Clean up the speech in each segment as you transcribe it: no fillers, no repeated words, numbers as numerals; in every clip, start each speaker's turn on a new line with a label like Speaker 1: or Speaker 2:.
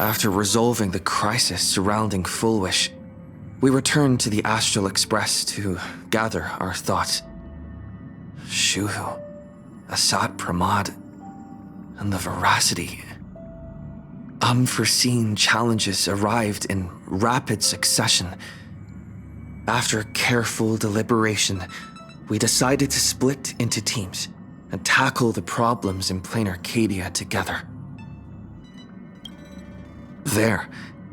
Speaker 1: After resolving the crisis surrounding Full Wish, we returned to the Astral Express to gather our thoughts. Shuhu, Asat Pramod, and the Veracity. Unforeseen challenges arrived in rapid succession. After careful deliberation, we decided to split into teams and tackle the problems in Planarcadia together. There,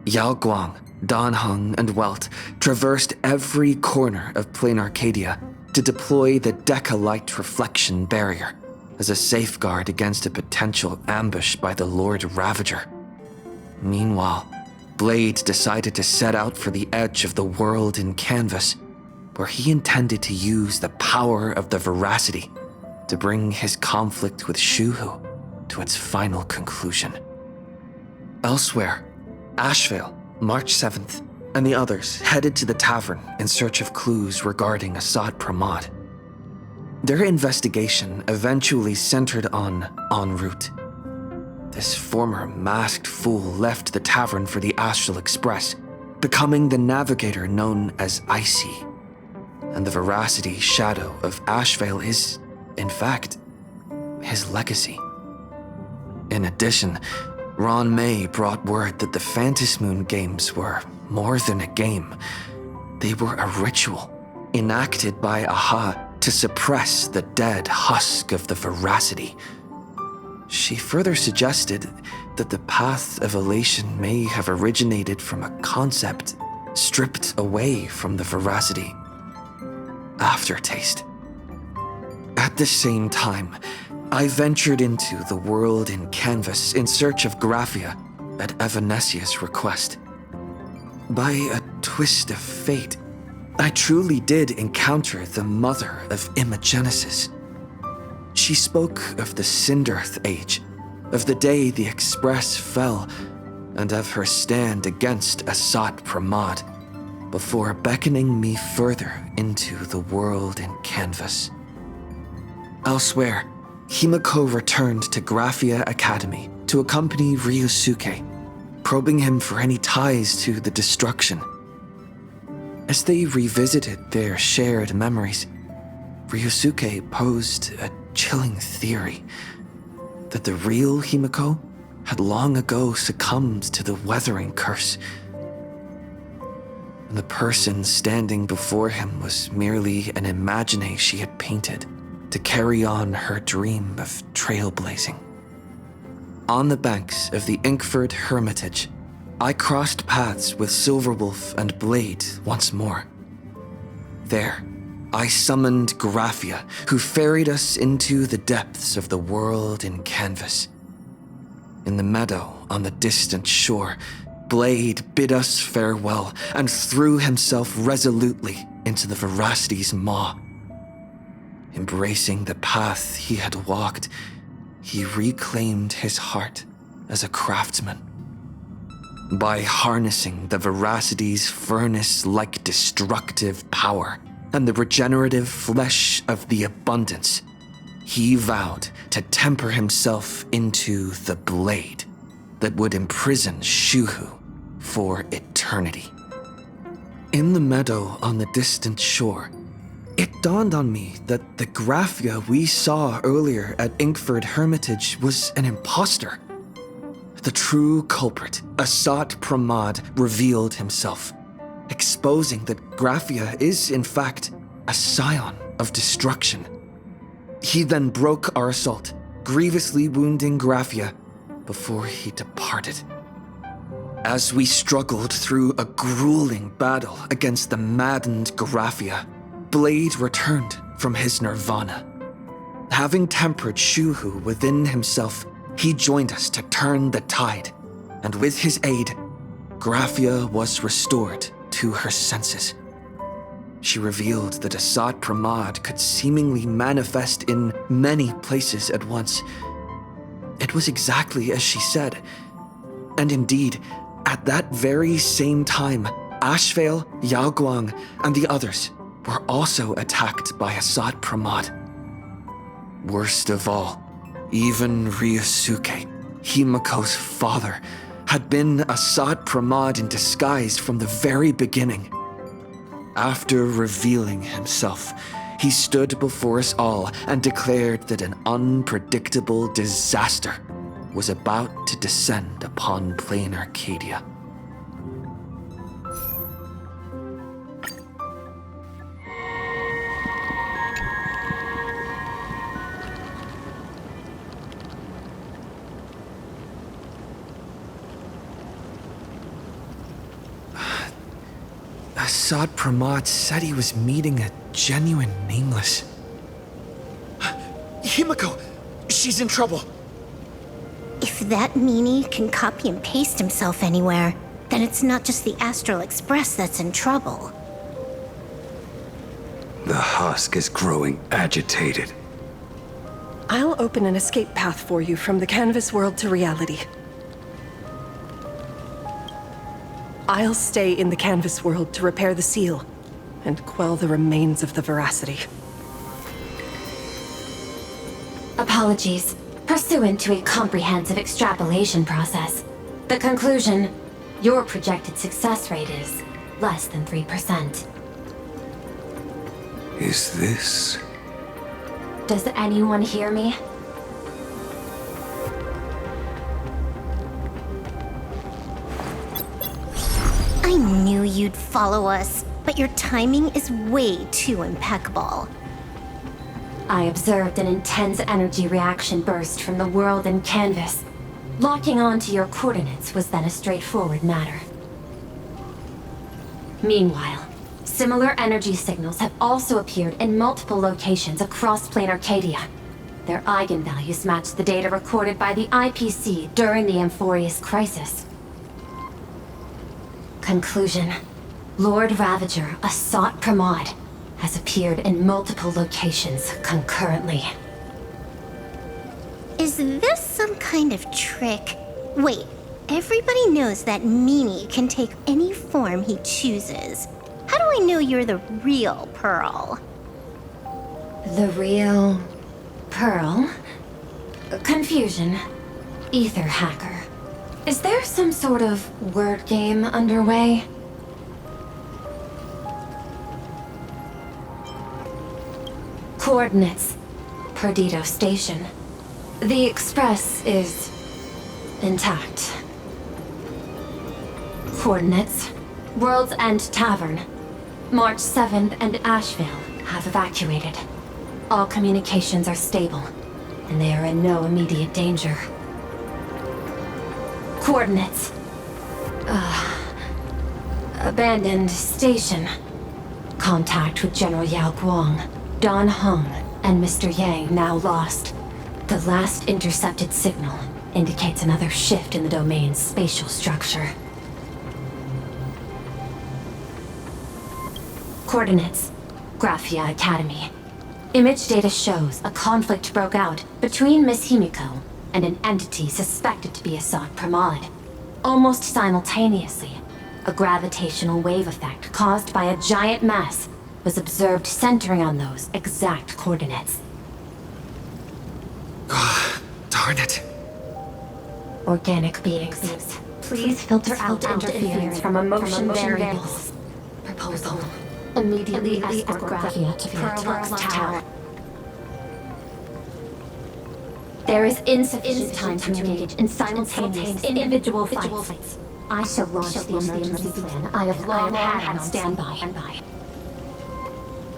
Speaker 1: Yao Guang, Dan Heng, and Welt traversed every corner of Planarcadia to deploy the Deca Light Reflection Barrier as a safeguard against a potential ambush by the Lord Ravager. Meanwhile, Blade decided to set out for the edge of the world in Canvas, where he intended to use the power of the Veracity to bring his conflict with Shuhu to its final conclusion. Elsewhere, Ashvale, March 7th, and the others headed to the tavern in search of clues regarding Asad Pramod. Their investigation eventually centered on En route. This former masked fool left the tavern for the Astral Express, becoming the navigator known as Icy. And the Veracity shadow of Ashvale is, in fact, his legacy. In addition, Ron May brought word that the Phantasmoon games were more than a game. They were a ritual enacted by Aha to suppress the dead husk of the Veracity. She further suggested that the path of elation may have originated from a concept stripped away from the Veracity: aftertaste. At the same time, I ventured into the world in Canvas in search of Graphia at Evanesia's request. By a twist of fate, I truly did encounter the mother of Imogenesis. She spoke of the Cinderth Age, of the day the Express fell, and of her stand against Asat Pramod, before beckoning me further into the world in Canvas. Elsewhere, Himiko returned to Graphia Academy to accompany Ryusuke, probing him for any ties to the destruction. As they revisited their shared memories, Ryusuke posed a chilling theory that the real Himiko had long ago succumbed to the weathering curse. And the person standing before him was merely an imagination she had painted to carry on her dream of trailblazing. On the banks of the Inkford Hermitage, I crossed paths with Silverwolf and Blade once more. There, I summoned Graphia, who ferried us into the depths of the world in Canvas. In the meadow on the distant shore, Blade bid us farewell and threw himself resolutely into the Veracity's maw. Embracing the path he had walked, he reclaimed his heart as a craftsman. By harnessing the Veracity's furnace-like destructive power and the regenerative flesh of the abundance, he vowed to temper himself into the blade that would imprison Shuhu for eternity. In the meadow on the distant shore, it dawned on me that the Graphia we saw earlier at Inkford Hermitage was an imposter. The true culprit, Asat Pramod, revealed himself, exposing that Graphia is, in fact, a scion of destruction. He then broke our assault, grievously wounding Graphia before he departed. As we struggled through a grueling battle against the maddened Graphia, Blade returned from his nirvana. Having tempered Shuhu within himself, he joined us to turn the tide, and with his aid, Graphia was restored to her senses. She revealed that Asat Pramod could seemingly manifest in many places at once. It was exactly as she said. And indeed, at that very same time, Ashvale, Yao Guang, and the others were also attacked by Asat Pramod. Worst of all, even Ryusuke, Himiko's father, had been Assad Pramod in disguise from the very beginning. After revealing himself, he stood before us all and declared that an unpredictable disaster was about to descend upon Planarcadia. Assad Pramod said he was meeting a genuine nameless. Himiko! She's in trouble!
Speaker 2: If that meanie can copy and paste himself anywhere, then it's not just the Astral Express that's in trouble.
Speaker 3: The husk is growing agitated.
Speaker 4: I'll open an escape path for you from the canvas world to reality. I'll stay in the canvas world to repair the seal and quell the remains of the veracity.
Speaker 5: Apologies. Pursuant to a comprehensive extrapolation process, the conclusion, your projected success rate is less than 3%.
Speaker 3: Is this...
Speaker 5: Does anyone hear me?
Speaker 2: I knew you'd follow us, but your timing is way too impeccable.
Speaker 5: I observed an intense energy reaction burst from the world in canvas. Locking onto your coordinates was then a straightforward matter. Meanwhile, similar energy signals have also appeared in multiple locations across Planarcadia. Their eigenvalues match the data recorded by the IPC during the Amphorius crisis. Conclusion. Lord Ravager, Assad Pramod, has appeared in multiple locations concurrently.
Speaker 2: Is this some kind of trick? Wait, everybody knows that meanie can take any form he chooses. How do I know you're the real Pearl?
Speaker 5: The real... Pearl? Confusion. Ether hacker. Is there some sort of word game underway? Coordinates. Perdido Station. The Express is... intact. Coordinates. World's End Tavern. March 7th and Asheville have evacuated. All communications are stable, and they are in no immediate danger. Coordinates. Abandoned station. Contact with General Yao Guang, Don Hung, and Mr. Yang now lost. The last intercepted signal indicates another shift in the domain's spatial structure. Coordinates. Graphia Academy. Image data shows a conflict broke out between Miss Himiko and an entity suspected to be Assad Pramod. Almost simultaneously, a gravitational wave effect caused by a giant mass was observed centering on those exact coordinates.
Speaker 1: Darn it.
Speaker 5: Organic beings, please filter out interference from emotion variables. Proposal. Immediately escort Graphia to Pearl's Tower. There is insufficient time to engage in simultaneous individual fights. I shall launch the emergency plan I have long had on standby.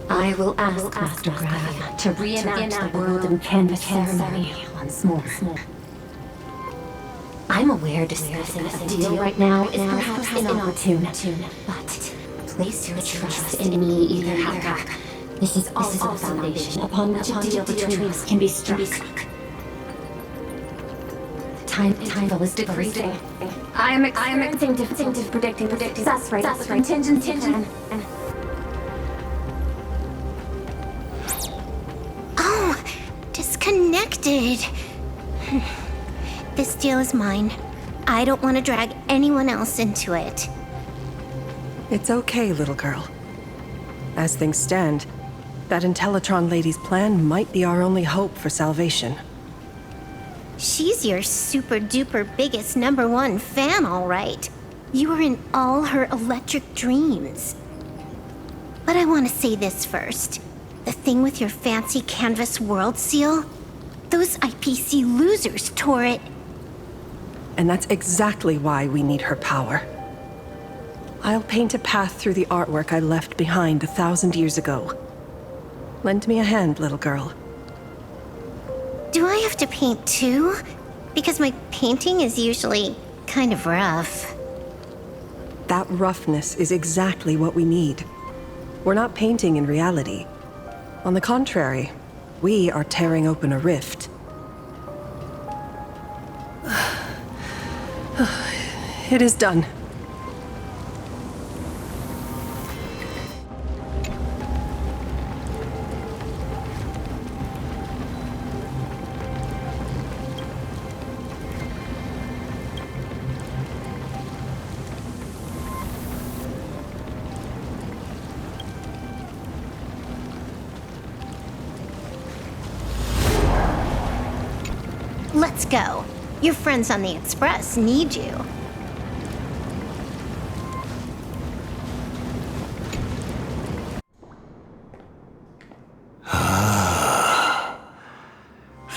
Speaker 5: I will ask Master Graphia to reenact the world in canvas ceremony once more. I'm aware discussing a deal right now is perhaps inopportune, but place your trust in me, Ether Hacker. This is also the foundation upon which a deal between us can be struck. Time is decreasing. I am experiencing difficulty predicting success rate of the contingency plan.
Speaker 2: Oh, disconnected. This deal is mine. I don't want to drag anyone else into it.
Speaker 4: It's okay, little girl. As things stand, that Intellitron lady's plan might be our only hope for salvation.
Speaker 2: She's your super duper biggest #1 fan, all right. You were in all her electric dreams. But I want to say this first. The thing with your fancy canvas world seal? Those IPC losers tore it.
Speaker 4: And that's exactly why we need her power. I'll paint a path through the artwork I left behind 1,000 years ago. Lend me a hand, little girl.
Speaker 2: Do I have to paint too? Because my painting is usually kind of rough.
Speaker 4: That roughness is exactly what we need. We're not painting in reality. On the contrary, we are tearing open a rift. It is done.
Speaker 2: Let's go. Your friends on the Express need you.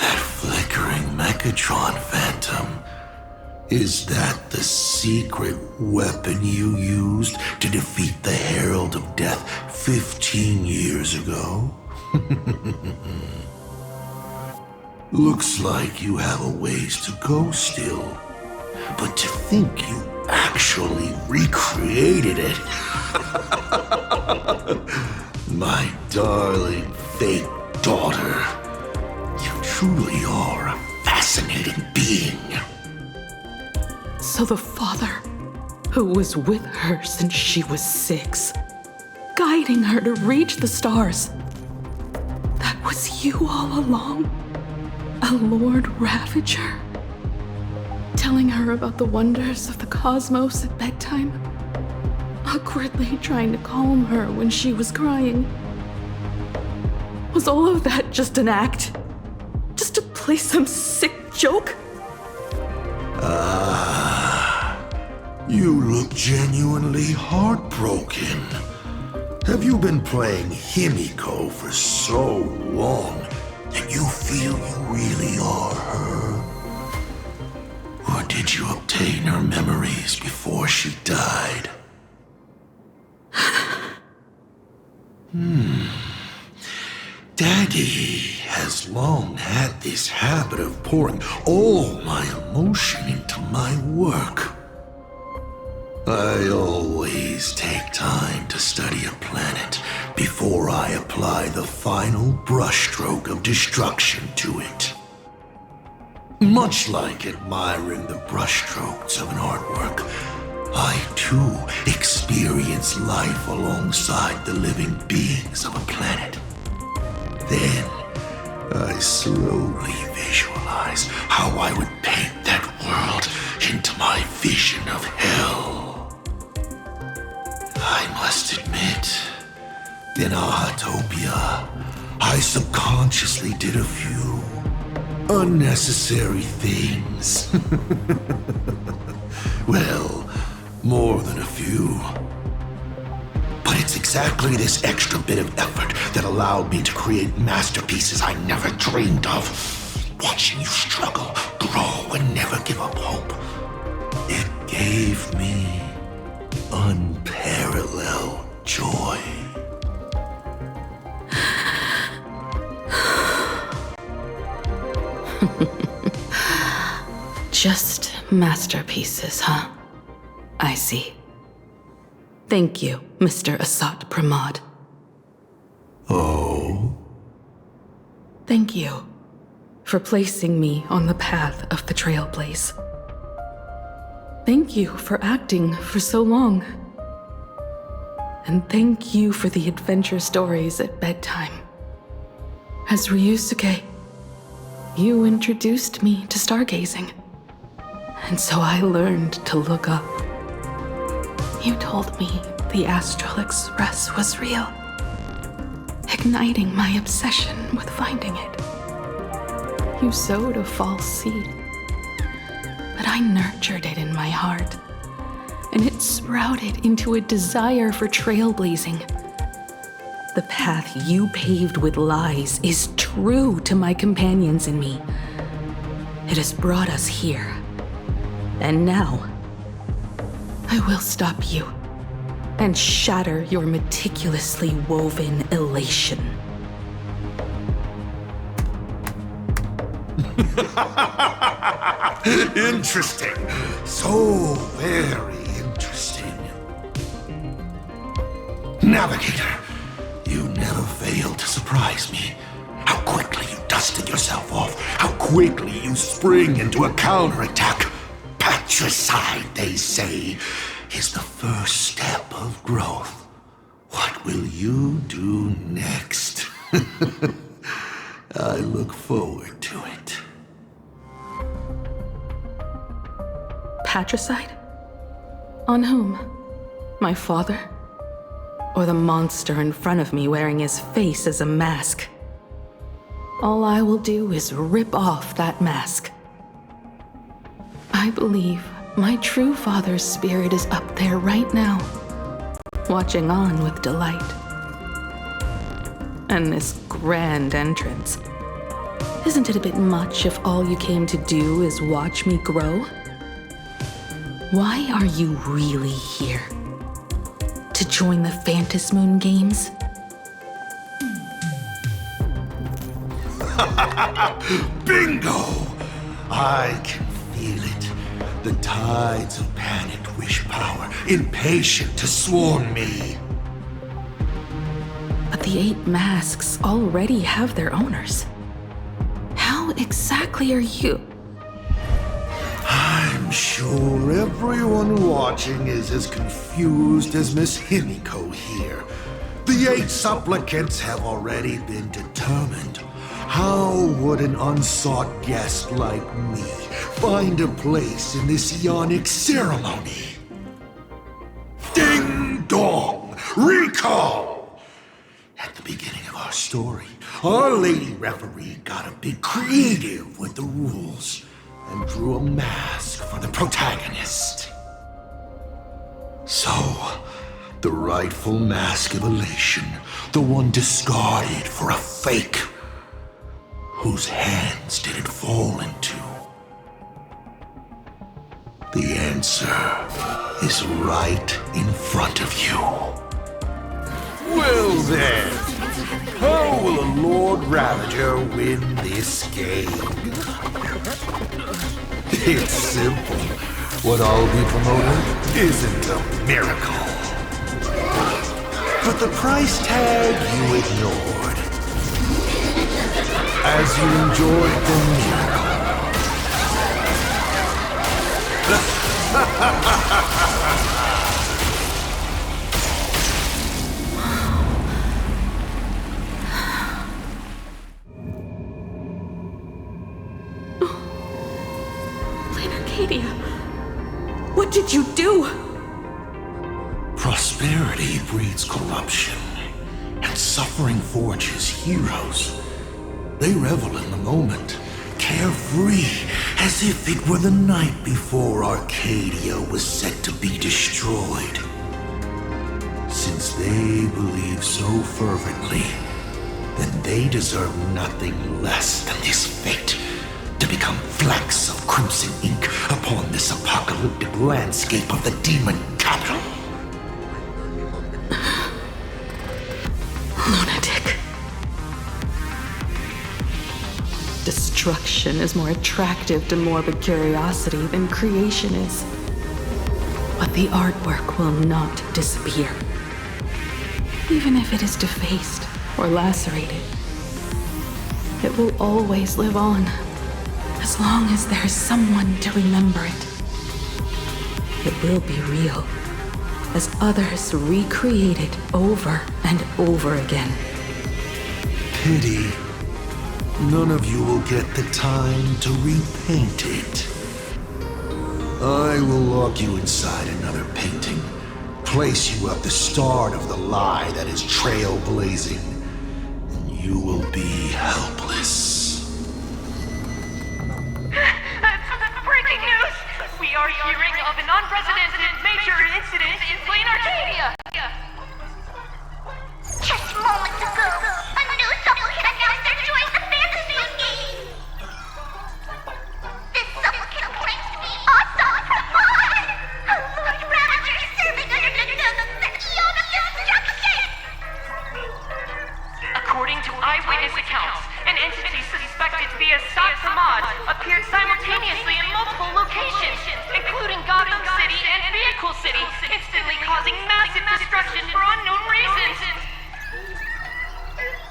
Speaker 6: That flickering Mechatron phantom. Is that the secret weapon you used to defeat the Herald of Death 15 years ago? Looks like you have a ways to go still. But to think you actually recreated it. My darling fake daughter. You truly are a fascinating being.
Speaker 7: So the father, who was with her since she was 6, guiding her to reach the stars, that was you all along? A Lord Ravager? Telling her about the wonders of the cosmos at bedtime? Awkwardly trying to calm her when she was crying? Was all of that just an act? Just to play some sick joke?
Speaker 6: You look genuinely heartbroken. Have you been playing Himiko for so long that you feel you really are her? Or did you obtain her memories before she died? Daddy has long had this habit of pouring all my emotion into my work. I always take time to study a planet before I apply the final brushstroke of destruction to it. Much like admiring the brushstrokes of an artwork, I too experience life alongside the living beings of a planet. Then, I slowly visualize how I would paint that world into my vision of hell. I must admit, in Ahatopia, I subconsciously did a few unnecessary things. Well, more than a few. But it's exactly this extra bit of effort that allowed me to create masterpieces I never dreamed of. Watching you struggle, grow, and never give up hope. It gave me unparalleled joy.
Speaker 7: Just masterpieces, huh? I see. Thank you, Mr. Asat Pramod.
Speaker 6: Oh?
Speaker 7: Thank you for placing me on the path of the Trailblaze. Thank you for acting for so long. And thank you for the adventure stories at bedtime. As Ryusuke, you introduced me to stargazing. And so I learned to look up. You told me the Astral Express was real, igniting my obsession with finding it. You sowed a false seed, but I nurtured it in my heart, and it sprouted into a desire for trailblazing. The path you paved with lies is true to my companions and me. It has brought us here, and now I will stop you and shatter your meticulously woven elation.
Speaker 6: Interesting. So very interesting. Navigator, you never fail to surprise me. How quickly you dusted yourself off. How quickly you spring into a counterattack. Patricide, they say, is the first step of growth. What will you do next? I look forward to it.
Speaker 7: Patricide? On whom? My father? Or the monster in front of me wearing his face as a mask? All I will do is rip off that mask. I believe my true father's spirit is up there right now, watching on with delight. And this grand entrance. Isn't it a bit much if all you came to do is watch me grow? Why are you really here? To join the Phantasmoon games?
Speaker 6: Bingo! I can feel it. The tides of panicked wish power, impatient to swarm me.
Speaker 7: But the 8 masks already have their owners. How exactly are you?
Speaker 6: I'm sure everyone watching is as confused as Miss Himiko here. The 8 supplicants have already been determined. How would an unsought guest like me find a place in this yonic ceremony? Ding dong! Recall! At the beginning of our story, our lady referee got a bit creative with the rules and drew a mask for the protagonist. So, the rightful mask of elation, the one discarded for a fake. Whose hands did it fall into? The answer is right in front of you. Well then, how will a Lord Ravager win this game? It's simple. What I'll be promoting isn't a miracle. But the price tag you ignored. As you enjoyed the miracle.
Speaker 7: Planarcadia, what did you do?
Speaker 6: Prosperity breeds corruption, and suffering forges heroes. They revel in the moment, carefree, as if it were the night before Arcadia was set to be destroyed. Since they believe so fervently, then they deserve nothing less than this fate, to become flecks of crimson ink upon this apocalyptic landscape of the demon capital.
Speaker 7: Lunatic. Destruction is more attractive to morbid curiosity than creation is. But the artwork will not disappear. Even if it is defaced or lacerated, it will always live on, as long as there is someone to remember it. It will be real, as others recreate it over and over again.
Speaker 6: Pity. None of you will get the time to repaint it. I will lock you inside another painting, place you at the start of the lie that is trailblazing, and you will be helpless.
Speaker 8: arrested for unknown reasons.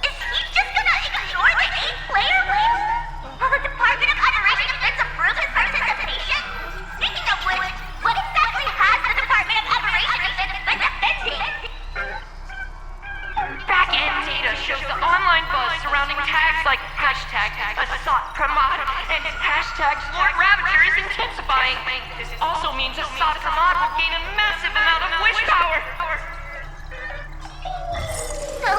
Speaker 9: Is he just gonna ignore the 8-player list? Will the Department of Operations disapprove his participation? Speaking of which, what exactly has the Department of Operations been defending?
Speaker 8: Back-end data shows the online buzz surrounding tags like hashtag Asat Pramod and hashtag Lord Ravager is intensifying. This also means Asat Pramod will gain a massive amount of wish power.
Speaker 9: So,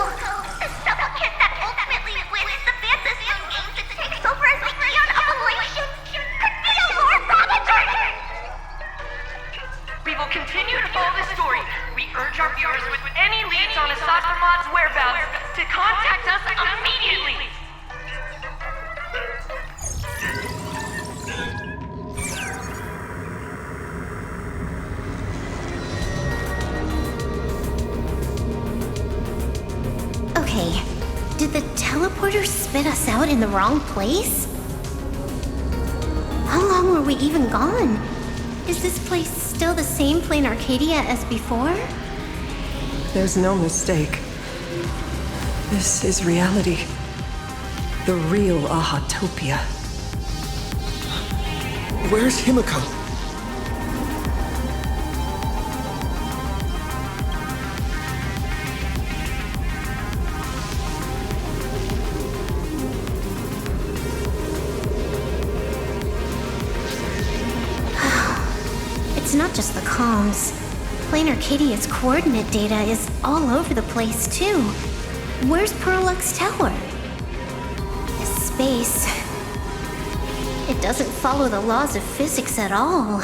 Speaker 9: the supplicant that ultimately wins the Fantasy Games and takes over as the Leon of Relations could be a Lord Ravager!
Speaker 8: We will continue to follow this story. We urge our viewers with any leads on Asat Pramod's whereabouts to contact us immediately.
Speaker 2: Okay, did the teleporter spit us out in the wrong place? How long were we even gone? Is this place still the same Planarcadia as before?
Speaker 4: There's no mistake. This is reality. The real Ahatopia.
Speaker 1: Where's Himiko?
Speaker 2: It's not just the comms. Planarcadia's coordinate data is all over the place, too. Where's Perlux Tower? This space... it doesn't follow the laws of physics at all.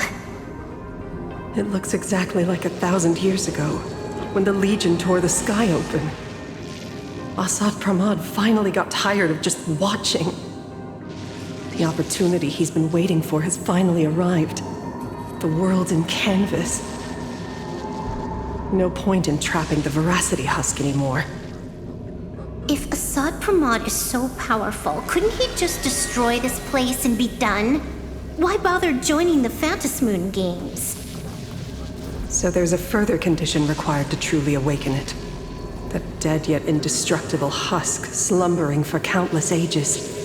Speaker 4: It looks exactly like 1,000 years ago, when the Legion tore the sky open. Asat Pramod finally got tired of just watching. The opportunity he's been waiting for has finally arrived. The world in canvas. No point in trapping the Veracity Husk anymore.
Speaker 2: If Asat Pramod is so powerful, couldn't he just destroy this place and be done? Why bother joining the Phantasmoon Games?
Speaker 4: So there's a further condition required to truly awaken it. The dead yet indestructible husk slumbering for countless ages.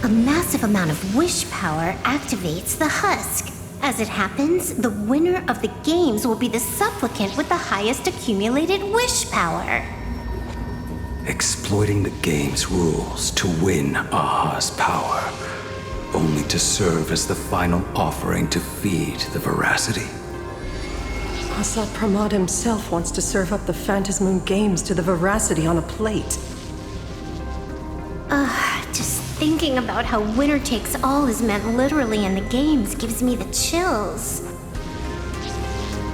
Speaker 2: A massive amount of wish power activates the husk. As it happens, the winner of the games will be the supplicant with the highest accumulated wish power.
Speaker 3: Exploiting the game's rules to win Aha's power, only to serve as the final offering to feed the Veracity.
Speaker 4: Asat Pramod himself wants to serve up the Phantasmoon Games to the Veracity on a plate.
Speaker 2: Just thinking about how winner takes all is meant literally in the games gives me the chills.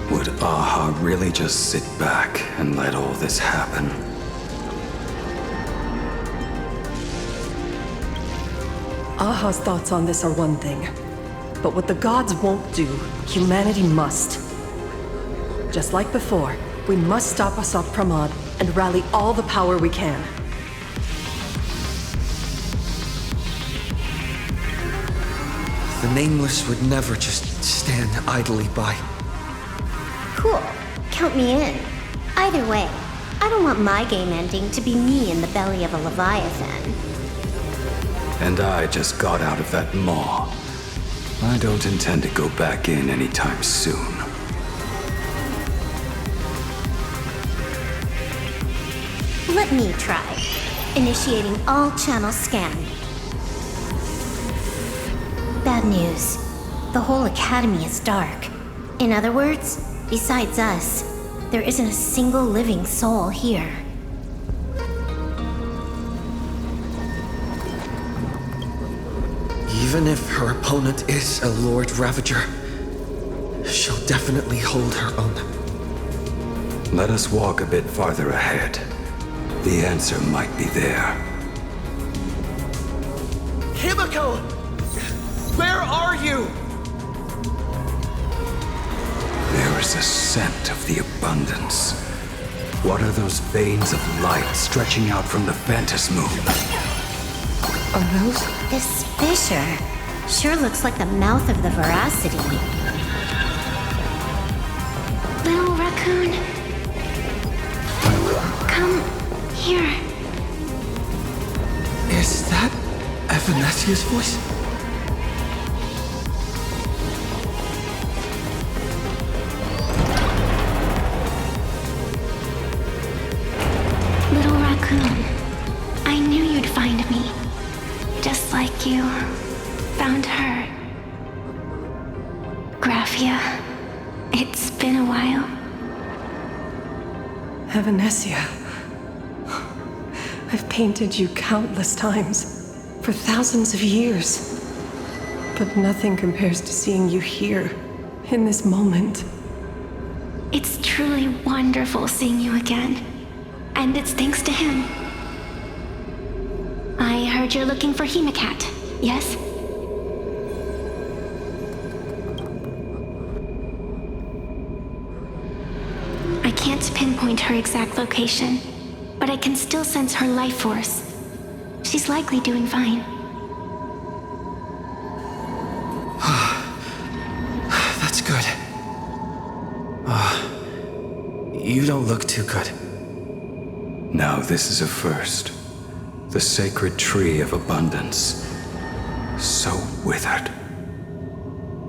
Speaker 3: Would Aha really just sit back and let all this happen?
Speaker 4: Aha's thoughts on this are one thing, but what the gods won't do, humanity must. Just like before, we must stop Asat Pramod and rally all the power we can.
Speaker 1: The Nameless would never just stand idly by.
Speaker 2: Cool. Count me in. Either way, I don't want my game ending to be me in the belly of a Leviathan.
Speaker 3: And I just got out of that maw. I don't intend to go back in anytime soon.
Speaker 2: Let me try. Initiating all channel scan. Bad news. The whole academy is dark. In other words, besides us, there isn't a single living soul here.
Speaker 1: Even if her opponent is a Lord Ravager, she'll definitely hold her own.
Speaker 3: Let us walk a bit farther ahead. The answer might be there.
Speaker 1: Himiko! Where are you?
Speaker 3: There is a scent of the abundance. What are those veins of light stretching out from the Phantasmoon?
Speaker 4: Are those?
Speaker 2: This fissure. Sure looks like the mouth of the Veracity. Little raccoon. Come here.
Speaker 1: Is that Evanesia's voice?
Speaker 2: Little raccoon, I knew you'd find me. Just like you found her. Graphia, it's been a while.
Speaker 4: Evanesia. I've painted you countless times, for thousands of years. But nothing compares to seeing you here, in this moment.
Speaker 2: It's truly wonderful seeing you again. And it's thanks to him. I heard you're looking for Hemacat, yes? I can't pinpoint her exact location, but I can still sense her life force. She's likely doing fine.
Speaker 1: That's good. You don't look too good.
Speaker 3: Now this is a first. The sacred tree of abundance. So withered.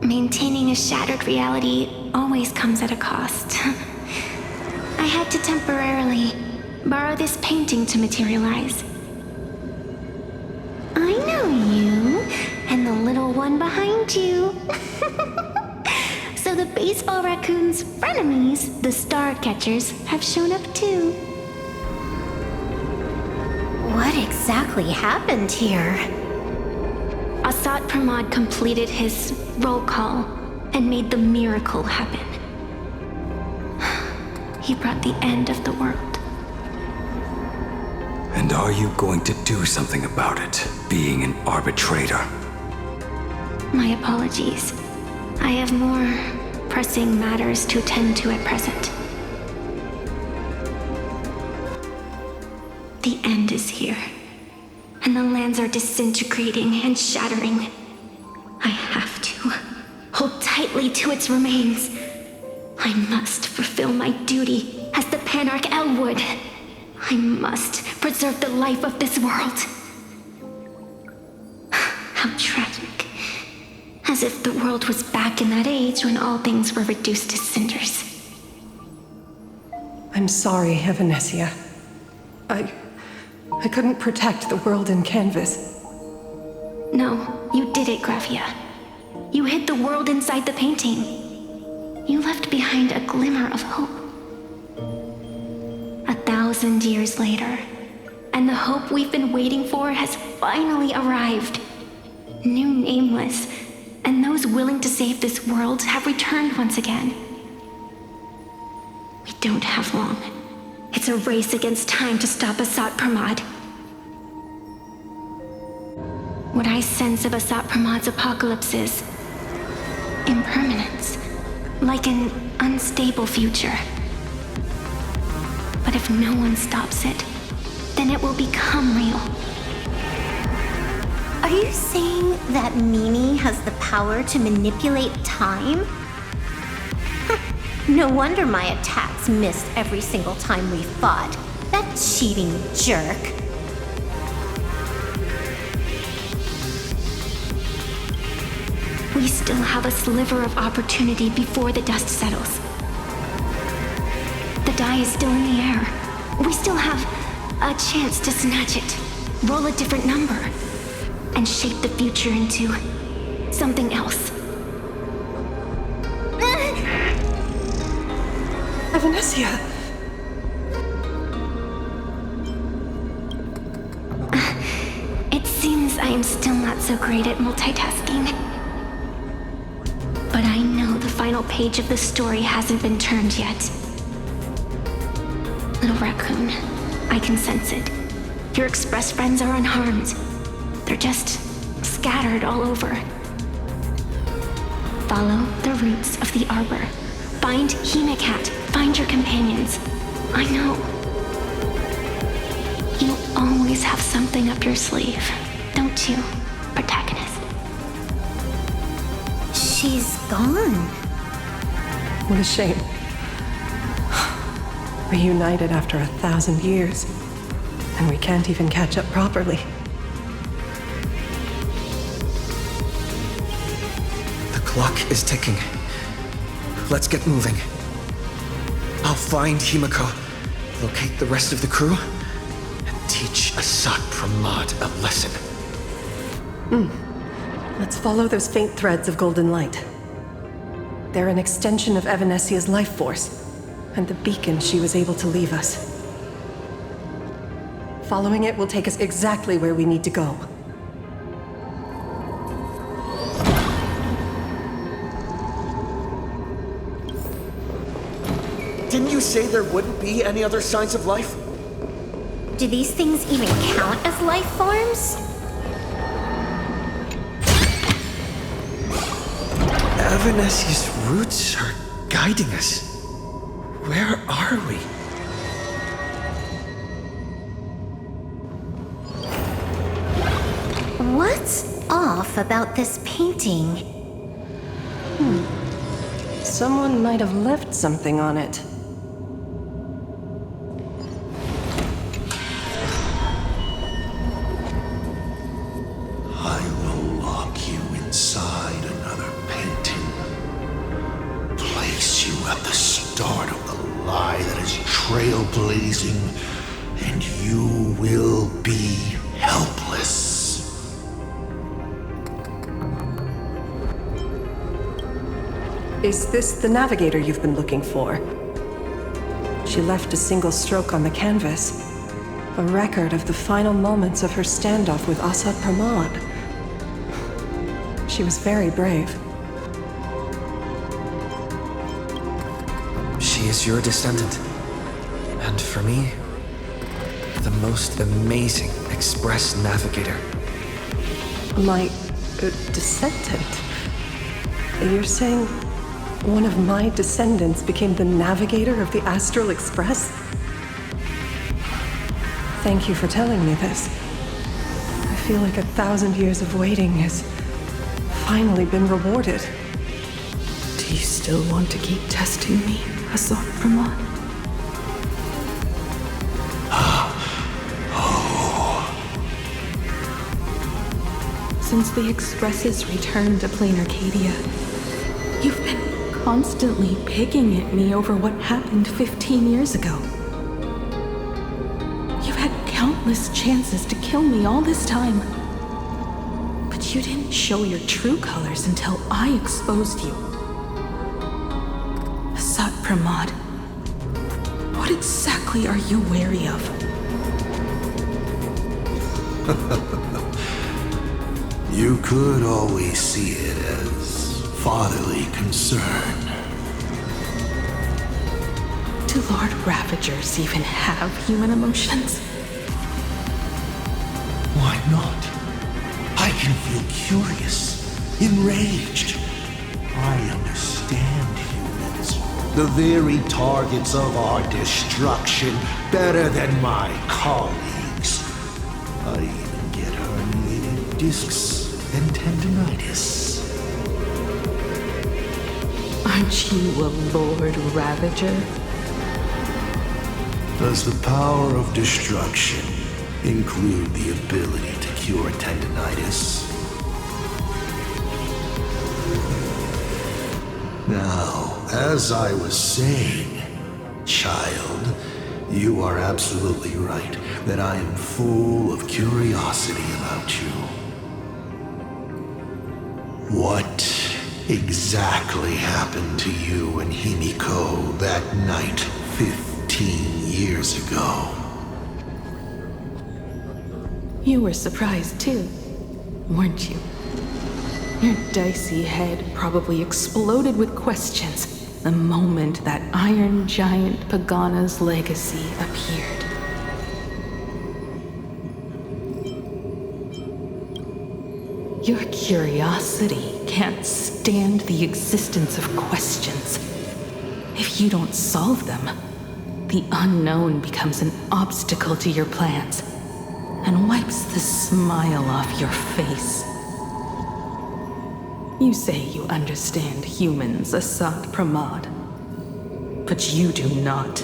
Speaker 2: Maintaining a shattered reality always comes at a cost. I had to temporarily borrow this painting to materialize. I know you, and the little one behind you. So the baseball raccoon's frenemies, the star catchers, have shown up too. What exactly happened here? Asat Pramod completed his roll call and made the miracle happen. He brought the end of the world.
Speaker 3: And are you going to do something about it, being an arbitrator?
Speaker 2: My apologies. I have more pressing matters to attend to at present. The end is here, and the lands are disintegrating and shattering. I have to hold tightly to its remains. I must fulfill my duty as the Panarch Elwood. I must preserve the life of this world. How tragic. As if the world was back in that age when all things were reduced to cinders.
Speaker 4: I'm sorry, Evanesia. I couldn't protect the world in canvas.
Speaker 2: No, you did it, Graphia. You hid the world inside the painting. You left behind a glimmer of hope. 1,000 years later, and the hope we've been waiting for has finally arrived. New Nameless, and those willing to save this world have returned once again. We don't have long. It's a race against time to stop Asat Pramod. What I sense of Asat Pramod's apocalypse is impermanence, like an unstable future. But if no one stops it, then it will become real. Are you saying that Mimi has the power to manipulate time? No wonder my attacks missed every single time we fought. That cheating jerk. We still have a sliver of opportunity before the dust settles. The die is still in the air. We still have a chance to snatch it, roll a different number, and shape the future into something else.
Speaker 4: Evanesia!
Speaker 2: It seems I am still not so great at multitasking. But I know the final page of the story hasn't been turned yet. Little raccoon, I can sense it. Your express friends are unharmed. They're just scattered all over. Follow the roots of the arbor. Find Hemacat. Find your companions. I know. You always have something up your sleeve, don't you, protagonist? she's gone.
Speaker 4: What a shame. Reunited after 1,000 years, and we can't even catch up properly.
Speaker 1: The clock is ticking. Let's get moving. I'll find Himiko, locate the rest of the crew, and teach Asat Pramod a lesson.
Speaker 4: Let's follow those faint threads of golden light. They're an extension of Evanesia's life force, and the beacon she was able to leave us. Following it will take us exactly where we need to go.
Speaker 1: Didn't you say there wouldn't be any other signs of life?
Speaker 2: Do these things even count as life forms?
Speaker 1: Evanesia's roots are guiding us. Where are we?
Speaker 2: What's off about this painting?
Speaker 4: Someone might have left something on it.
Speaker 6: I will lock you inside another painting. Place you at the start of the lie that is trailblazing, and you will be helpless.
Speaker 4: Is this the navigator you've been looking for? She left a single stroke on the canvas. A record of the final moments of her standoff with Asat Pramod. She was very brave.
Speaker 1: She is your descendant. And for me, the most amazing express navigator.
Speaker 4: My descendant? You're saying one of my descendants became the navigator of the Astral Express? Thank you for telling me this. I feel like 1,000 years of waiting has finally been rewarded.
Speaker 7: Do you still want to keep testing me, Asat Pramod? Since the Express's return to Planarcadia, you've been constantly picking at me over what happened 15 years ago. You've had countless chances to kill me all this time. But you didn't show your true colors until I exposed you. Asat Pramod, what exactly are you wary of?
Speaker 6: You could always see it as fatherly concern.
Speaker 7: Do Lord Ravagers even have human emotions?
Speaker 6: Why not? I can feel curious, enraged. I understand humans, the very targets of our destruction, better than my colleagues. I even get herniated discs and tendinitis.
Speaker 7: Aren't you a Lord Ravager?
Speaker 6: Does the power of destruction include the ability to cure tendinitis? Now, as I was saying, child, you are absolutely right that I am full of curiosity about you. What exactly happened to you and Himiko that night 15 years ago?
Speaker 7: You were surprised too, weren't you? Your dicey head probably exploded with questions the moment that Iron Giant Pagana's legacy appeared. Your curiosity can't stand the existence of questions. If you don't solve them, the unknown becomes an obstacle to your plans and wipes the smile off your face. You say you understand humans, Assad Pramod. But you do not.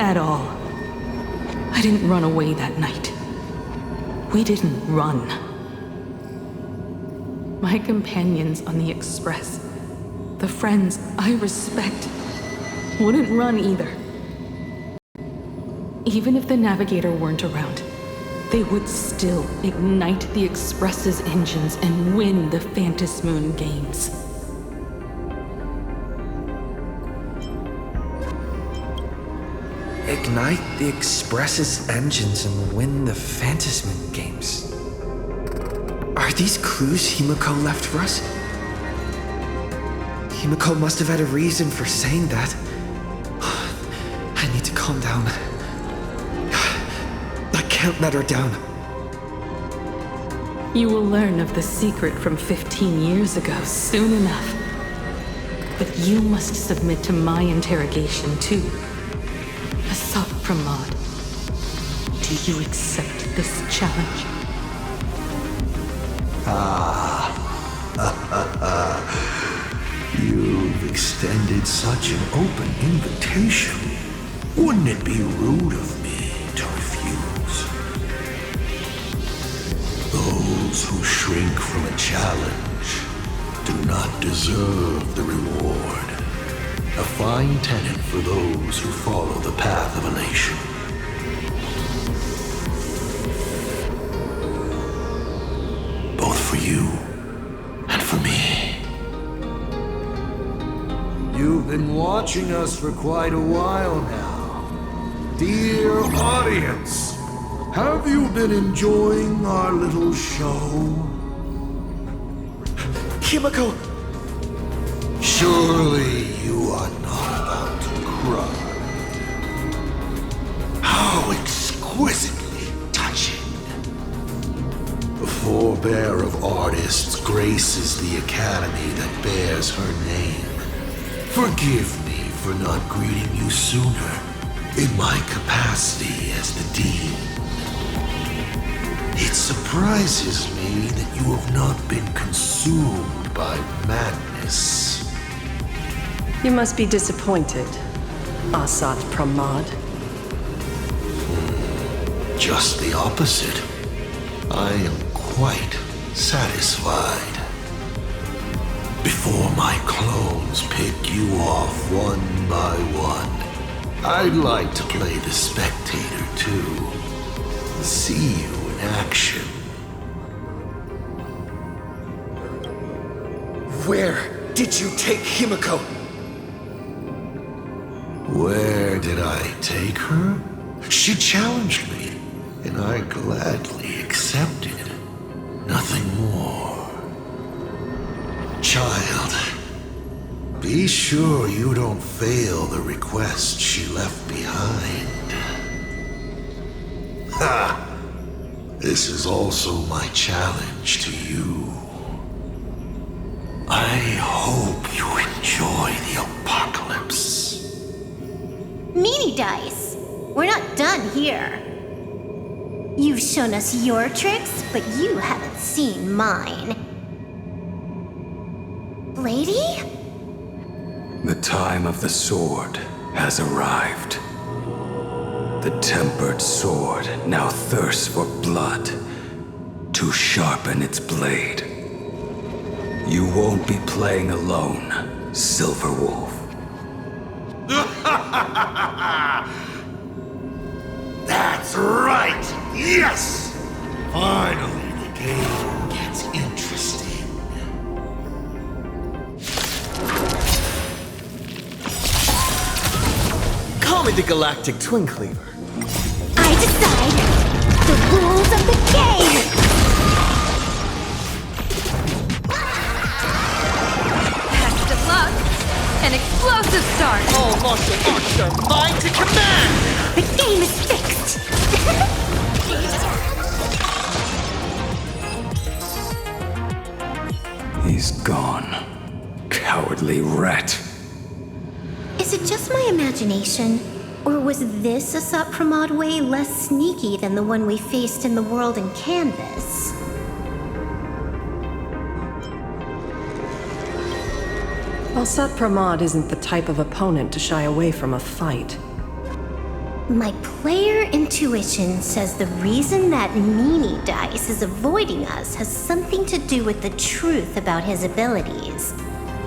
Speaker 7: At all. I didn't run away that night. We didn't run. My companions on the Express, the friends I respect, wouldn't run either. Even if the Navigator weren't around, they would still ignite the Express's engines and win the Phantasmoon games.
Speaker 1: Ignite the Express's engines and win the Phantasmoon games. Are these clues Himiko left for us? Himiko must have had a reason for saying that. I need to calm down. I can't let her down.
Speaker 7: You will learn of the secret from 15 years ago soon enough. But you must submit to my interrogation too. Assad Pramod, do you accept this challenge?
Speaker 6: You've extended such an open invitation. Wouldn't it be rude of me to refuse? Those who shrink from a challenge do not deserve the reward. A fine tenet for those who follow the path of elation. Both for you and for me. You've been watching us for quite a while now. Dear audience, have you been enjoying our little show?
Speaker 1: Himiko!
Speaker 6: Surely you are not about to cry. How exquisitely touching. The forebear of artists graces the academy that bears her name. Forgive me for not greeting you sooner in my capacity as the Dean. It surprises me that you have not been consumed by madness.
Speaker 4: You must be disappointed, Assad Pramod.
Speaker 6: Just the opposite. I am quite satisfied. Before my clones pick you off one by one, I'd like to play the spectator too. See you in action.
Speaker 1: Where did you take Himiko?
Speaker 6: Where did I take her? She challenged me, and I gladly accepted. Nothing more. Child, be sure you don't fail the request she left behind. Ha! This is also my challenge to you. I hope you enjoy the apocalypse.
Speaker 2: Meanie Dice! We're not done here. You've shown us your tricks, but you haven't seen mine. Lady?
Speaker 3: The time of the sword has arrived. The tempered sword now thirsts for blood to sharpen its blade. You won't be playing alone, Silver Wolf.
Speaker 6: That's right! Yes! Finally, the game gets interesting.
Speaker 1: Call me the Galactic Twin Cleaver.
Speaker 2: I decide the rules of the game!
Speaker 8: Best of luck. An explosive start.
Speaker 1: All martial arts are mine to command!
Speaker 2: The game is fixed!
Speaker 3: He's gone. Cowardly rat.
Speaker 2: Is it just my imagination? Or was this Assad Pramod way less sneaky than the one we faced in the world in Canvas?
Speaker 4: Alsat Pramod isn't the type of opponent to shy away from a fight.
Speaker 2: My player intuition says the reason that Meanie Dice is avoiding us has something to do with the truth about his abilities.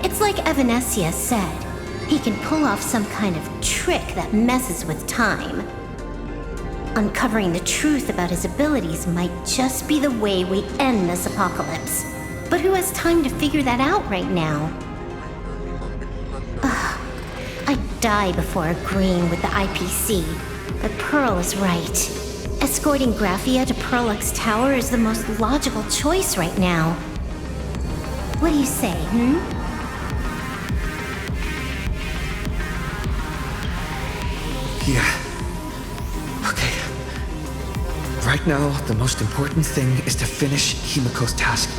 Speaker 2: It's like Evanesia said, he can pull off some kind of trick that messes with time. Uncovering the truth about his abilities might just be the way we end this apocalypse. But who has time to figure that out right now? I'd die before agreeing with the IPC, but Pearl is right. Escorting Graphia to Pearlux Tower is the most logical choice right now. What do you say,
Speaker 1: Yeah. Okay. Right now, the most important thing is to finish Himiko's task.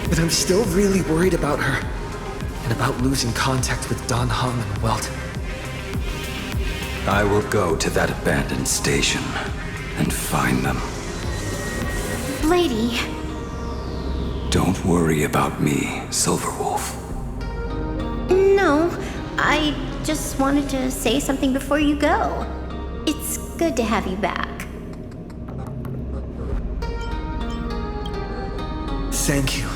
Speaker 1: But I'm still really worried about her. And about losing contact with Dan Heng and Welt.
Speaker 3: I will go to that abandoned station and find them.
Speaker 2: Lady?
Speaker 3: Don't worry about me, Silverwolf.
Speaker 2: No, I just wanted to say something before you go. It's good to have you back.
Speaker 1: Thank you,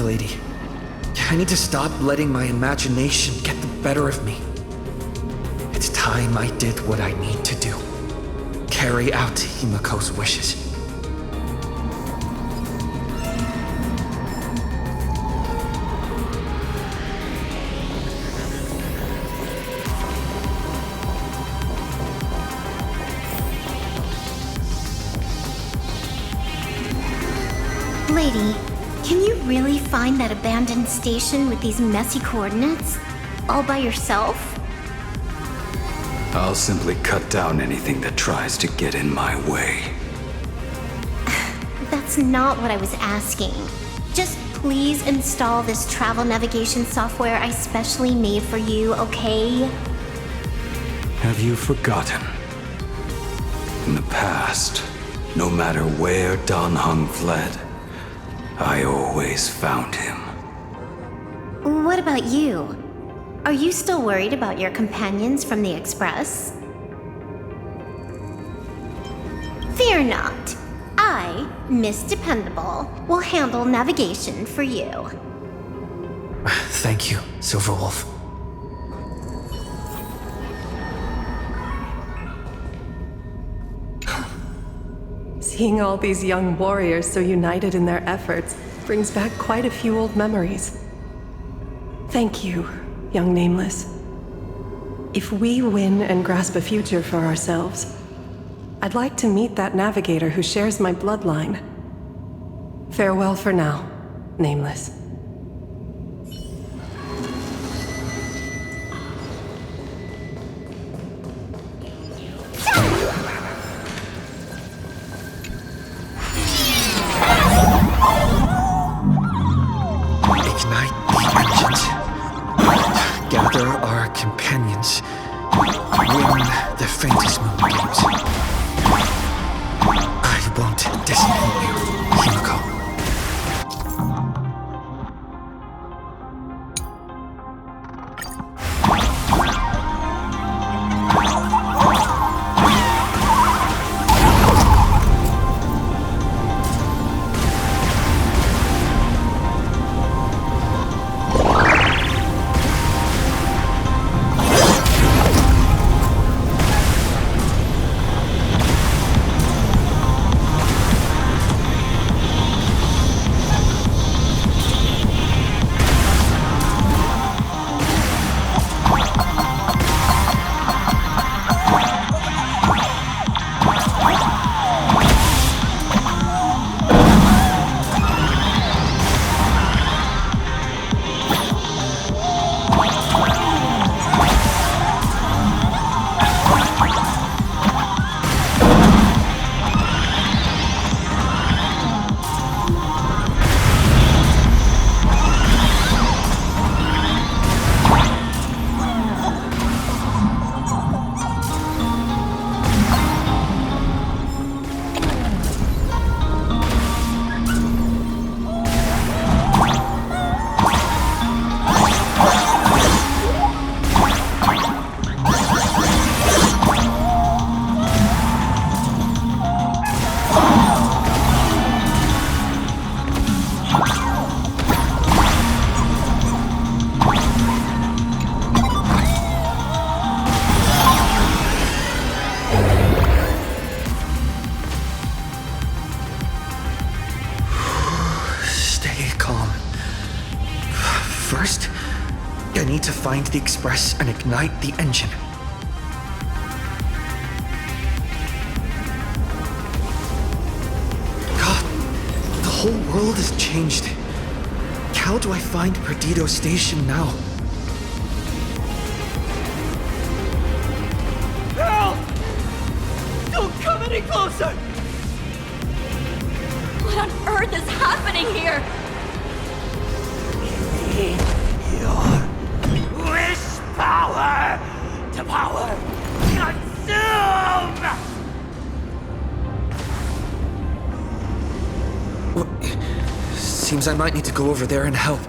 Speaker 1: lady. I need to stop letting my imagination get the better of me. It's time I did what I need to do. Carry out Himiko's wishes.
Speaker 2: Lady, can you really find that abandoned station with these messy coordinates? All by yourself?
Speaker 3: I'll simply cut down anything that tries to get in my way.
Speaker 2: That's not what I was asking. Just please install this travel navigation software I specially made for you, okay?
Speaker 3: Have you forgotten? In the past, no matter where Dan Heng fled, I always found him.
Speaker 2: What about you? Are you still worried about your companions from the Express? Fear not. I, Miss Dependable, will handle navigation for you.
Speaker 1: Thank you, Silverwolf.
Speaker 4: Seeing all these young warriors so united in their efforts brings back quite a few old memories. Thank you, young Nameless. If we win and grasp a future for ourselves, I'd like to meet that navigator who shares my bloodline. Farewell for now, Nameless.
Speaker 1: Ignite the engines. Gather our companions. Win the Fantasmoon games. I won't disappoint you, Himiko. need to find the express and ignite the engine. God, the whole world has changed. How do I find Perdido Station now?
Speaker 10: Help! Don't come any closer!
Speaker 11: What on earth is happening here?
Speaker 10: Your wish power to power consume!
Speaker 1: Seems I might need to go over there and help.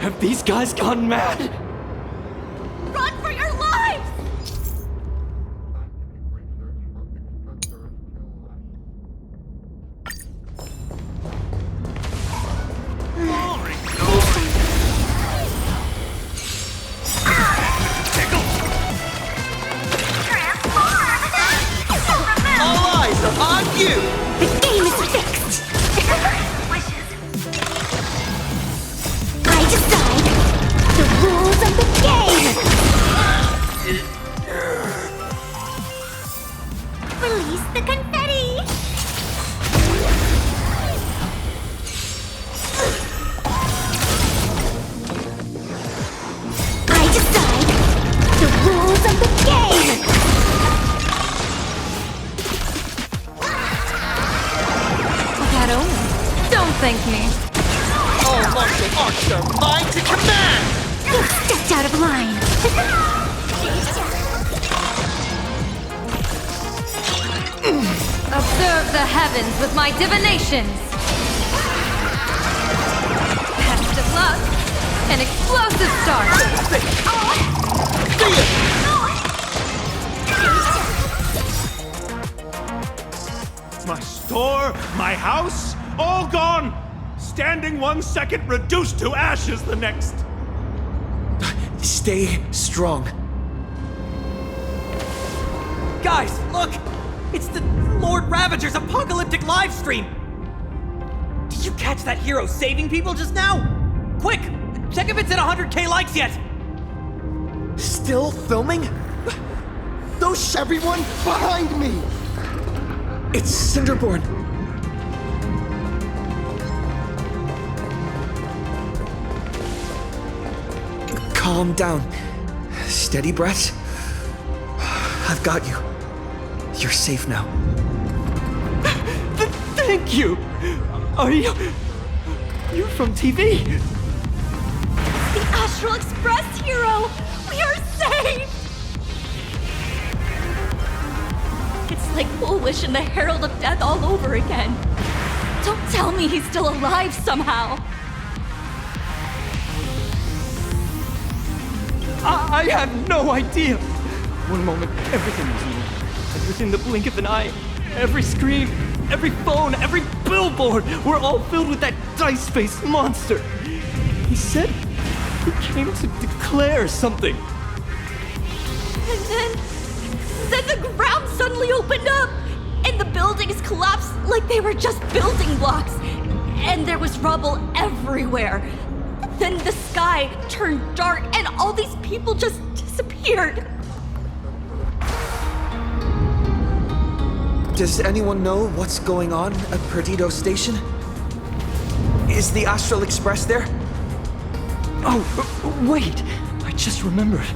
Speaker 10: Have these guys gone mad?
Speaker 11: Run for your lives!
Speaker 10: All eyes are on you!
Speaker 2: The game is fixed! I decide the rules of the game! Release the confetti! I decide the rules of the game!
Speaker 11: Don't thank me.
Speaker 10: All martial arts are mine to command!
Speaker 2: You stepped out of line!
Speaker 11: Observe the heavens with my divinations. Best of luck. An explosive start.
Speaker 12: My store, my house, all gone! Standing 1 second, reduced to ashes the next!
Speaker 1: Stay strong.
Speaker 10: Guys, look! It's the Lord Ravager's apocalyptic livestream! Did you catch that hero saving people just now? Quick! Check if it's at 100K likes yet!
Speaker 1: Still filming?
Speaker 13: Those everyone behind me!
Speaker 1: It's Cinderborn. Calm down. Steady breaths. I've got you. You're safe now.
Speaker 10: Thank you! Are you... You're from TV?
Speaker 11: The Astral Express hero! We are safe! It's like Foolish and the Herald of Death all over again. Don't tell me he's still alive somehow.
Speaker 10: I have no idea. One moment, everything was new. And within the blink of an eye, every screen, every phone, every billboard were all filled with that dice-faced monster. He said he came to declare something.
Speaker 11: And then the ground suddenly opened up, and the buildings collapsed like they were just building blocks. And there was rubble everywhere. Then the sky turned dark, and all these people just disappeared.
Speaker 1: Does anyone know what's going on at Perdido Station? Is the Astral Express there?
Speaker 10: Oh, wait! I just remembered.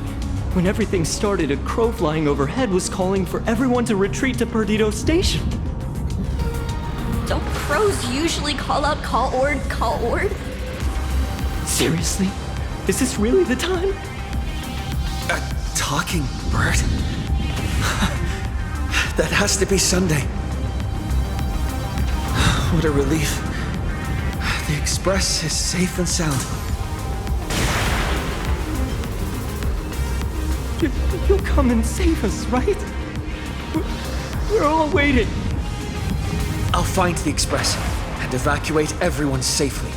Speaker 10: When everything started, a crow flying overhead was calling for everyone to retreat to Perdido Station.
Speaker 11: Don't crows usually call out call ord?
Speaker 10: Seriously? Is this really the time?
Speaker 1: A talking bird? That has to be Sunday. What a relief. The Express is safe and sound.
Speaker 10: You'll come and save us, right? We're all waiting.
Speaker 1: I'll find the Express and evacuate everyone safely.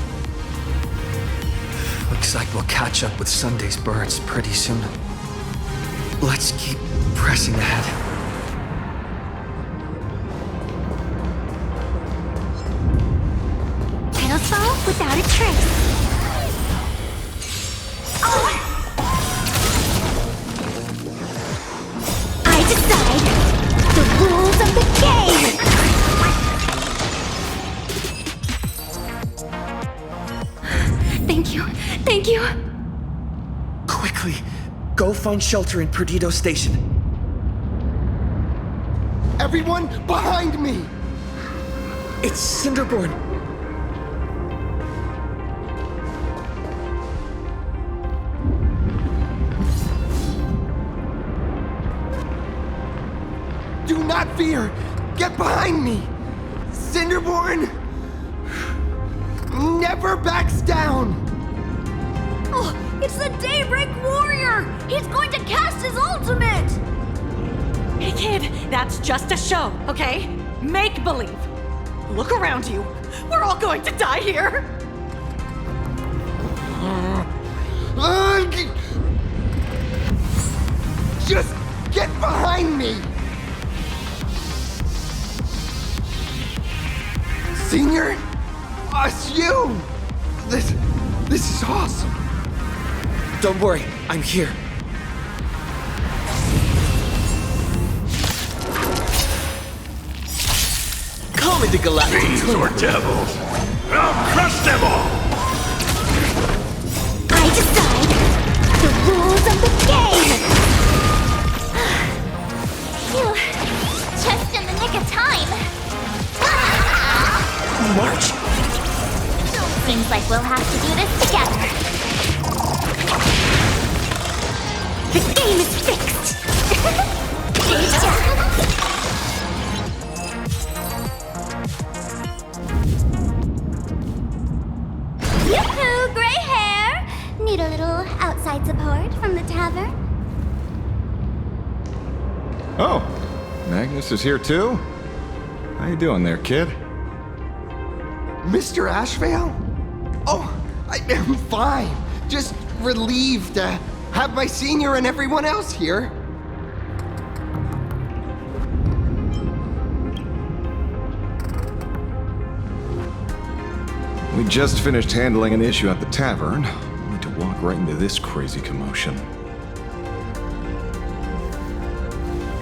Speaker 1: Looks like we'll catch up with Sunday's birds pretty soon. Let's keep pressing ahead.
Speaker 2: Pedals fall without a trace.
Speaker 7: Thank you.
Speaker 1: Quickly, go find shelter in Perdido Station.
Speaker 13: Everyone behind me!
Speaker 1: It's Cinderborn.
Speaker 13: Do not fear! Get behind me! Cinderborn never backs down!
Speaker 11: Oh, it's the Daybreak Warrior! He's going to cast his ultimate!
Speaker 14: Hey kid, that's just a show, okay? Make believe. Look around you. We're all going to die here.
Speaker 13: Just get behind me! Senior? It's you! This is awesome.
Speaker 1: Don't worry, I'm here. Come into Galactic
Speaker 6: Fiends or devils, I'll crush them all!
Speaker 2: I decide the rules of the game!
Speaker 9: Phew. Just in the nick of time.
Speaker 1: March?
Speaker 9: Seems like we'll have to do this together.
Speaker 2: The game is fixed!
Speaker 9: Yoo-hoo, gray hair! Need a little outside support from the tavern?
Speaker 15: Oh, Magnus is here too? How you doing there, kid?
Speaker 13: Mr. Ashvale? Oh, I'm fine. Just relieved to have my senior and everyone else here.
Speaker 15: We just finished handling an issue at the tavern, only to walk right into this crazy commotion.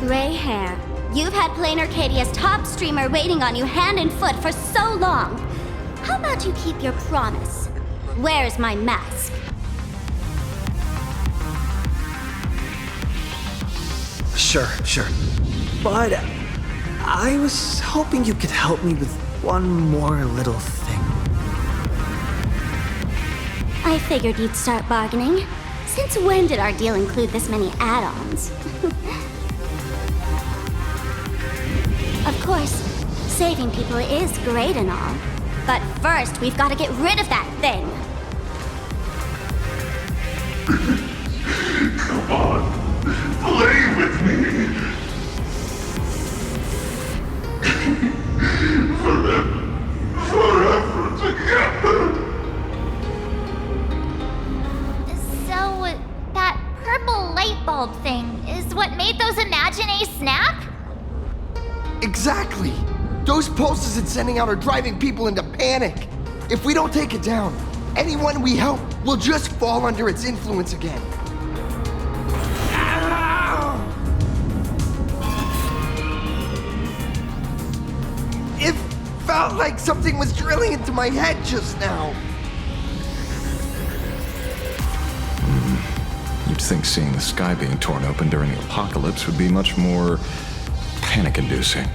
Speaker 9: Gray hair. You've had Planarcadia's top streamer waiting on you hand and foot for so long. How about you keep your promise? Where's my mask?
Speaker 1: Sure. But I was hoping you could help me with one more little thing.
Speaker 9: I figured you'd start bargaining. Since when did our deal include this many add-ons? Of course, saving people is great and all. But first, we've got to get rid of that thing.
Speaker 6: Come on, play with me! Forever together!
Speaker 9: So, that purple light bulb thing is what made those Imaginae snap?
Speaker 13: Exactly! Those pulses it's sending out are driving people into panic. If we don't take it down, anyone we help will just fall under its influence again. It felt like something was drilling into my head just now.
Speaker 15: You'd think seeing the sky being torn open during the apocalypse would be much more panic-inducing.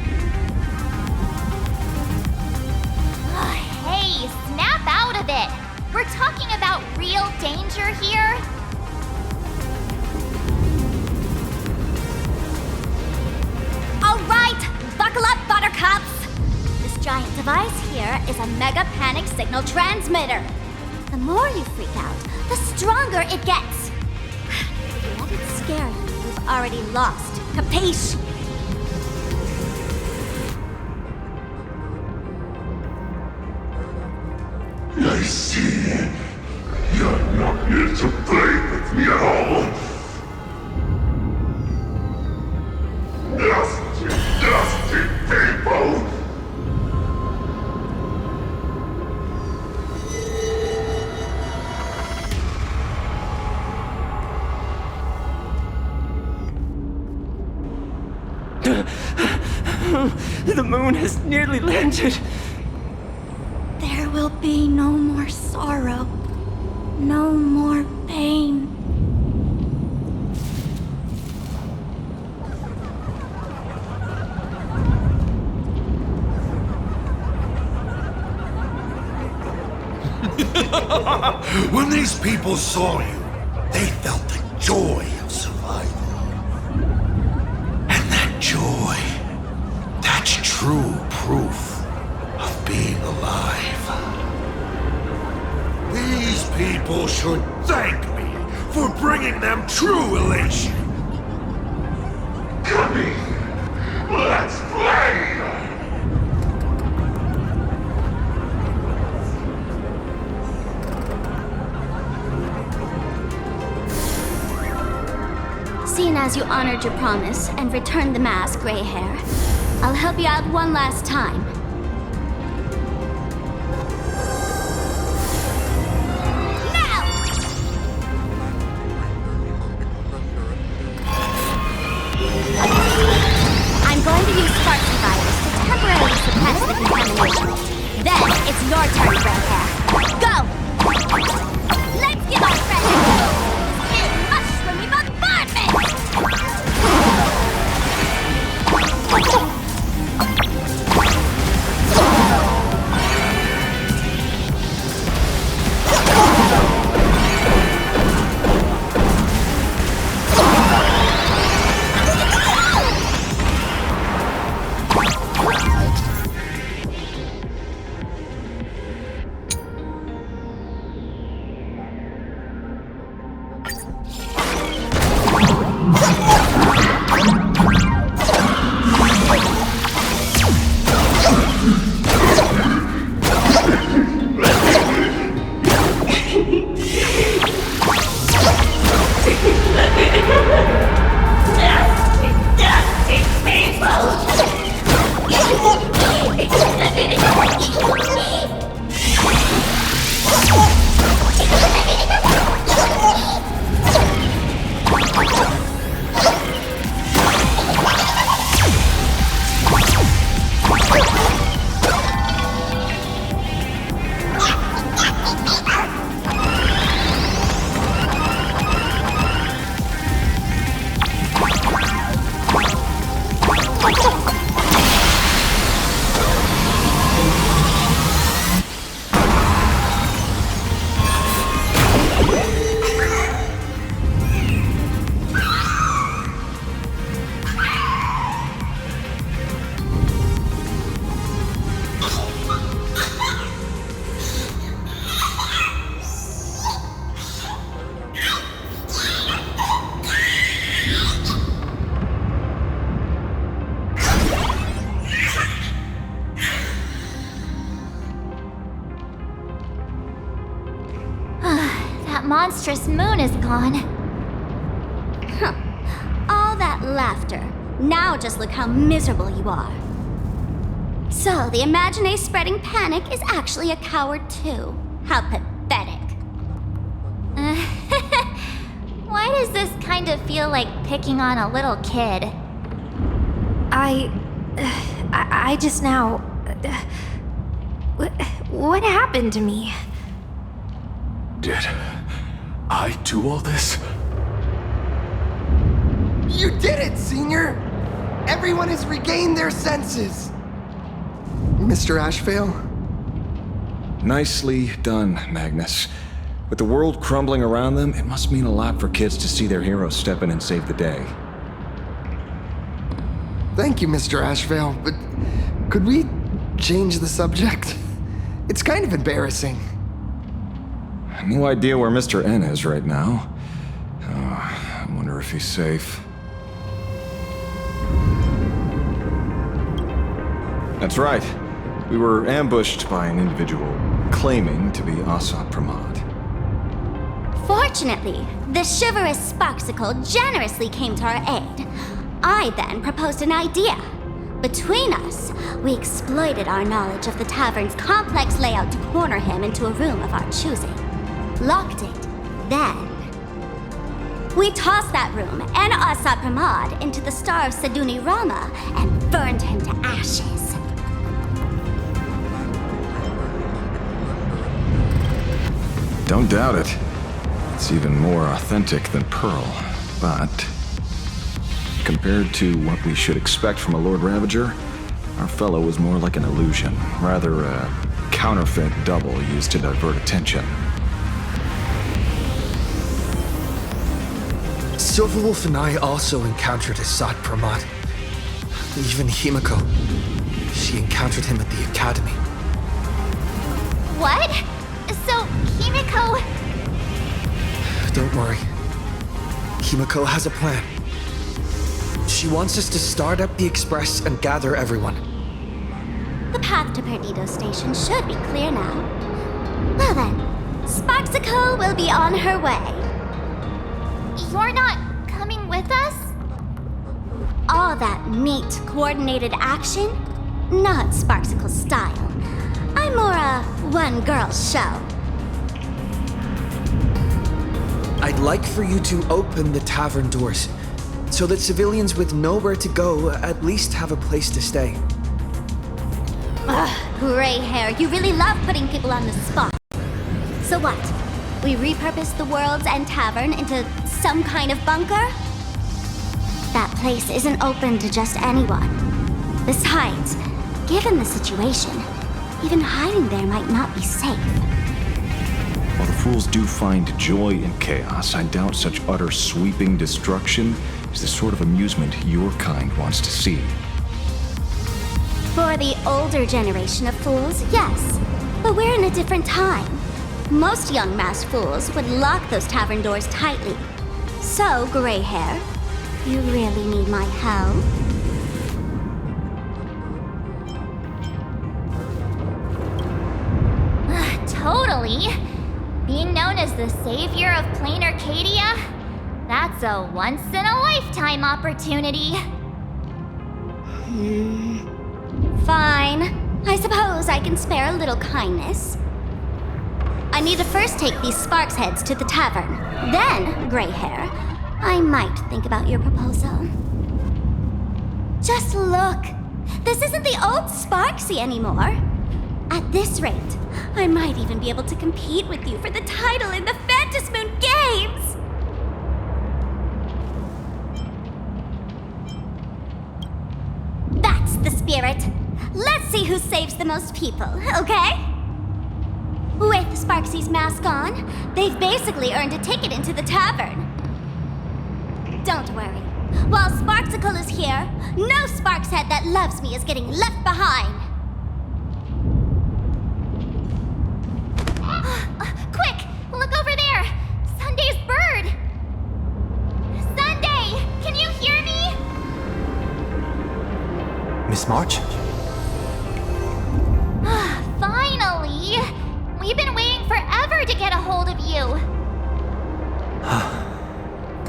Speaker 9: Hey, snap out of it! We're talking about real danger here. All right, buckle up, buttercups! This giant device here is a mega panic signal transmitter. The more you freak out, the stronger it gets. Let it scare you, you've already lost. Capiche?
Speaker 6: I see. You're not here to play with me at all. Dusty people!
Speaker 10: The moon has nearly landed.
Speaker 11: There will be no more sorrow. No more pain.
Speaker 6: When these people saw you, they felt the joy of survival. And that joy, that's true proof of being alive. These people should thank me for bringing them true elation. Come in, let's play!
Speaker 9: Seeing as you honored your promise and returned the mask, Gray Hair, I'll help you out one last time. Now! I'm going to use spark survivors to temporarily suppress the contamination. Then it's your turn, Gray Hair. Go! Let's give our friend a mushroomy bombardment! Monstrous moon is gone. Huh. All that laughter. Now just look how miserable you are. So, the Imaginé spreading panic is actually a coward too. How pathetic. Why does this kind of feel like picking on a little kid?
Speaker 16: I just now... What happened to me?
Speaker 3: Did I do all this?
Speaker 13: You did it, Senior! Everyone has regained their senses! Mr. Ashvale?
Speaker 15: Nicely done, Magnus. With the world crumbling around them, it must mean a lot for kids to see their heroes step in and save the day.
Speaker 13: Thank you, Mr. Ashvale, but could we change the subject? It's kind of embarrassing.
Speaker 15: No idea where Mr. N is right now. I wonder if he's safe. That's right. We were ambushed by an individual claiming to be Asat Pramod.
Speaker 9: Fortunately, the chivalrous Sparksicle generously came to our aid. I then proposed an idea. Between us, we exploited our knowledge of the tavern's complex layout to corner him into a room of our choosing. Locked it. Then, we tossed that room and Asat Pramod into the star of Seduni Rama and burned him to ashes.
Speaker 15: Don't doubt it. It's even more authentic than Pearl, but compared to what we should expect from a Lord Ravager, our fellow was more like an illusion, rather a counterfeit double used to divert attention.
Speaker 1: Silverwolf and I also encountered Assad Pramad. Even Himiko. She encountered him at the academy.
Speaker 9: What? So, Himiko...
Speaker 1: Don't worry. Himiko has a plan. She wants us to start up the Express and gather everyone.
Speaker 9: The path to Perdido Station should be clear now. Well then, Sparksicle will be on her way. You're not coming with us? All that neat, coordinated action? Not Sparksicle style. I'm more a one-girl show.
Speaker 1: I'd like for you to open the tavern doors, so that civilians with nowhere to go at least have a place to stay.
Speaker 9: Ugh, gray hair, you really love putting people on the spot. So what? We repurpose the World's End Tavern into some kind of bunker? That place isn't open to just anyone. Besides, given the situation, even hiding there might not be safe.
Speaker 15: While the fools do find joy in chaos, I doubt such utter sweeping destruction is the sort of amusement your kind wants to see.
Speaker 9: For the older generation of fools, yes. But we're in a different time. Most young masked fools would lock those tavern doors tightly. So, gray hair, you really need my help? Totally. Being known as the savior of Planarcadia, that's a once-in-a-lifetime opportunity. Fine. I suppose I can spare a little kindness. I need to first take these Sparks heads to the tavern. Then, gray hair, I might think about your proposal. Just look. This isn't the old Sparksy anymore. At this rate, I might even be able to compete with you for the title in the Phantasmoon Games! That's the spirit. Let's see who saves the most people, okay? With Sparksy's mask on, they've basically earned a ticket into the tavern. Don't worry. While Sparksicle is here, no Sparkshead that loves me is getting left behind. Quick! Look over there! Sunday's bird! Sunday! Can you hear me?
Speaker 17: Miss March?
Speaker 9: Finally! We've been waiting forever to get a hold of you.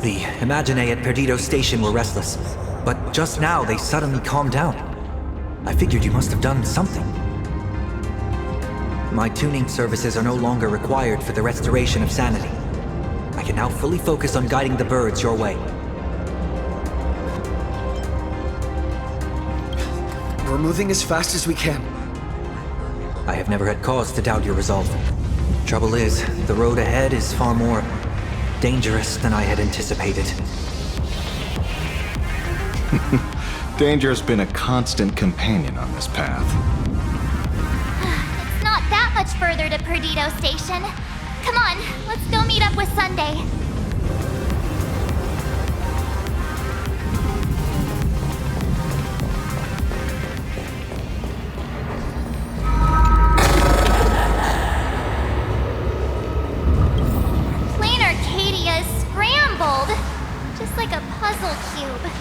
Speaker 17: The Imaginae at Perdido Station were restless, but just now they suddenly calmed down. I figured you must have done something. My tuning services are no longer required for the restoration of sanity. I can now fully focus on guiding the birds your way.
Speaker 1: We're moving as fast as we can.
Speaker 17: I have never had cause to doubt your resolve. Trouble is, the road ahead is far more dangerous than I had anticipated.
Speaker 15: Danger has been a constant companion on this path.
Speaker 9: It's not that much further to Perdido Station. Come on, let's go meet up with Sunday. Planarcadia is scrambled. Just like a puzzle cube.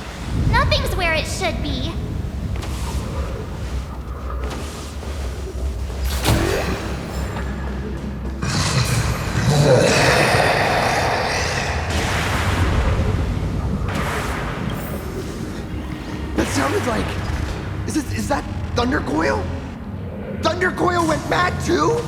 Speaker 9: Nothing's where it should be.
Speaker 13: That sounded like... Is that Thundercoil? Thundercoil went mad too?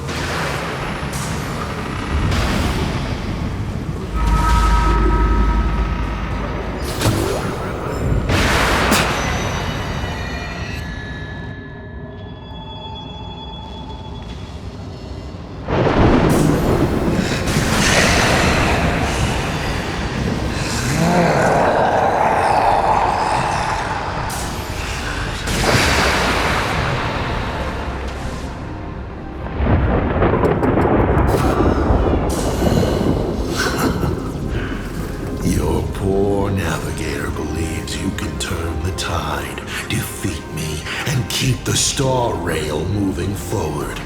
Speaker 6: trail moving forward.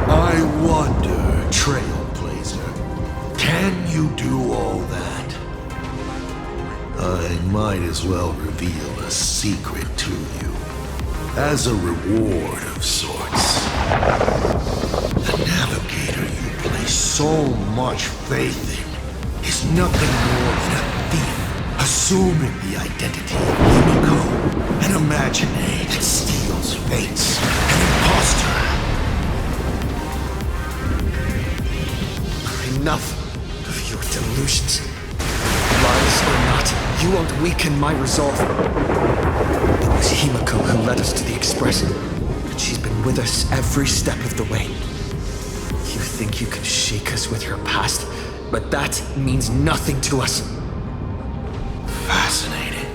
Speaker 6: I wonder, Trailblazer, can you do all that? I might as well reveal a secret to you, as a reward of sorts. The navigator you place so much faith in is nothing more than a thief, assuming the identity of Himiko, an imaginary that steals fates, an imposter.
Speaker 1: Enough of your delusions. Lies or not, you won't weaken my resolve. It was Himiko who led us to the Express, and she's been with us every step of the way. You think you can shake us with her past, but that means nothing to us.
Speaker 6: Fascinating.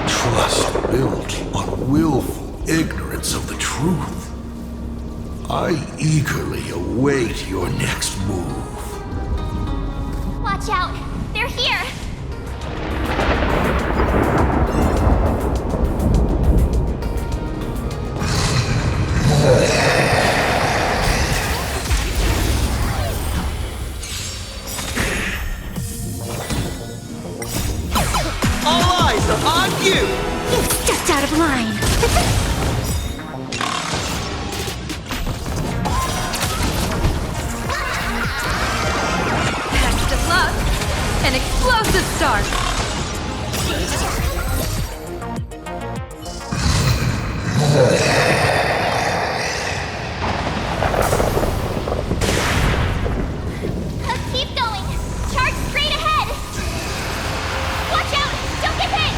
Speaker 6: Trust built on willful ignorance of the truth. I eagerly await your next move.
Speaker 9: Watch out! They're here!
Speaker 18: All eyes are on you!
Speaker 2: You stepped out of line.
Speaker 11: Best of luck. An explosive start.
Speaker 9: Keep going! Charge straight ahead! Watch out! Don't get hit!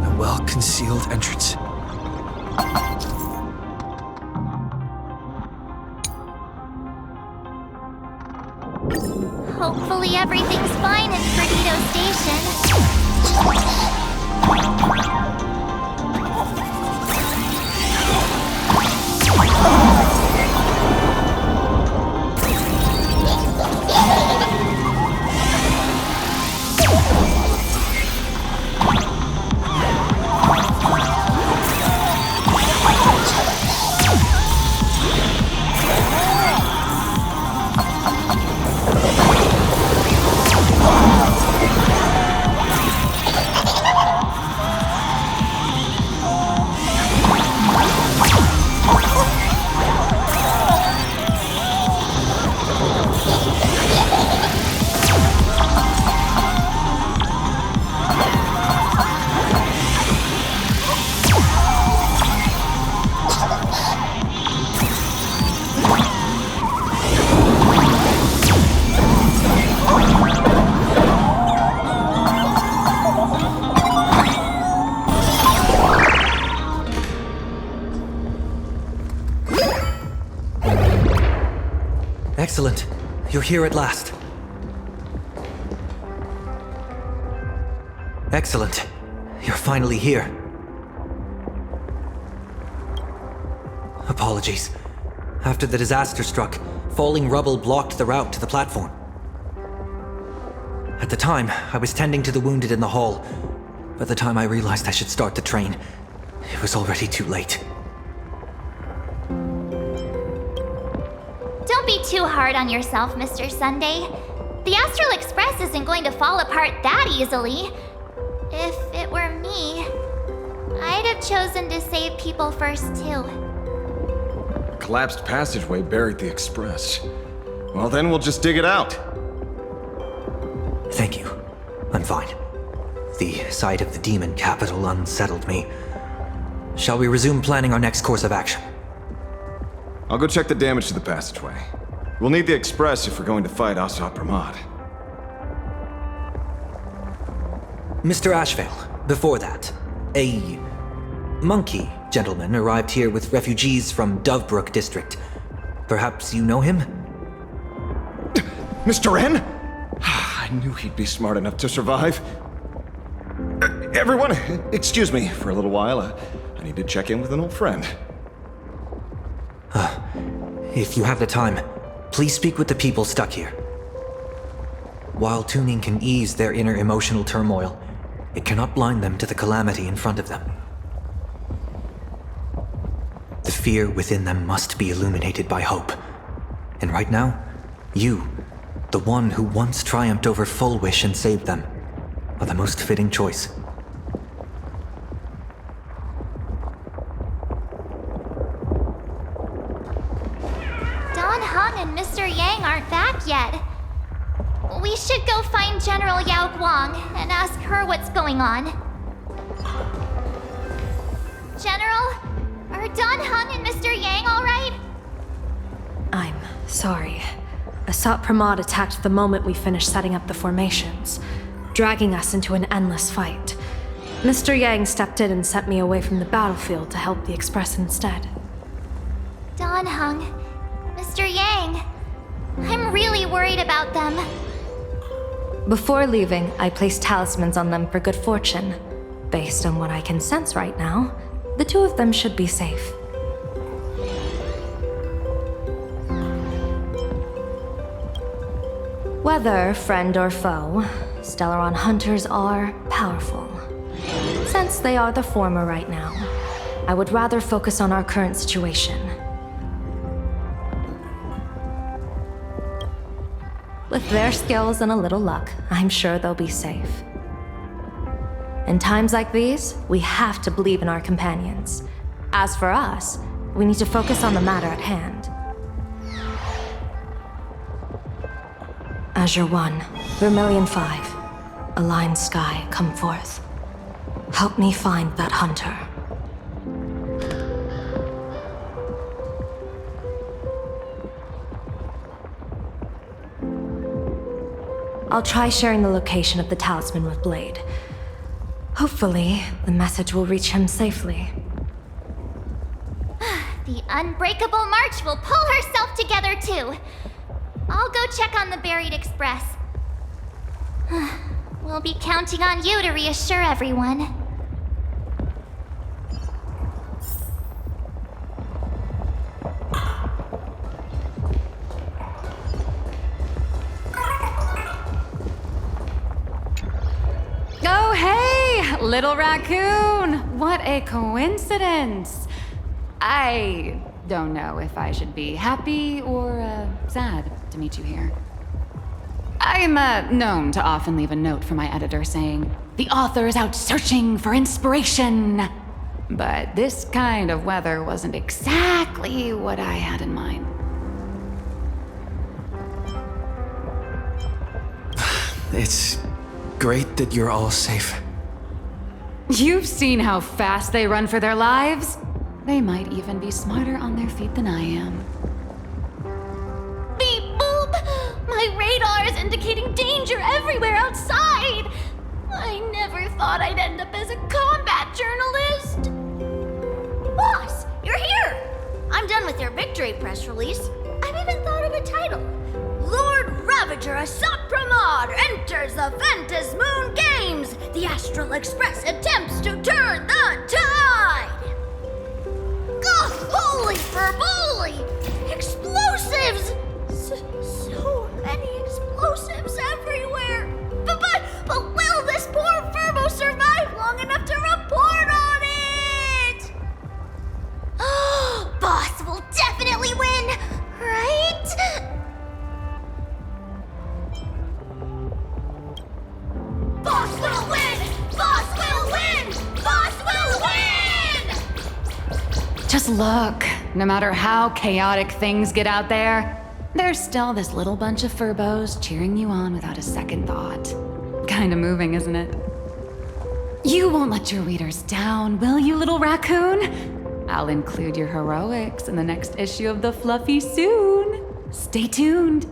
Speaker 1: A well-concealed entrance.
Speaker 9: Hopefully everything's fine at Perdido Station.
Speaker 17: Excellent. You're here at last. Excellent. You're finally here. Apologies. After the disaster struck, falling rubble blocked the route to the platform. At the time, I was tending to the wounded in the hall. By the time I realized I should start the train, it was already too late.
Speaker 9: Don't be too hard on yourself, Mr. Sunday. The Astral Express isn't going to fall apart that easily. If it were me, I'd have chosen to save people first, too.
Speaker 15: Collapsed passageway buried the express. Well, then we'll just dig it out.
Speaker 17: Thank you. I'm fine. The sight of the demon capital unsettled me. Shall we resume planning our next course of action?
Speaker 15: I'll go check the damage to the passageway. We'll need the express if we're going to fight Asad Pramad.
Speaker 17: Mr. Ashvale, before that, a monkey gentleman arrived here with refugees from Dovebrook district. Perhaps you know him?
Speaker 15: Mr. N? I knew he'd be smart enough to survive. Everyone, excuse me for a little while. I need to check in with an old friend.
Speaker 17: If you have the time, please speak with the people stuck here. While tuning can ease their inner emotional turmoil, it cannot blind them to the calamity in front of them. The fear within them must be illuminated by hope. And right now, you, the one who once triumphed over Full Wish and saved them, are the most fitting choice.
Speaker 9: Don Hung and Mr. Yang aren't back yet. We should go find General Yao Guang and ask her what's going on. General, are Don Hung and Mr. Yang all right?
Speaker 5: I'm sorry. Asat Pramod attacked the moment we finished setting up the formations, dragging us into an endless fight. Mr. Yang stepped in and sent me away from the battlefield to help the Express instead.
Speaker 9: Don Hung, Mr. Yang, I'm really worried about them.
Speaker 5: Before leaving, I placed talismans on them for good fortune. Based on what I can sense right now, the two of them should be safe. Whether friend or foe, Stellaron hunters are powerful. Since they are the former right now, I would rather focus on our current situation. With their skills and a little luck, I'm sure they'll be safe. In times like these, we have to believe in our companions. As for us, we need to focus on the matter at hand. Azure 1, Vermilion 5, Aligned Sky, come forth. Help me find that hunter. I'll try sharing the location of the talisman with Blade. Hopefully, the message will reach him safely.
Speaker 9: The Unbreakable March will pull herself together too. I'll go check on the buried Express. We'll be counting on you to reassure everyone.
Speaker 19: Oh, hey! Little raccoon! What a coincidence! I don't know if I should be happy or sad to meet you here. I'm known to often leave a note for my editor saying, "The author is out searching for inspiration." But this kind of weather wasn't exactly what I had in mind.
Speaker 1: It's great that you're all safe.
Speaker 19: You've seen how fast they run for their lives? They might even be smarter on their feet than I am.
Speaker 11: Beep boop! My radar is indicating danger everywhere outside! I never thought I'd end up as a combat journalist!
Speaker 20: Boss, you're here! I'm done with your victory press release. I've even thought of a title. Lord Ravager Asat Pramod enters the Ventus Moon Games! The Astral Express attempts to turn the tide! Holy ferboly! Explosives! So many explosives everywhere! But will this poor Furbo survive long enough to report on it? Boss will definitely win, right? Boss will win! Boss will win! Boss will win!
Speaker 19: Just look. No matter how chaotic things get out there, there's still this little bunch of furbos cheering you on without a second thought. Kinda moving, isn't it? You won't let your readers down, will you, little raccoon? I'll include your heroics in the next issue of The Fluffy soon. Stay tuned.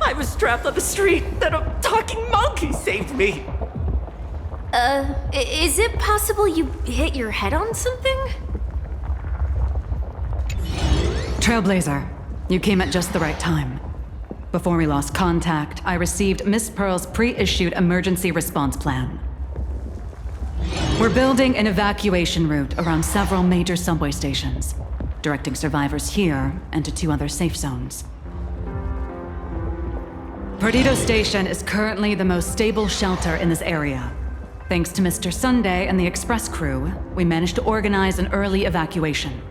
Speaker 14: I was trapped on the street, then a talking monkey saved me.
Speaker 16: Is it possible you hit your head on something?
Speaker 19: Trailblazer, you came at just the right time. Before we lost contact, I received Miss Pearl's pre-issued emergency response plan.
Speaker 21: We're building an evacuation route around several major subway stations, directing survivors here and to 2 other safe zones. Perdido Station is currently the most stable shelter in this area. Thanks to Mr. Sunday and the express crew, we managed to organize an early evacuation.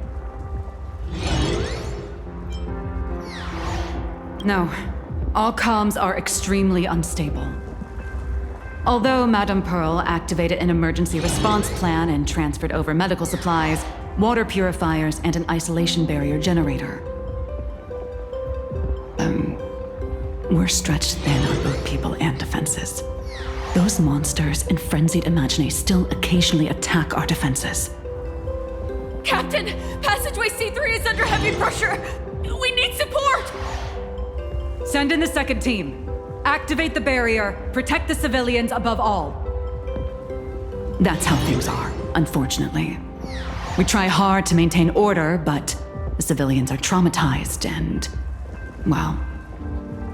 Speaker 21: No, all comms are extremely unstable. Although Madame Pearl activated an emergency response plan and transferred over medical supplies, water purifiers, and an isolation barrier generator. We're stretched thin on both people and defenses. Those monsters and frenzied Imaginae still occasionally attack our defenses.
Speaker 11: Captain, passageway C3 is under heavy pressure. We need support!
Speaker 21: Send in the second team. Activate the barrier, protect the civilians above all. That's how things are, unfortunately. We try hard to maintain order, but the civilians are traumatized and, well,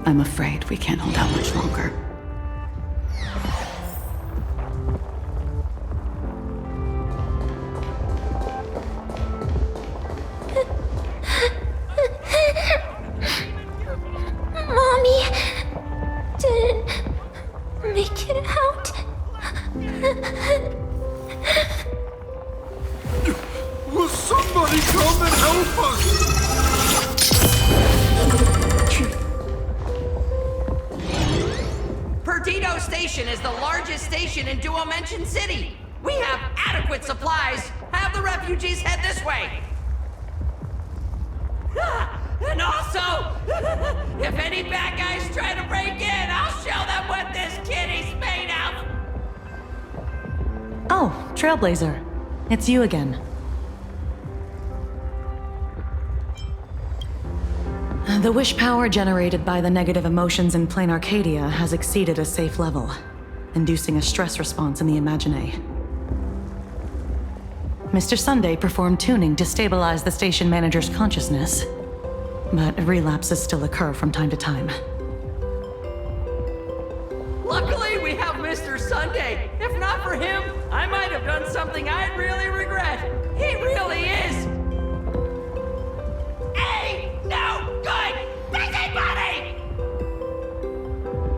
Speaker 21: I'm afraid we can't hold out much longer.
Speaker 2: Mommy didn't make it out.
Speaker 6: Will somebody come and help us?
Speaker 22: Perdido Station is the largest station in Duomension City. We have adequate supplies. Have the refugees head this way. And also, if any bad guys try to break in, I'll show them what this kitty's made of.
Speaker 14: Oh, Trailblazer. It's you again. The wish power generated by the negative emotions in Planarcadia has exceeded a safe level, inducing a stress response in the Imaginae. Mr. Sunday performed tuning to stabilize the station manager's consciousness, but relapses still occur from time to time.
Speaker 22: Luckily, we have Mr. Sunday. If not for him, I might have done something I'd really regret. He really is. No good busybody!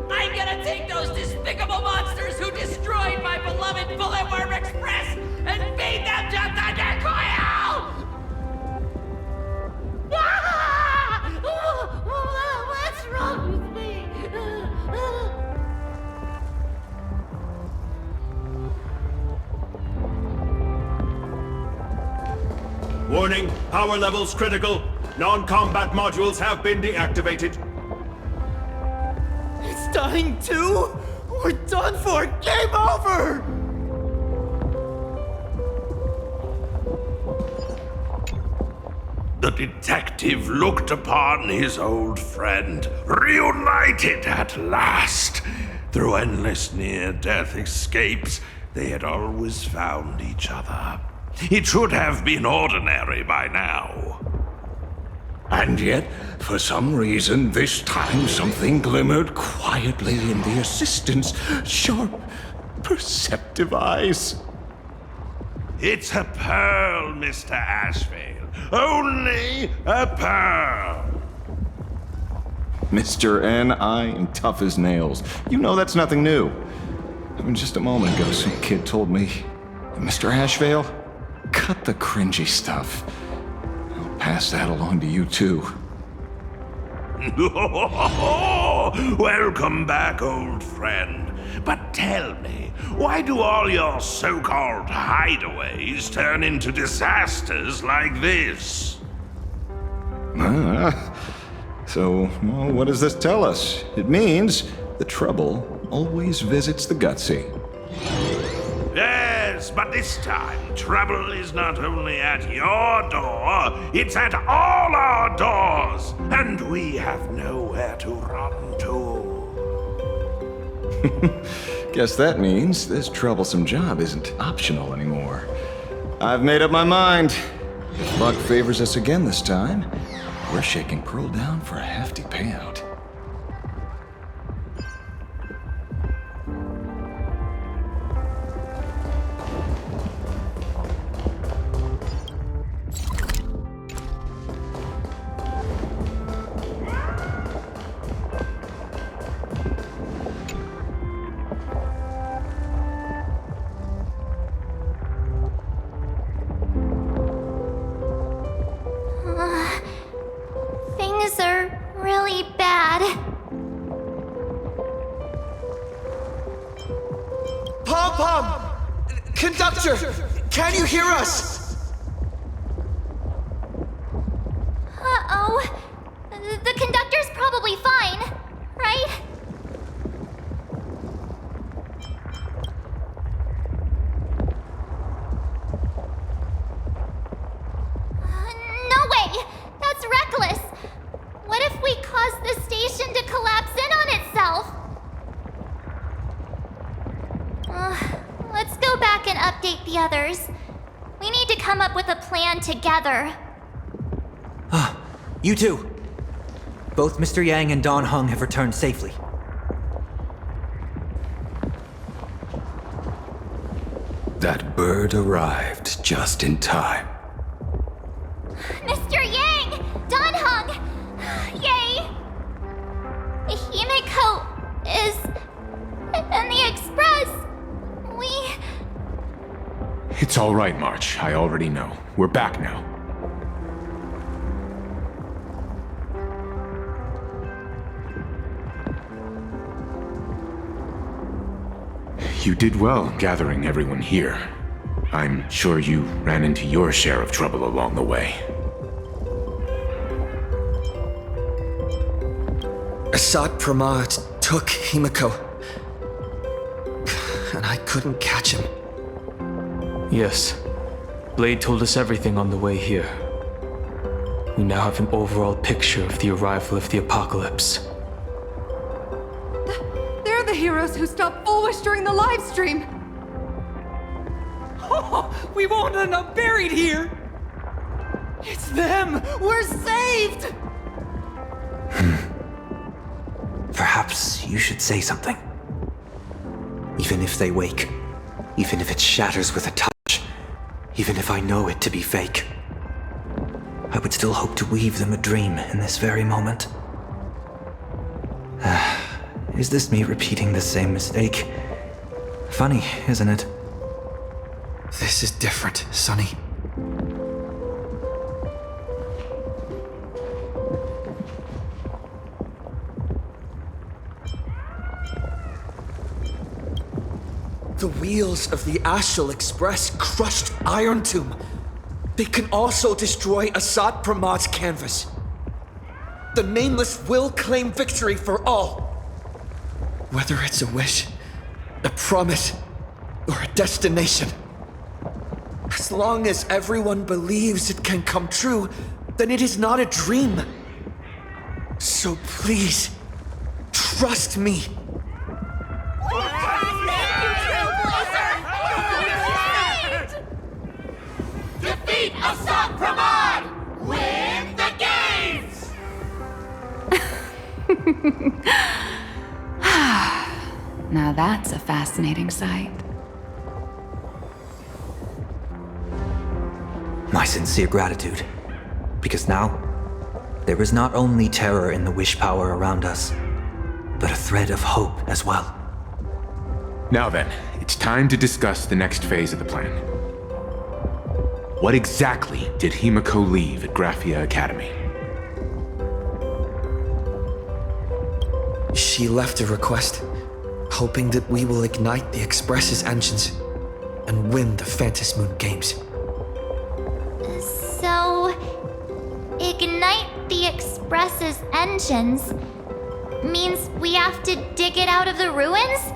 Speaker 22: I'm gonna take those despicable monsters who destroyed my beloved Bulletworm Express and feed them to Thundercoil!
Speaker 9: What's wrong with me?
Speaker 12: Warning, power levels critical. Non-combat modules have been deactivated.
Speaker 10: It's dying too? We're done for! Game over!
Speaker 6: The detective looked upon his old friend, reunited at last. Through endless near-death escapes, they had always found each other. It should have been ordinary by now. And yet, for some reason, this time something glimmered quietly in the assistant's sharp, perceptive eyes.
Speaker 12: It's a pearl, Mr. Ashvale. Only a pearl.
Speaker 15: Mr. N, I am tough as nails. You know that's nothing new. I mean, just a moment ago, some kid told me, Mr. Ashvale, cut the cringy stuff. I'll pass that along to you, too.
Speaker 6: Welcome back, old friend. But tell me, why do all your so-called hideaways turn into disasters like this?
Speaker 15: So, well, what does this tell us? It means the trouble always visits the gutsy.
Speaker 6: Yes, but this time, trouble is not only at your door, it's at all our doors, and we have nowhere to run to.
Speaker 15: Guess that means this troublesome job isn't optional anymore. I've made up my mind. If luck favors us again this time, we're shaking Pearl down for a hefty payout.
Speaker 1: Can you hear us?
Speaker 20: Uh-oh. The conductor's probably fine, right? No way! That's reckless! What if we cause the station to collapse in on itself? Let's go back and update the others. We need to come up with a plan together.
Speaker 17: You two. Both Mr. Yang and Don Hung have returned safely.
Speaker 3: That bird arrived just in time.
Speaker 20: Mr. Yang! Don Hung! Yay! Himiko is in the express.
Speaker 4: It's all right, March. I already know. We're back now. You did well gathering everyone here. I'm sure you ran into your share of trouble along the way.
Speaker 1: Assad Pramod took Himiko, and I couldn't catch him.
Speaker 10: Yes. Blade told us everything on the way here. We now have an overall picture of the arrival of the apocalypse.
Speaker 8: They're the heroes who stopped Fullwish during the live stream!
Speaker 22: Oh, we won't end up buried here! It's them! We're saved!
Speaker 17: Perhaps you should say something. Even if they wake, even if it shatters with a touch, even if I know it to be fake, I would still hope to weave them a dream in this very moment. Is this me repeating the same mistake? Funny, isn't it?
Speaker 1: This is different, Sonny. The wheels of the Astral Express crushed Iron Tomb. They can also destroy Assad Pramod's canvas. The Nameless will claim victory for all. Whether it's a wish, a promise, or a destination. As long as everyone believes it can come true, then it is not a dream. So please, trust me.
Speaker 22: Defeat Assad Pramod! Win the games!
Speaker 19: Now that's a fascinating sight.
Speaker 17: My sincere gratitude. Because now, there is not only terror in the wish power around us, but a thread of hope as well.
Speaker 4: Now then, it's time to discuss the next phase of the plan. What exactly did Himiko leave at Graphia Academy?
Speaker 1: She left a request, hoping that we will ignite the Express's engines and win the Phantom Moon Games.
Speaker 20: So, ignite the Express's engines means we have to dig it out of the ruins?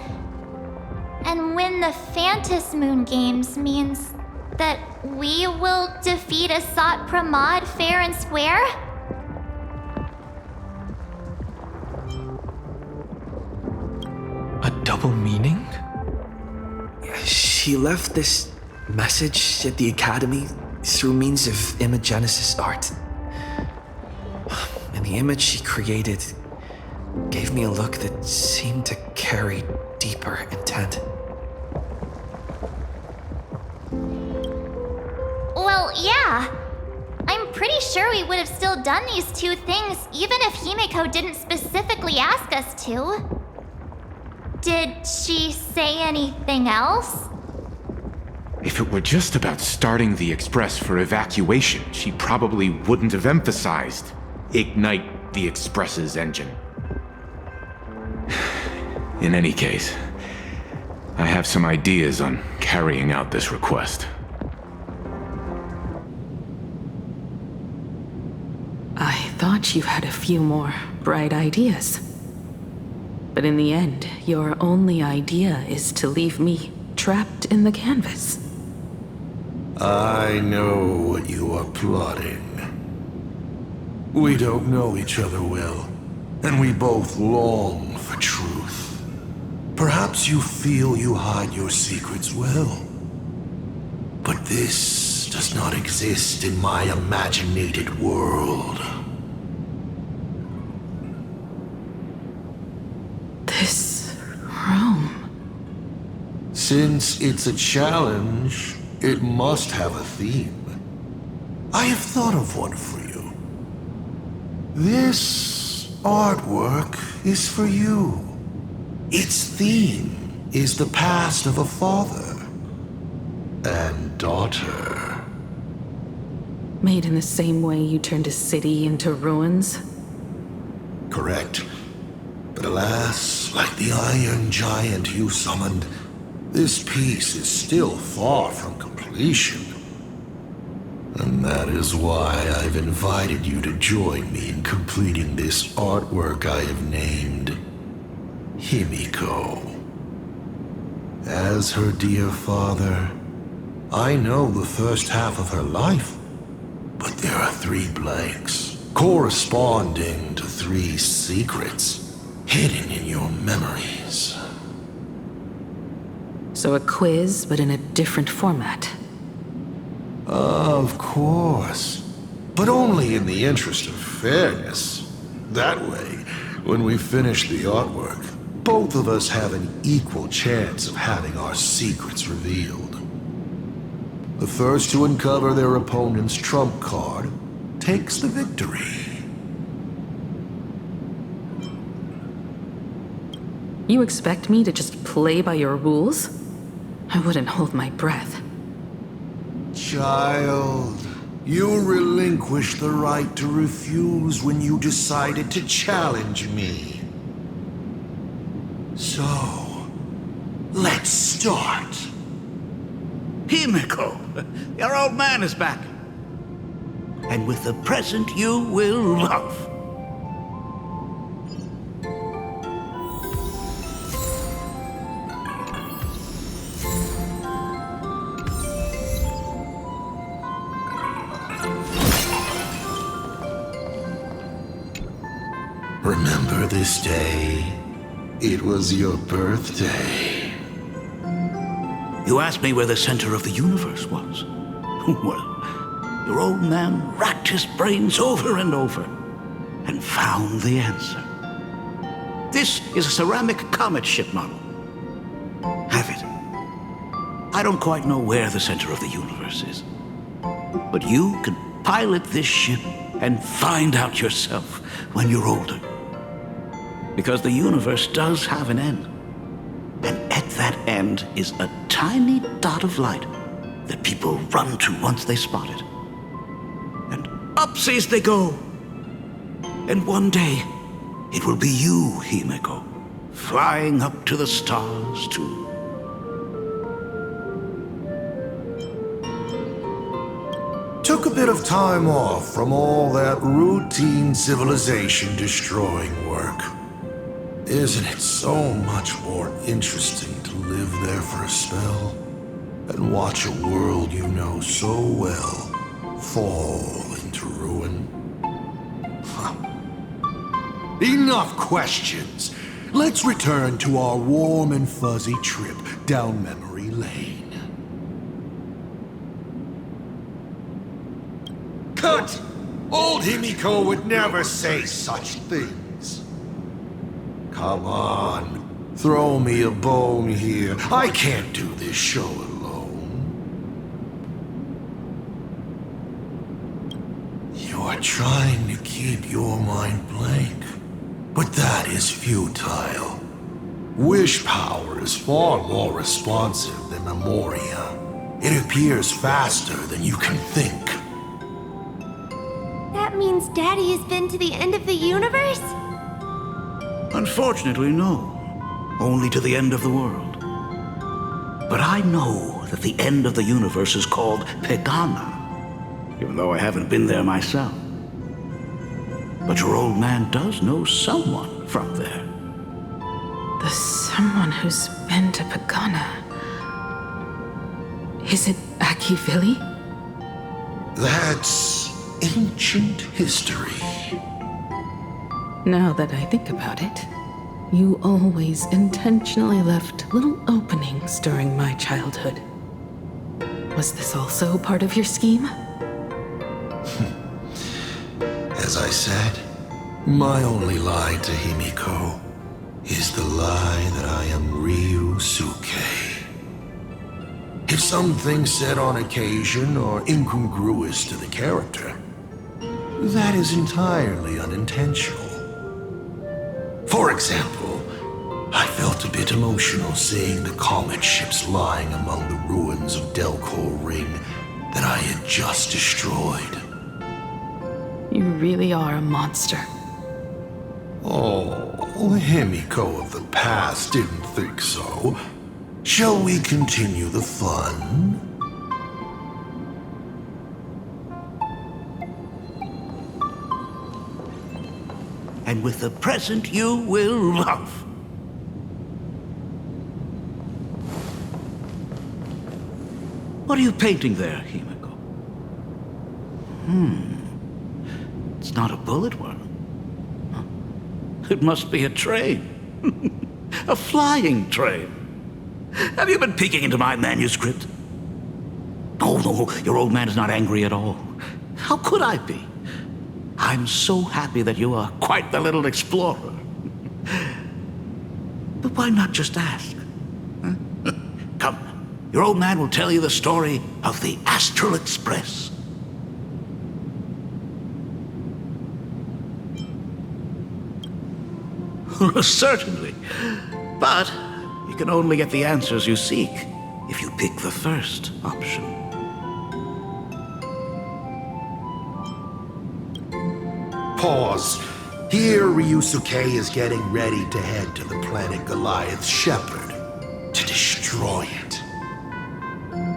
Speaker 20: And win the Phantom Moon Games means that we will defeat Assad Pramod fair and square?
Speaker 10: A double meaning?
Speaker 1: She left this message at the Academy through means of imagenesis art. And the image she created gave me a look that seemed to carry deeper intent.
Speaker 20: Well, yeah. I'm pretty sure we would have still done these two things even if Himiko didn't specifically ask us to. Did she say anything else?
Speaker 4: If it were just about starting the Express for evacuation, she probably wouldn't have emphasized ignite the Express's engine. In any case, I have some ideas on carrying out this request.
Speaker 7: thought you had a few more bright ideas. But in the end, your only idea is to leave me trapped in the canvas.
Speaker 6: I know what you are plotting. We don't know each other well, and we both long for truth. Perhaps you feel you hide your secrets well. But this does not exist in my imaginated world.
Speaker 7: This room.
Speaker 6: Since it's a challenge, it must have a theme. I have thought of one for you. This artwork is for you. Its theme is the past of a father and daughter.
Speaker 7: Made in the same way you turned a city into ruins?
Speaker 6: Correct. But alas, like the iron giant you summoned, this piece is still far from completion. And that is why I've invited you to join me in completing this artwork I have named Himiko. As her dear father, I know the first half of her life, but there are 3 blanks, corresponding to 3 secrets hidden in your memories.
Speaker 7: So a quiz, but in a different format.
Speaker 6: Of course. But only in the interest of fairness. That way, when we finish the artwork, both of us have an equal chance of having our secrets revealed. The first to uncover their opponent's trump card takes the victory.
Speaker 7: You expect me to just play by your rules? I wouldn't hold my breath.
Speaker 6: Child, you relinquished the right to refuse when you decided to challenge me. So, let's start.
Speaker 13: Himiko, your old man is back. And with the present you will love.
Speaker 6: Remember this day? It was your birthday.
Speaker 13: You asked me where the center of the universe was. Well, your old man racked his brains over and over and found the answer. This is a ceramic comet ship model. Have it. I don't quite know where the center of the universe is, but you can pilot this ship and find out yourself when you're older. Because the universe does have an end. And at that end is a tiny dot of light that people run to once they spot it. And upsies they go. And one day, it will be you, Himiko, flying up to the stars too.
Speaker 6: Took a bit of time off from all that routine civilization-destroying work. Isn't it so much more interesting to live there for a spell and watch a world you know so well fall into ruin? Huh. Enough questions. Let's return to our warm and fuzzy trip down memory lane. Cut! Old Himiko would never say such things. Come on, throw me a bone here. I can't do this show alone. You are trying to keep your mind blank, but that is futile. Wish power is far more responsive than memoria. It appears faster than you can think.
Speaker 2: That means Daddy has been to the end of the universe?
Speaker 13: Unfortunately, no. Only to the end of the world. But I know that the end of the universe is called Pegana, even though I haven't been there myself. But your old man does know someone from there.
Speaker 7: The someone who's been to Pagana. Is it Akivili?
Speaker 6: That's ancient history.
Speaker 7: Now that I think about it, you always intentionally left little openings during my childhood. Was this also part of your scheme?
Speaker 6: As I said, my only lie to Himiko is the lie that I am Ryusuke. If something said on occasion are incongruous to the character, that is entirely unintentional. For example, I felt a bit emotional seeing the comet ships lying among the ruins of Delcor Ring that I had just destroyed.
Speaker 7: You really are a monster.
Speaker 6: Oh, Himiko of the past didn't think so. Shall we continue the fun?
Speaker 13: And with the present you will love. What are you painting there, Himiko? It's not a bullet one. It must be a train. A flying train. Have you been peeking into my manuscript? Oh, no, your old man is not angry at all. How could I be? I'm so happy that you are quite the little explorer. But why not just ask? Huh? Come, your old man will tell you the story of the Astral Express. Certainly. But you can only get the answers you seek if you pick the first option.
Speaker 6: Pause. Here, Ryusuke is getting ready to head to the planet Goliath's Shepherd to destroy it.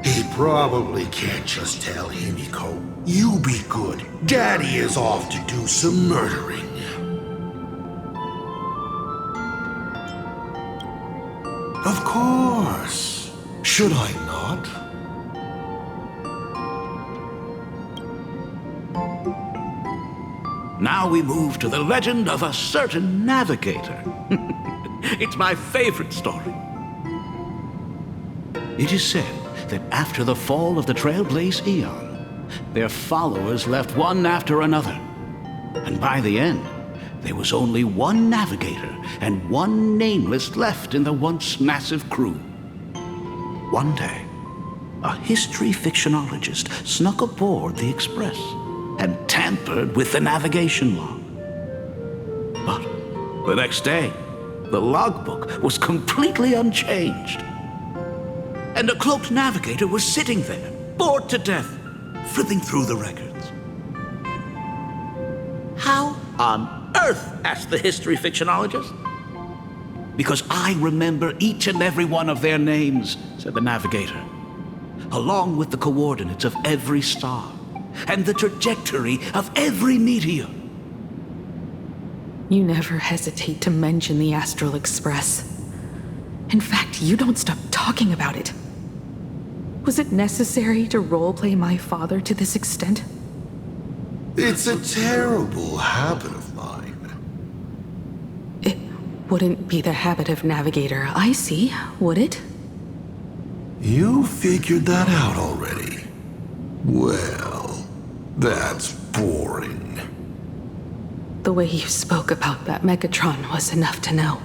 Speaker 6: He probably can't just tell Himiko, "You be good. Daddy is off to do some murdering." Of course. Should I not?
Speaker 13: Now we move to the legend of a certain navigator. It's my favorite story. It is said that after the fall of the Trailblaze Eon, their followers left one after another. And by the end, there was only one navigator and one nameless left in the once massive crew. One day, a history fictionologist snuck aboard the Express and tampered with the navigation log. But the next day, the logbook was completely unchanged. And a cloaked navigator was sitting there, bored to death, flipping through the records. How on earth? Asked the history fictionologist. Because I remember each and every one of their names, said the navigator, along with the coordinates of every star and the trajectory of every meteor.
Speaker 7: You never hesitate to mention the Astral Express. In fact, you don't stop talking about it. Was it necessary to roleplay my father to this extent?
Speaker 6: It's a terrible habit of mine.
Speaker 7: It wouldn't be the habit of navigator I see, would it?
Speaker 6: You figured that out already. Well, that's boring.
Speaker 7: The way you spoke about that Megatron was enough to know.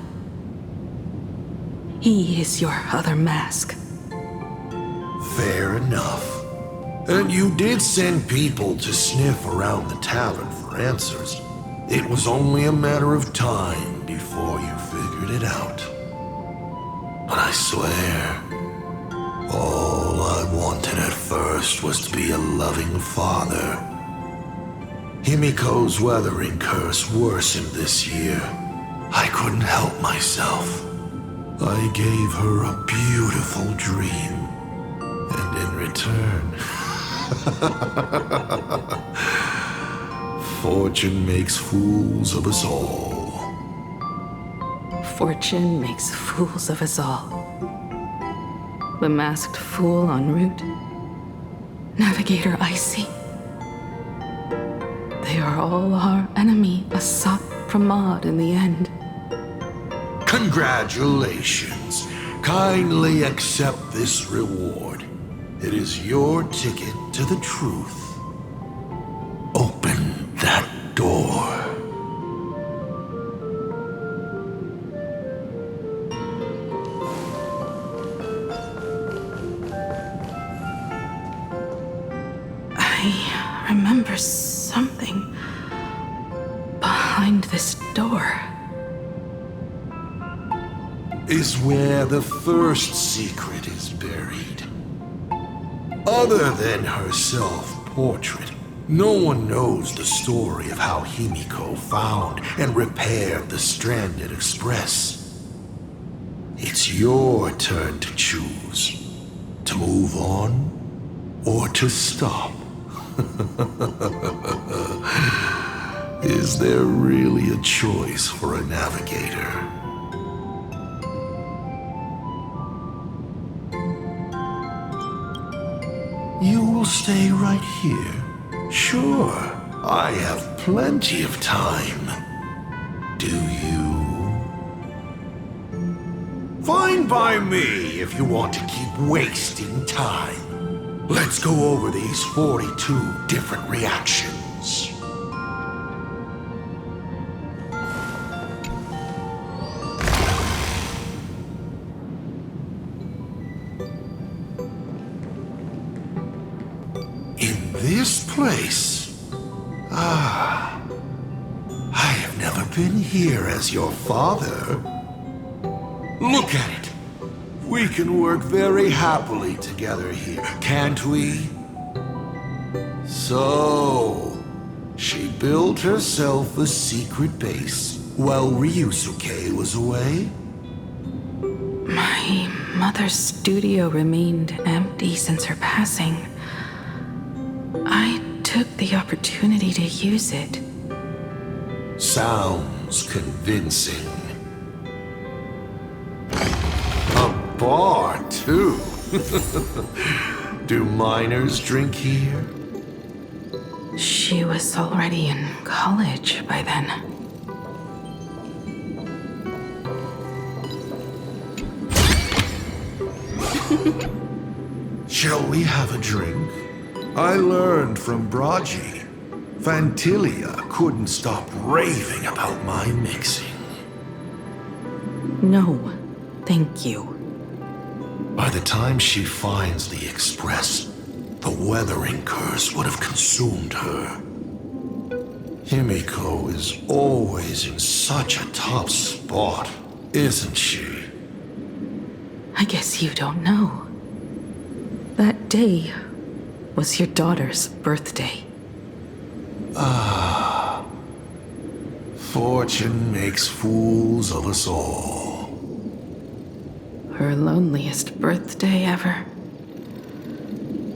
Speaker 7: He is your other mask.
Speaker 6: Fair enough. And you did send people to sniff around the tavern for answers. It was only a matter of time before you figured it out. But I swear, all I wanted at first was to be a loving father. Himiko's weathering curse worsened this year. I couldn't help myself. I gave her a beautiful dream. And in return, Fortune makes fools of us all.
Speaker 7: Fortune makes fools of us all. The masked fool en route. Navigator Icy. They are all our enemy, Asap Pramod, in the end.
Speaker 6: Congratulations. Kindly accept this reward. It is your ticket to the truth. Open that door.
Speaker 7: I remember something behind this door.
Speaker 6: Is where the first secret is buried. Other than her self-portrait, no one knows the story of how Himiko found and repaired the stranded express. It's your turn to choose. To move on or to stop. Is there really a choice for a navigator? You will stay right here? Sure, I have plenty of time. Do you? Fine by me if you want to keep wasting time. Let's go over these 42 different reactions. This place? I have never been here as your father. Look at it. We can work very happily together here, can't we? So, she built herself a secret base while Ryusuke was away?
Speaker 7: My mother's studio remained empty since her passing. I took the opportunity to use it.
Speaker 6: Sounds convincing. A bar, too. Do minors drink here?
Speaker 7: She was already in college by then.
Speaker 6: Shall we have a drink? I learned from Braji. Fantilia couldn't stop raving about my mixing.
Speaker 7: No, thank you.
Speaker 6: By the time she finds the Express, the weathering curse would have consumed her. Himiko is always in such a top spot, isn't she?
Speaker 7: I guess you don't know. That day was your daughter's birthday.
Speaker 6: Fortune makes fools of us all.
Speaker 7: Her loneliest birthday ever.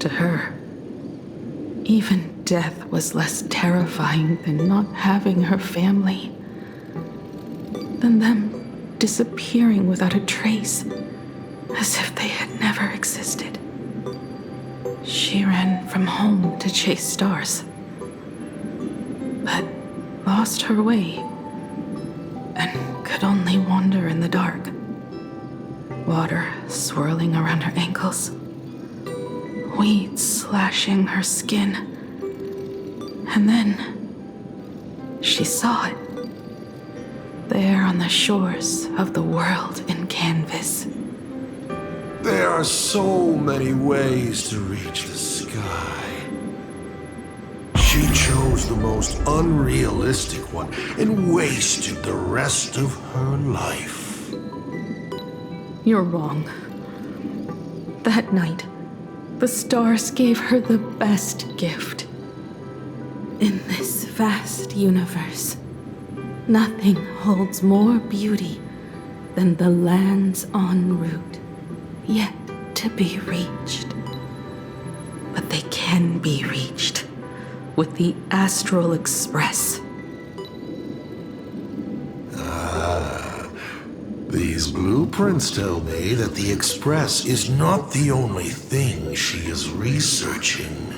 Speaker 7: To her, even death was less terrifying than not having her family. Than them disappearing without a trace, as if they had never existed. She ran from home to chase stars, but lost her way and could only wander in the dark. Water swirling around her ankles, weeds slashing her skin, and then she saw it, there on the shores of the world in canvas.
Speaker 6: There are so many ways to reach the sky. She chose the most unrealistic one and wasted the rest of her life.
Speaker 7: You're wrong. That night, the stars gave her the best gift. In this vast universe, nothing holds more beauty than the lands en route, yet to be reached. But they can be reached with the Astral Express.
Speaker 6: These blueprints tell me that the Express is not the only thing she is researching.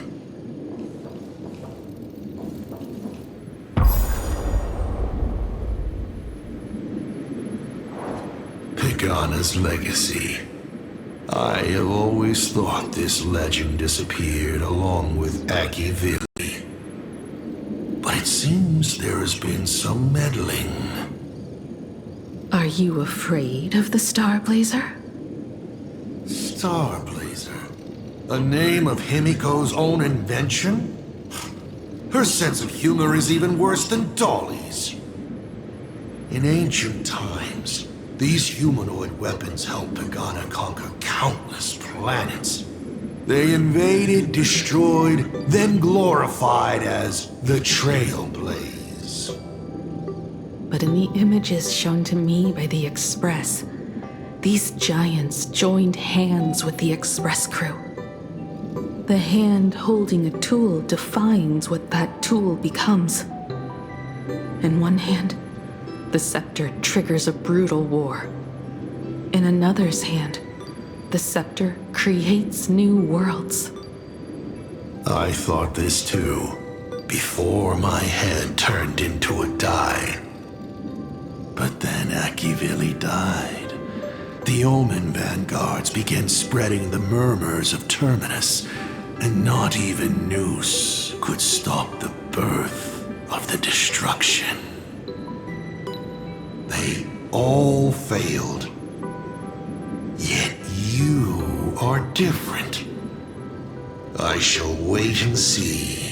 Speaker 6: Pagana's legacy. I have always thought this legend disappeared along with Akivili. But it seems there has been some meddling.
Speaker 7: Are you afraid of the Starblazer?
Speaker 6: Starblazer? A name of Himiko's own invention? Her sense of humor is even worse than Dolly's. In ancient times, these humanoid weapons helped Pagana conquer countless planets. They invaded, destroyed, then glorified as the Trailblaze.
Speaker 7: But in the images shown to me by the Express, these giants joined hands with the Express crew. The hand holding a tool defines what that tool becomes. In one hand, the scepter triggers a brutal war. In another's hand, the scepter creates new worlds.
Speaker 6: I thought this too, before my head turned into a die. But then Akivili died. The Omen vanguards began spreading the murmurs of Terminus, and not even Noose could stop the birth of the destruction. They all failed. Yet you are different. I shall wait and see.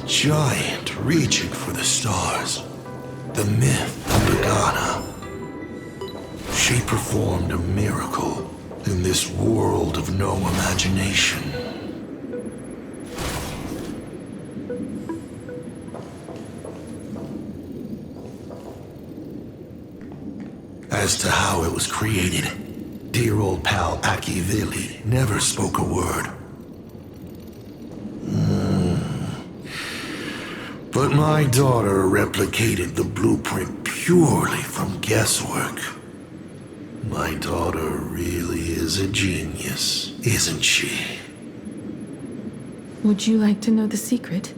Speaker 6: Giant reaching for the stars. The myth of Pagana. She performed a miracle in this world of no imagination. As to how it was created, dear old pal Akivili never spoke a word. But my daughter replicated the blueprint purely from guesswork. My daughter really is a genius, isn't she?
Speaker 7: Would you like to know the secret?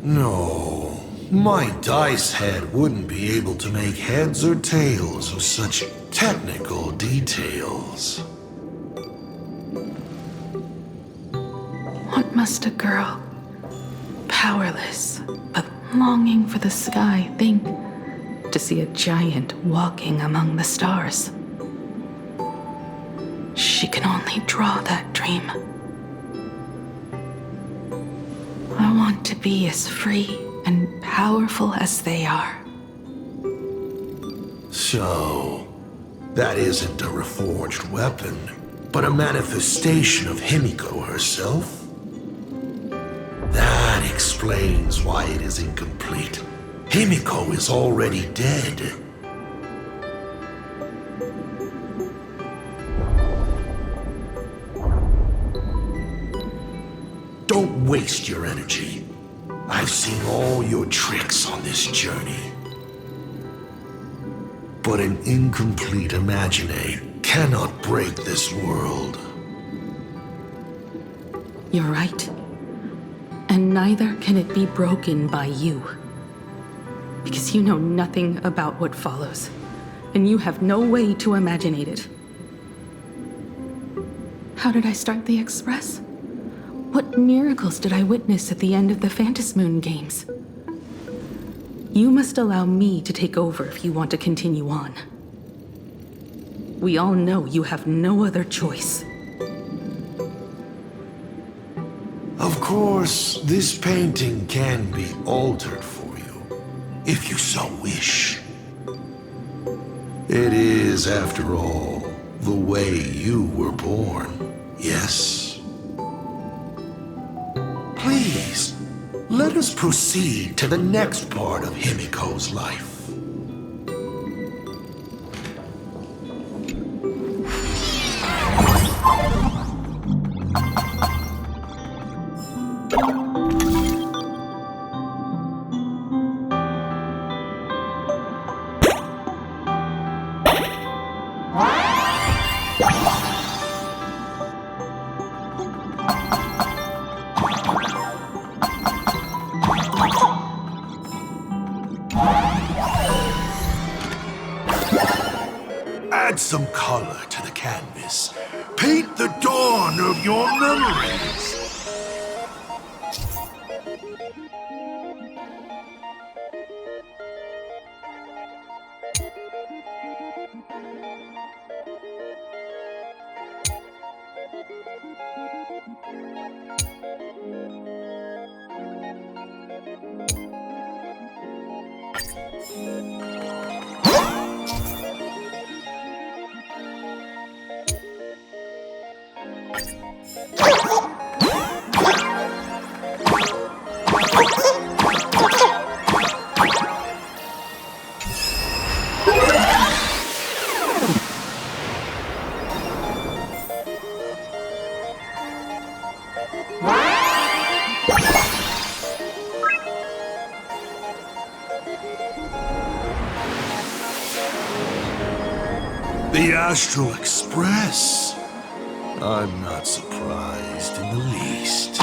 Speaker 6: No, my dice head wouldn't be able to make heads or tails of such technical details.
Speaker 7: What must a girl, powerless but longing for the sky, think to see a giant walking among the stars? She can only draw that dream. I want to be as free and powerful as they are.
Speaker 6: So, that isn't a reforged weapon, but a manifestation of Himiko herself? That explains why it is incomplete. Himiko is already dead. Don't waste your energy. I've seen all your tricks on this journey. But an incomplete Imaginate cannot break this world.
Speaker 7: You're right. And neither can it be broken by you. Because you know nothing about what follows, and you have no way to imaginate it. How did I start the Express? What miracles did I witness at the end of the Phantasmoon games? You must allow me to take over if you want to continue on. We all know you have no other choice.
Speaker 6: Of course, this painting can be altered for you, if you so wish. It is, after all, the way you were born, yes? Please, let us proceed to the next part of Himiko's life. Add some color to the canvas. Paint the dawn of your memories. The Astral Express. I'm not surprised in the least.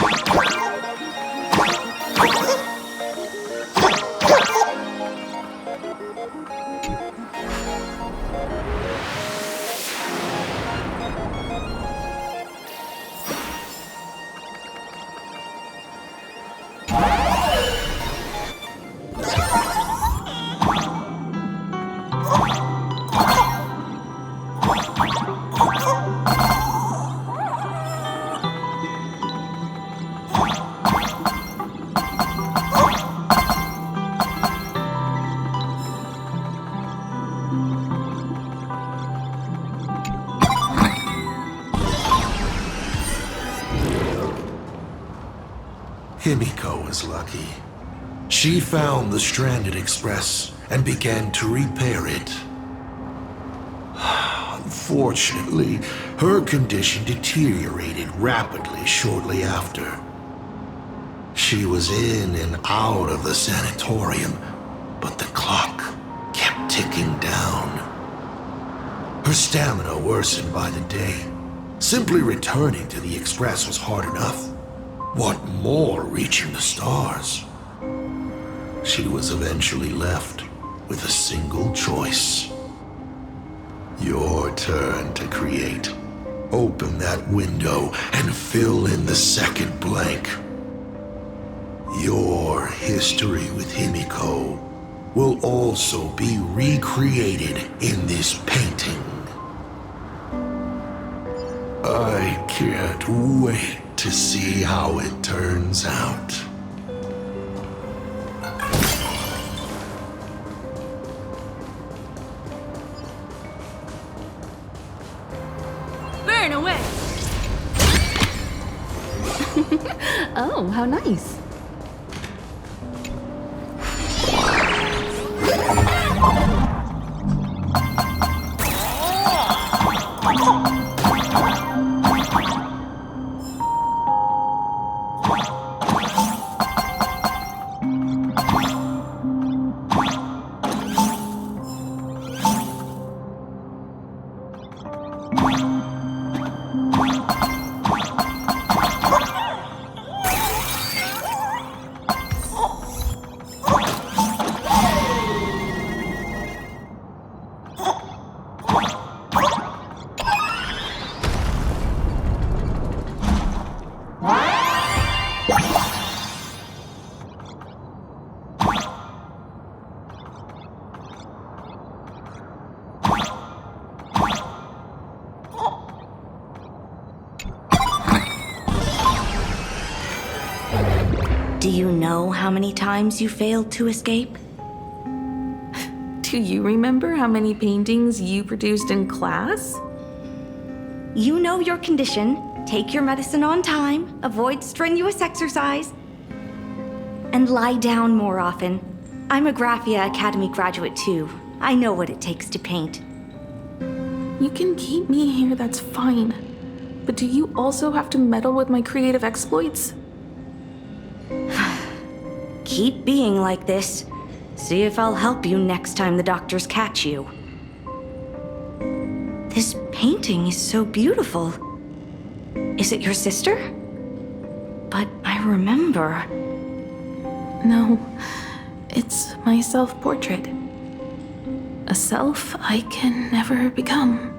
Speaker 6: Himiko was lucky. She found the stranded express and began to repair it. Unfortunately, her condition deteriorated rapidly shortly after. She was in and out of the sanatorium, but the clock kept ticking down. Her stamina worsened by the day. Simply returning to the express was hard enough. What more reaching the stars? She was eventually left with a single choice. Your turn to create. Open that window and fill in the second blank. Your history with Himiko will also be recreated in this painting. I can't wait to see how it turns out.
Speaker 11: Burn away!
Speaker 7: Oh, how nice.
Speaker 11: Do you know how many times you failed to escape?
Speaker 7: Do you remember how many paintings you produced in class?
Speaker 11: You know your condition. Take your medicine on time, avoid strenuous exercise, and lie down more often. I'm a Graphia Academy graduate too. I know what it takes to paint.
Speaker 7: You can keep me here, that's fine. But do you also have to meddle with my creative exploits?
Speaker 11: Keep being like this. See if I'll help you next time the doctors catch you. This
Speaker 5: painting is so beautiful. Is it your sister? But I remember...
Speaker 7: No, it's my self-portrait. A self I can never become.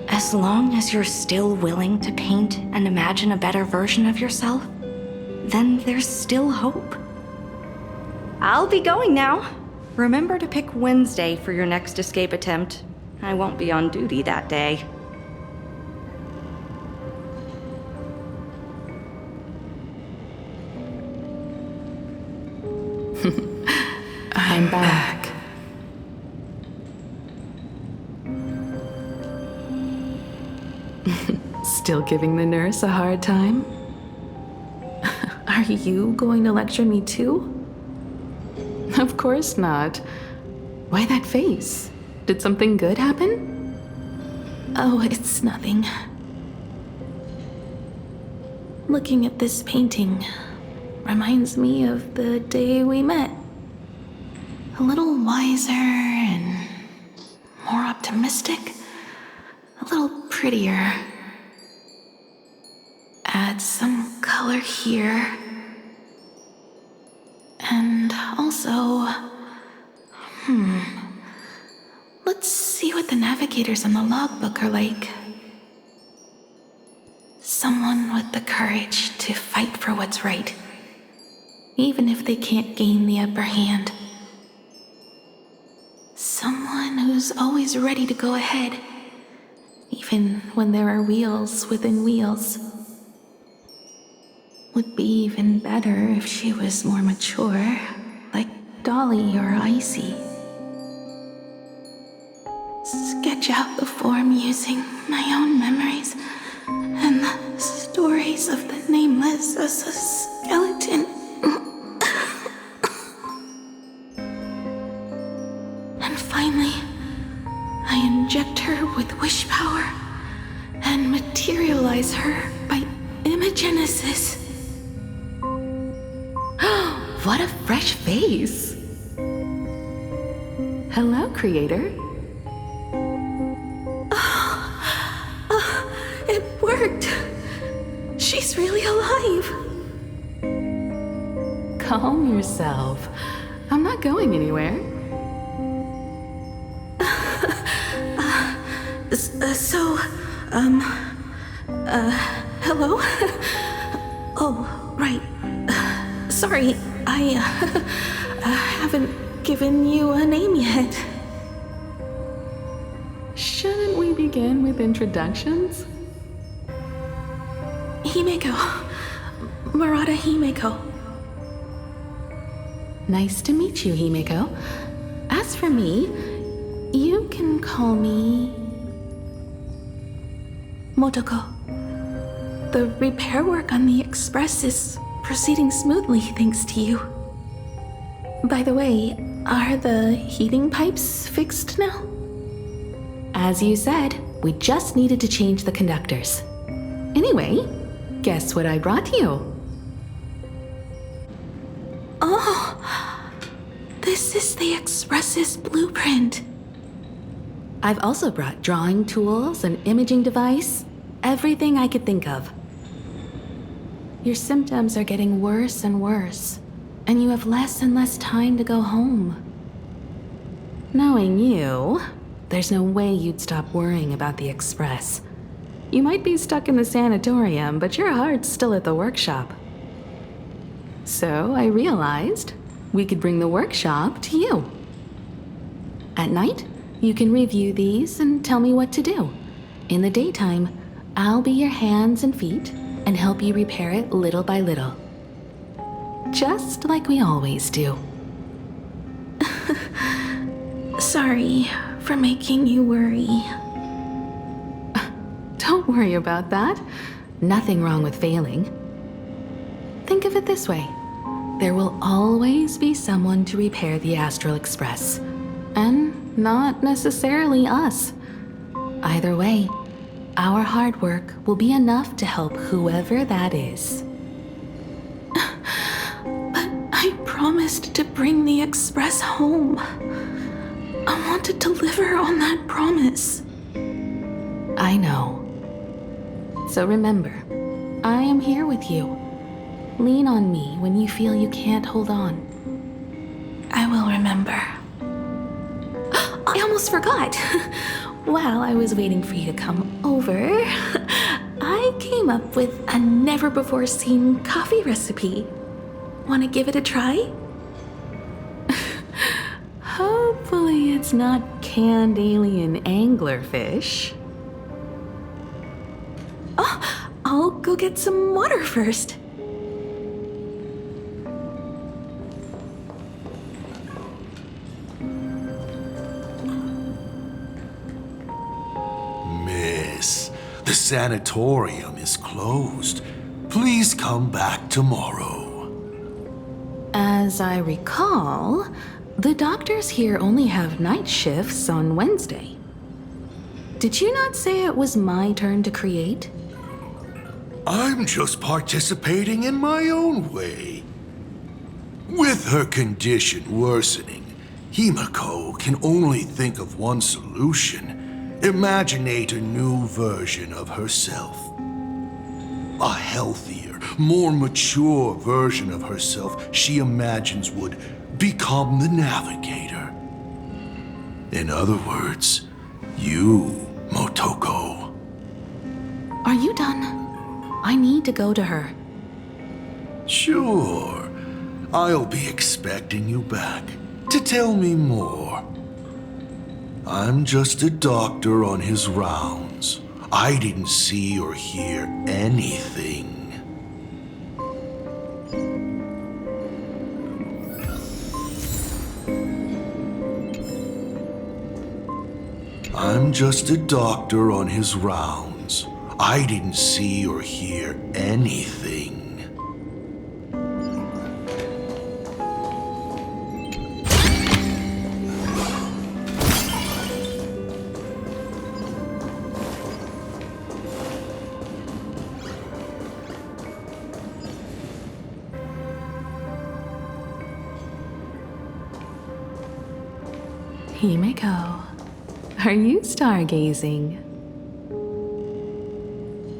Speaker 5: As long as you're still willing to paint and imagine a better version of yourself, then there's still hope. I'll be going now. Remember to pick Wednesday for your next escape attempt. I won't be on duty that day.
Speaker 7: I'm back. Still giving the nurse a hard time? Are you going to lecture me too? Of course not. Why that face? Did something good happen? Oh, it's nothing. Looking at this painting reminds me of the day we met. A little wiser and more optimistic. A little prettier. Add some color here. And also... Let's see what the navigators on the logbook are like. Someone with the courage to fight for what's right, even if they can't gain the upper hand. Someone who's always ready to go ahead, even when there are wheels within wheels. Would be even better if she was more mature, like Dolly or Icy. Sketch out the form using my own memories and the stories of the nameless as a skeleton. And finally, I inject her with wish power and materialize her by imagenesis. What a fresh face! Hello, creator. It worked! She's really alive! Calm yourself. I'm not going anywhere. Hello? Oh, right. Sorry, I haven't given you a name yet. Shouldn't we begin with introductions? Himeko. Murata Himeko. Nice to meet you, Himeko. As for me, you can call me... Motoko. The repair work on the Express is proceeding smoothly thanks to you. By the way, are the heating pipes fixed now? As you said, we just needed to change the conductors. Anyway, guess what I brought you? Oh, this is the Express's blueprint. I've also brought drawing tools, an imaging device, everything I could think of. Your symptoms are getting worse and worse, and you have less and less time to go home. Knowing you, there's no way you'd stop worrying about the Express. You might be stuck in the sanatorium, but your heart's still at the workshop. So I realized we could bring the workshop to you. At night, you can review these and tell me what to do. In the daytime, I'll be your hands and feet and help you repair it little by little. Just like we always do. Sorry for making you worry. Don't worry about that. Nothing wrong with failing. Think of it this way. There will always be someone to repair the Astral Express. And not necessarily us. Either way, our hard work will be enough to help whoever that is. But I promised to bring the Express home. I want to deliver on that promise. I know. So remember, I am here with you. Lean on me when you feel you can't hold on.
Speaker 16: I will remember.
Speaker 7: I almost forgot. While I was waiting for you to come over, I came up with a never-before-seen coffee recipe. Want to give it a try? Hopefully it's not canned alien anglerfish. Oh, I'll go get some water first.
Speaker 6: Miss, the sanatorium is closed. Please come back tomorrow.
Speaker 7: As I recall, the doctors here only have night shifts on Wednesday. Did you not say it was my turn to create?
Speaker 6: I'm just participating in my own way. With her condition worsening, Himiko can only think of one solution: imaginate a new version of herself. A healthier, more mature version of herself she imagines would become the Navigator. In other words, you, Motoko.
Speaker 7: Are you done? I need to go to her.
Speaker 6: Sure. I'll be expecting you back to tell me more. I'm just a doctor on his rounds. I didn't see or hear anything. I'm just a doctor on his rounds. I didn't see or hear anything.
Speaker 7: Himiko, are you stargazing?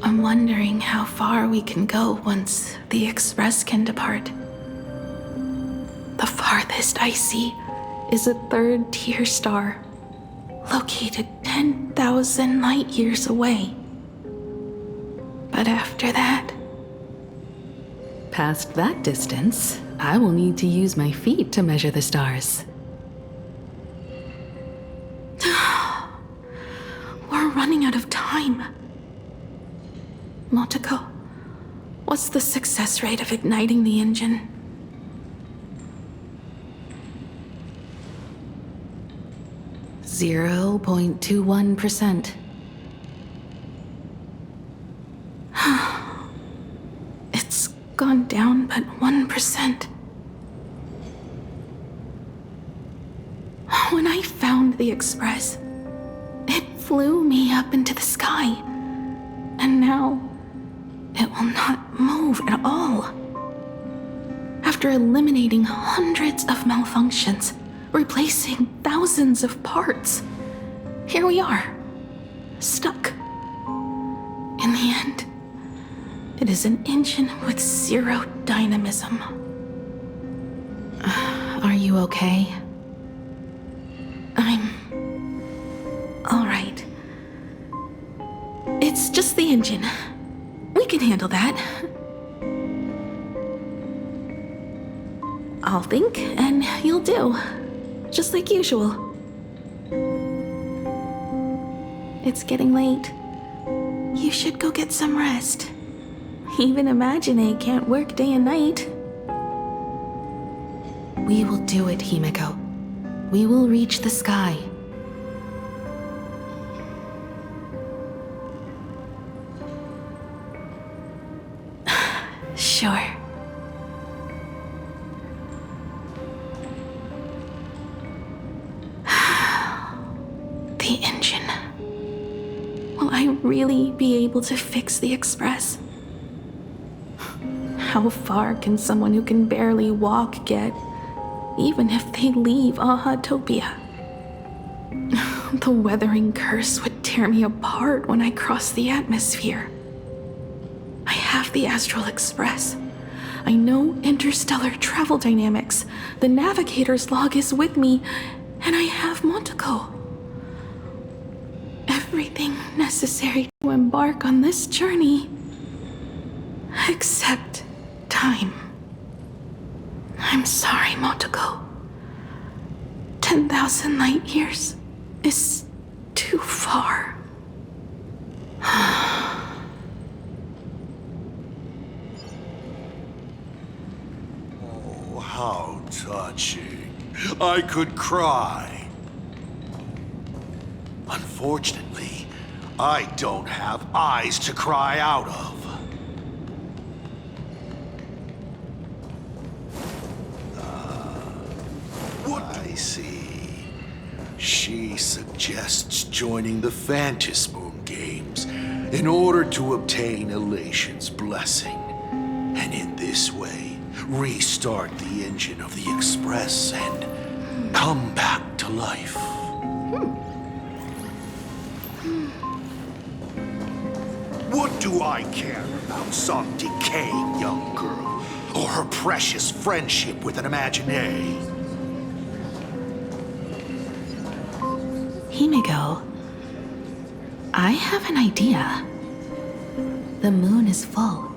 Speaker 16: I'm wondering how far we can go once the Express can depart. The farthest I see
Speaker 7: is a third-tier star,
Speaker 16: located 10,000 light years away. But after that...
Speaker 7: Past that distance, I will need to use my feet to measure the stars.
Speaker 16: We're running out of time. Motoko, what's the success rate of igniting the engine?
Speaker 7: .21%.
Speaker 16: It's gone down but 1%. When I found the Express, it flew me up into the sky. And now, it will not move at all. After eliminating hundreds of malfunctions, replacing thousands of parts, here we are, stuck. In the end, it is an engine with zero dynamism.
Speaker 7: Are you okay?
Speaker 16: I'm all right. It's just the engine. We can handle that. I'll think, and you'll do. Just like usual. It's getting late. You should go get some rest. Even Imagine can't work day and night.
Speaker 7: We will do it, Himiko. We will reach the sky.
Speaker 16: Sure. The engine. Will I really be able to fix the Express? How far can someone who can barely walk get, even if they leave Ahatopia? The weathering curse would tear me apart when I crossed the atmosphere. I have the Astral Express. I know interstellar travel dynamics. The navigator's log is with me, and I have Montaco. Everything necessary to embark on this journey. Except time. I'm sorry, Montaco. 10,000 light years is too far.
Speaker 6: Oh, how touching. I could cry. Unfortunately, I don't have eyes to cry out of. What I see. She suggests joining the Phantasmoon Games in order to obtain Elation's blessing, and in this way, restart the engine of the Express and come back to life. What do I care about some decaying young girl or her precious friendship with an imaginary?
Speaker 16: Himiko, I have an idea. The moon is full.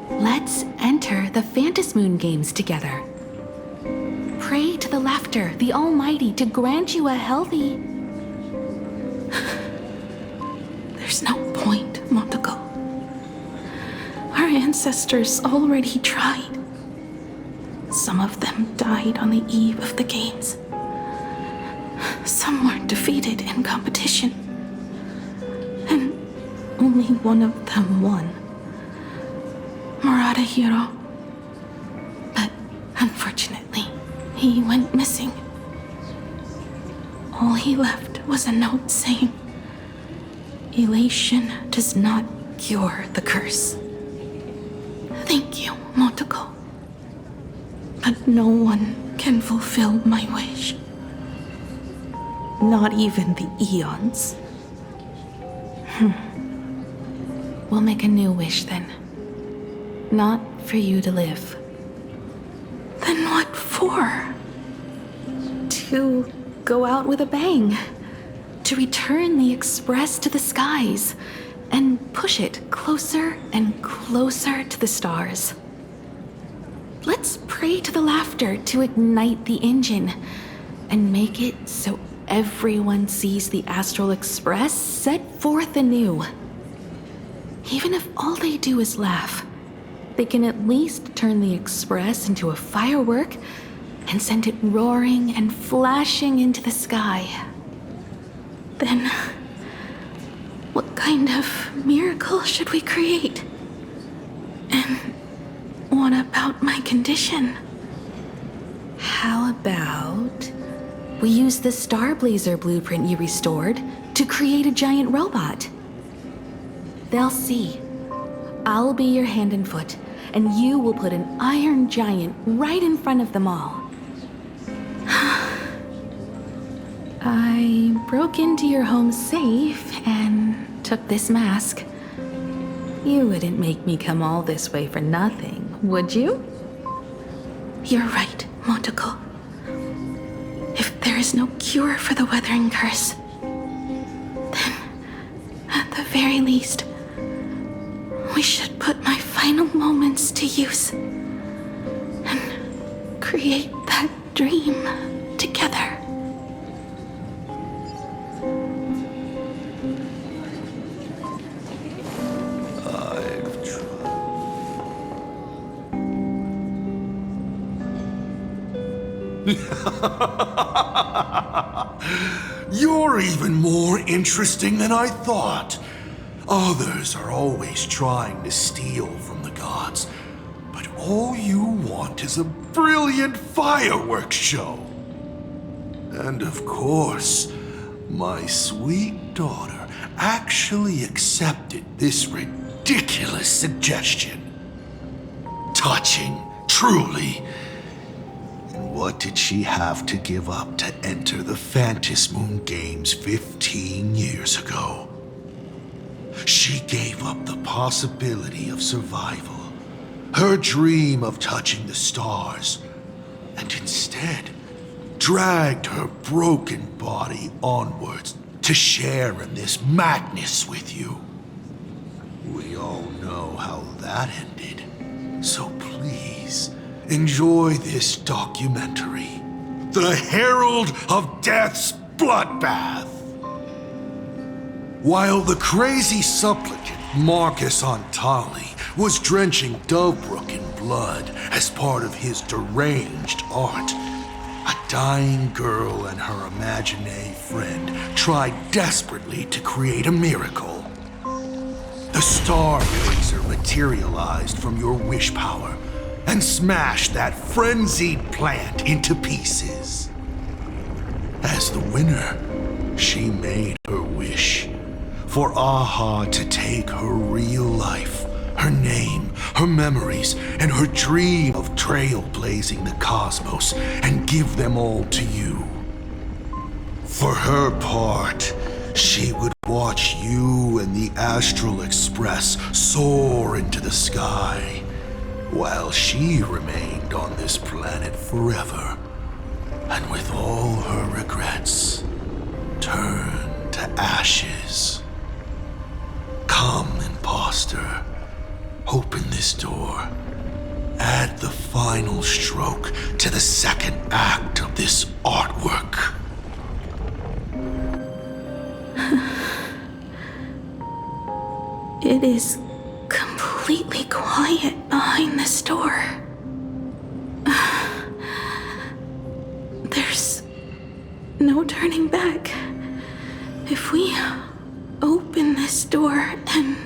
Speaker 16: Let's enter the Phantasmoon Games together. Pray to the Laughter, the Almighty, to grant you a healthy... There's no point, Montaco. Our ancestors already tried. Some of them died on the eve of the games. Some were defeated in competition. And only one of them won. Murata-hiro. But unfortunately, he went missing. All he left was a note saying, "Elation does not cure the curse." Thank you, Montaco. But no one can fulfill my wish. Not even the eons. We'll make a new wish then. Not for you to live. Then what for? To go out with a bang. To return the Express to the skies. And push it closer and closer to the stars. Let's pray to the Laughter to ignite the engine. And make it so everyone sees the Astral Express set forth anew. Even if all they do is laugh, they can at least turn the Express into a firework and send it roaring and flashing into the sky. Then, what kind of miracle should we create? And what about my condition? How about we use the Starblazer blueprint you restored to create a giant robot? They'll see. I'll be your hand and foot, and you will put an iron giant right in front of them all. I broke into your home safe and took this mask. You wouldn't make me come all this way for nothing, would you? You're right, Montaco. If there is no cure for the weathering curse, then, at the very least, we should put my final moments to use and create that dream together.
Speaker 6: You're even more interesting than I thought. Others are always trying to steal from the gods, but all you want is a brilliant fireworks show. And of course, my sweet daughter actually accepted this ridiculous suggestion. Touching, truly. What did she have to give up to enter the Phantasmoon Games 15 years ago? She gave up the possibility of survival, her dream of touching the stars, and instead dragged her broken body onwards to share in this madness with you. We all know how that ended, so please enjoy this documentary, The Herald of Death's Bloodbath. While the crazy supplicant Marcus Antali was drenching Dovebrook in blood as part of his deranged art, a dying girl and her imaginary friend tried desperately to create a miracle. The star laser materialized from your wish power and smashed that frenzied plant into pieces. As the winner, she made her wish for Aha to take her real life, her name, her memories, and her dream of trailblazing the cosmos and give them all to you. For her part, she would watch you and the Astral Express soar into the sky, while she remained on this planet forever, and with all her regrets, turned to ashes. Come, imposter. Open this door. Add the final stroke to the second act of this artwork.
Speaker 16: It is completely quiet behind this door. There's no turning back. If we open this door and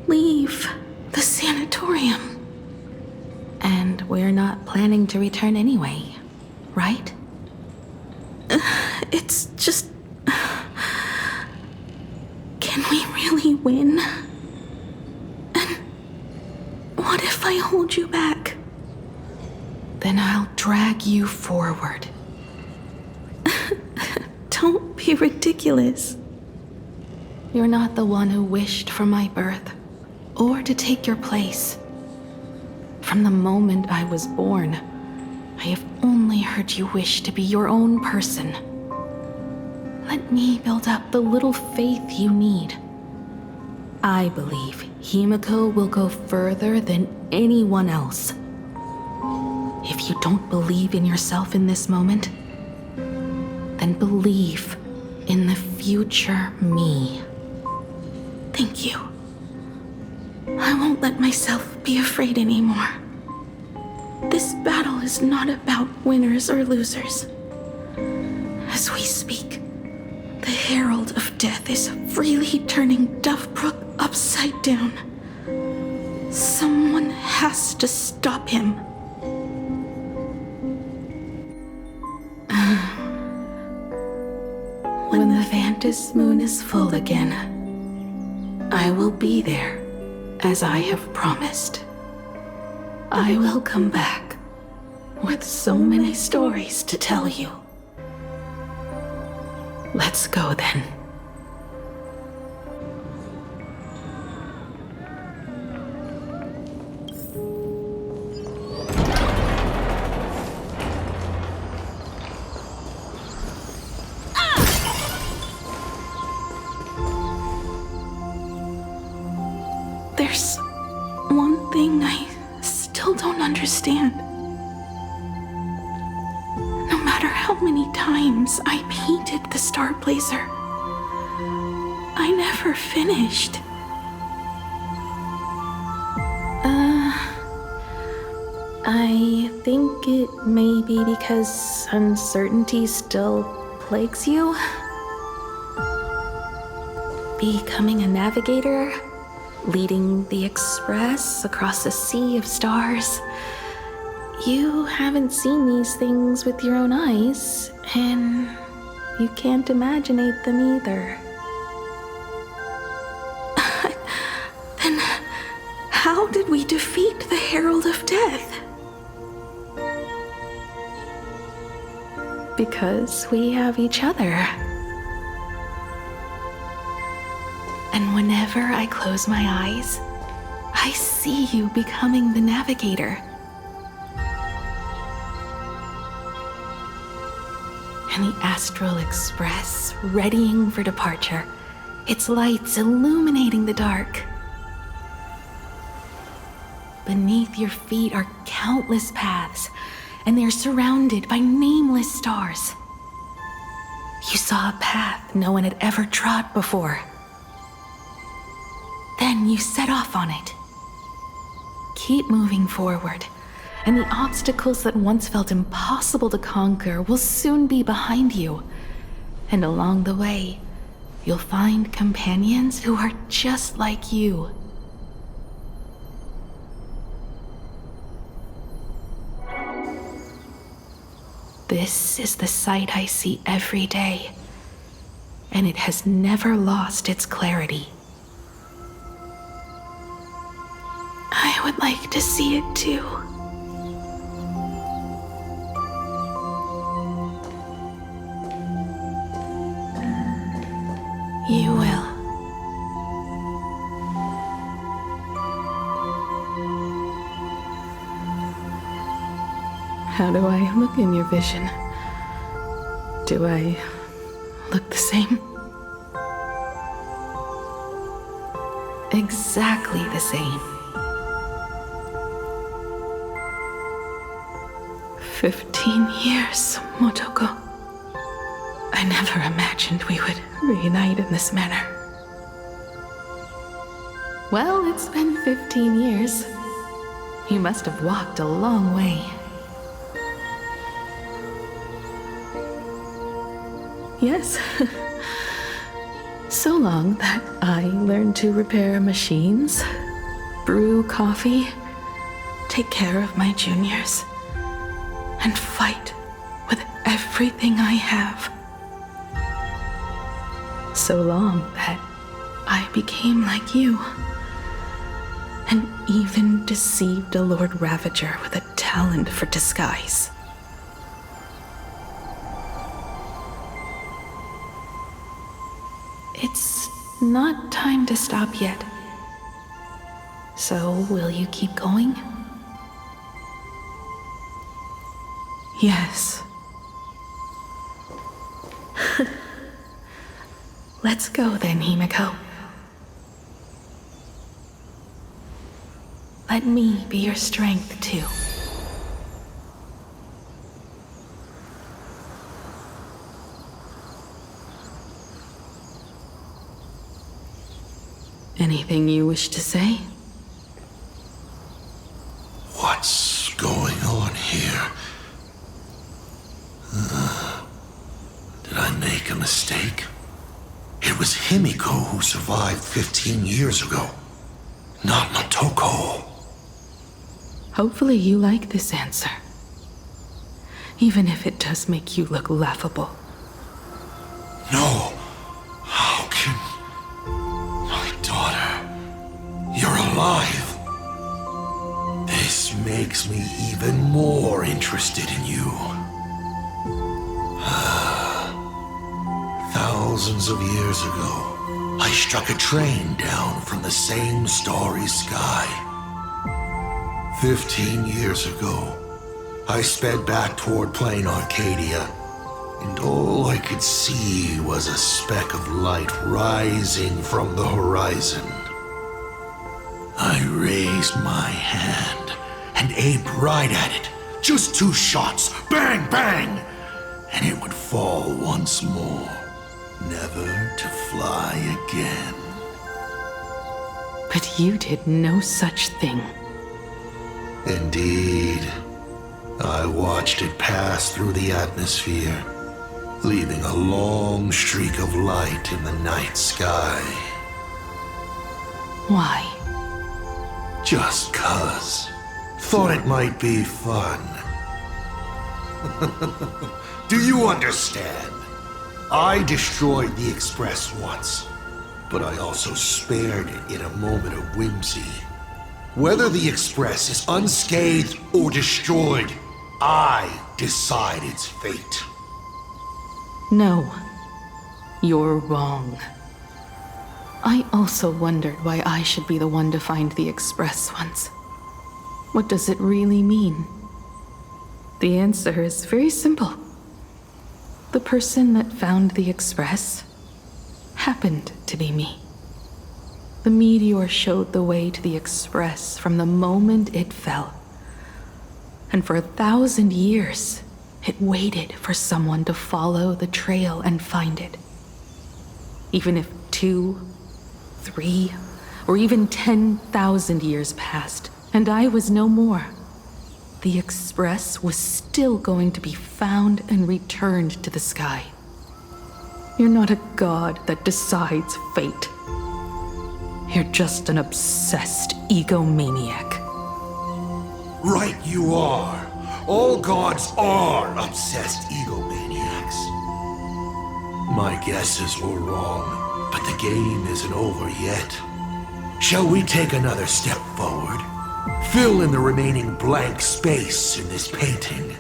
Speaker 16: leave the sanatorium.
Speaker 7: And we're not planning to return anyway, right?
Speaker 16: It's just... Can we really win? And what if I hold you back?
Speaker 7: Then I'll drag you forward.
Speaker 16: Don't be ridiculous.
Speaker 7: You're not the one who wished for my birth, or to take your place. From the moment I was born, I have only heard you wish to be your own person. Let me build up the little faith you need. I believe Himiko will go further than anyone else. If you don't believe in yourself in this moment, then believe in the future me.
Speaker 16: Thank you. I won't let myself be afraid anymore. This battle is not about winners or losers. As we speak, the Herald of Death is freely turning Dovebrook upside down. Someone has to stop him.
Speaker 7: When the Phantasmoon is full again, I will be there, as I have promised. I will come back with so many stories to tell you. Let's go then.
Speaker 16: There's one thing I still don't understand. No matter how many times I painted the Star Blazer, I never finished.
Speaker 7: I think it may be because uncertainty still plagues you. Becoming a navigator, leading the Express across a sea of stars. You haven't seen these things with your own eyes, and you can't imaginate them either.
Speaker 16: Then how did we defeat the Herald of Death? because we have each other. And whenever I close my eyes, I see you becoming the navigator. And the Astral Express, readying for departure, its lights illuminating the dark. Beneath your feet are countless paths, and they're surrounded by nameless stars. You saw a path no one had ever trod before. Then you set off on it. Keep moving forward, and the obstacles that once felt impossible to conquer will soon be behind you. And along the way, you'll find companions who are just like you. This is the sight I see every day, and it has never lost its clarity. I would like to see it too. You will. How do I look in your vision? Do I look the same? Exactly the same. 15 years, Motoko. I never imagined we would reunite in this manner. Well, it's been 15 years. You must have walked a long way. Yes. So long that I learned to repair machines, brew coffee, take care of my juniors, and fight with everything I have. So long that I became like you, and even deceived a Lord Ravager with a talent for disguise. It's not time to stop yet. So, will you keep going? Yes. Let's go then, Himiko. Let me be your strength, too. Anything you wish to say?
Speaker 6: What's going on here? Did I make a mistake? It was Himiko who survived 15 years ago, not Motoko.
Speaker 16: Hopefully you like this answer, even if it does make you look laughable.
Speaker 6: No. How can... My daughter... You're alive. This makes me even more interested in you. Thousands of years ago, I struck a train down from the same starry sky. 15 years ago, I sped back toward Planarcadia, and all I could see was a speck of light rising from the horizon. I raised my hand and aimed right at it. Just 2 shots, bang, bang, and it would fall once more, never to fly again.
Speaker 16: But you did no such thing.
Speaker 6: Indeed. I watched it pass through the atmosphere, leaving a long streak of light in the night sky.
Speaker 16: Why?
Speaker 6: Just 'cause. Thought it might be fun. Do you understand? I destroyed the Express once, but I also spared it in a moment of whimsy. Whether the Express is unscathed or destroyed, I decide its fate.
Speaker 7: No, you're wrong. I also wondered why I should be the one to find the Express once. What does it really mean? The answer is very simple. The person that found the Express happened to be me. The meteor showed the way to the Express from the moment it fell. And for 1,000 years, it waited for someone to follow the trail and find it. Even if 2, 3, or even 10,000 years passed, and I was no more, the Express was still going to be found and returned to the sky. You're not a god that decides fate. You're just an obsessed egomaniac.
Speaker 6: Right you are. All gods are obsessed egomaniacs. My guesses were wrong, but the game isn't over yet. Shall we take another step forward? Fill in the remaining blank space in this painting.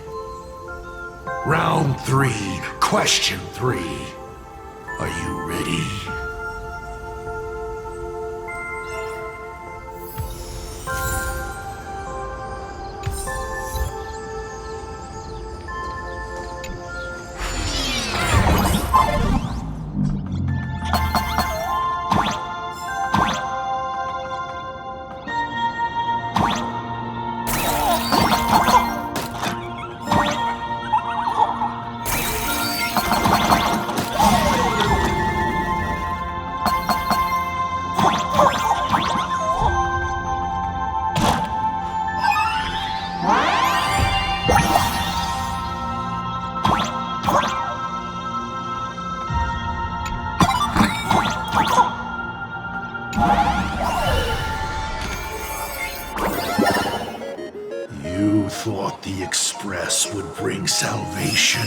Speaker 6: Round 3, question 3. Are you ready? You thought the Express would bring salvation?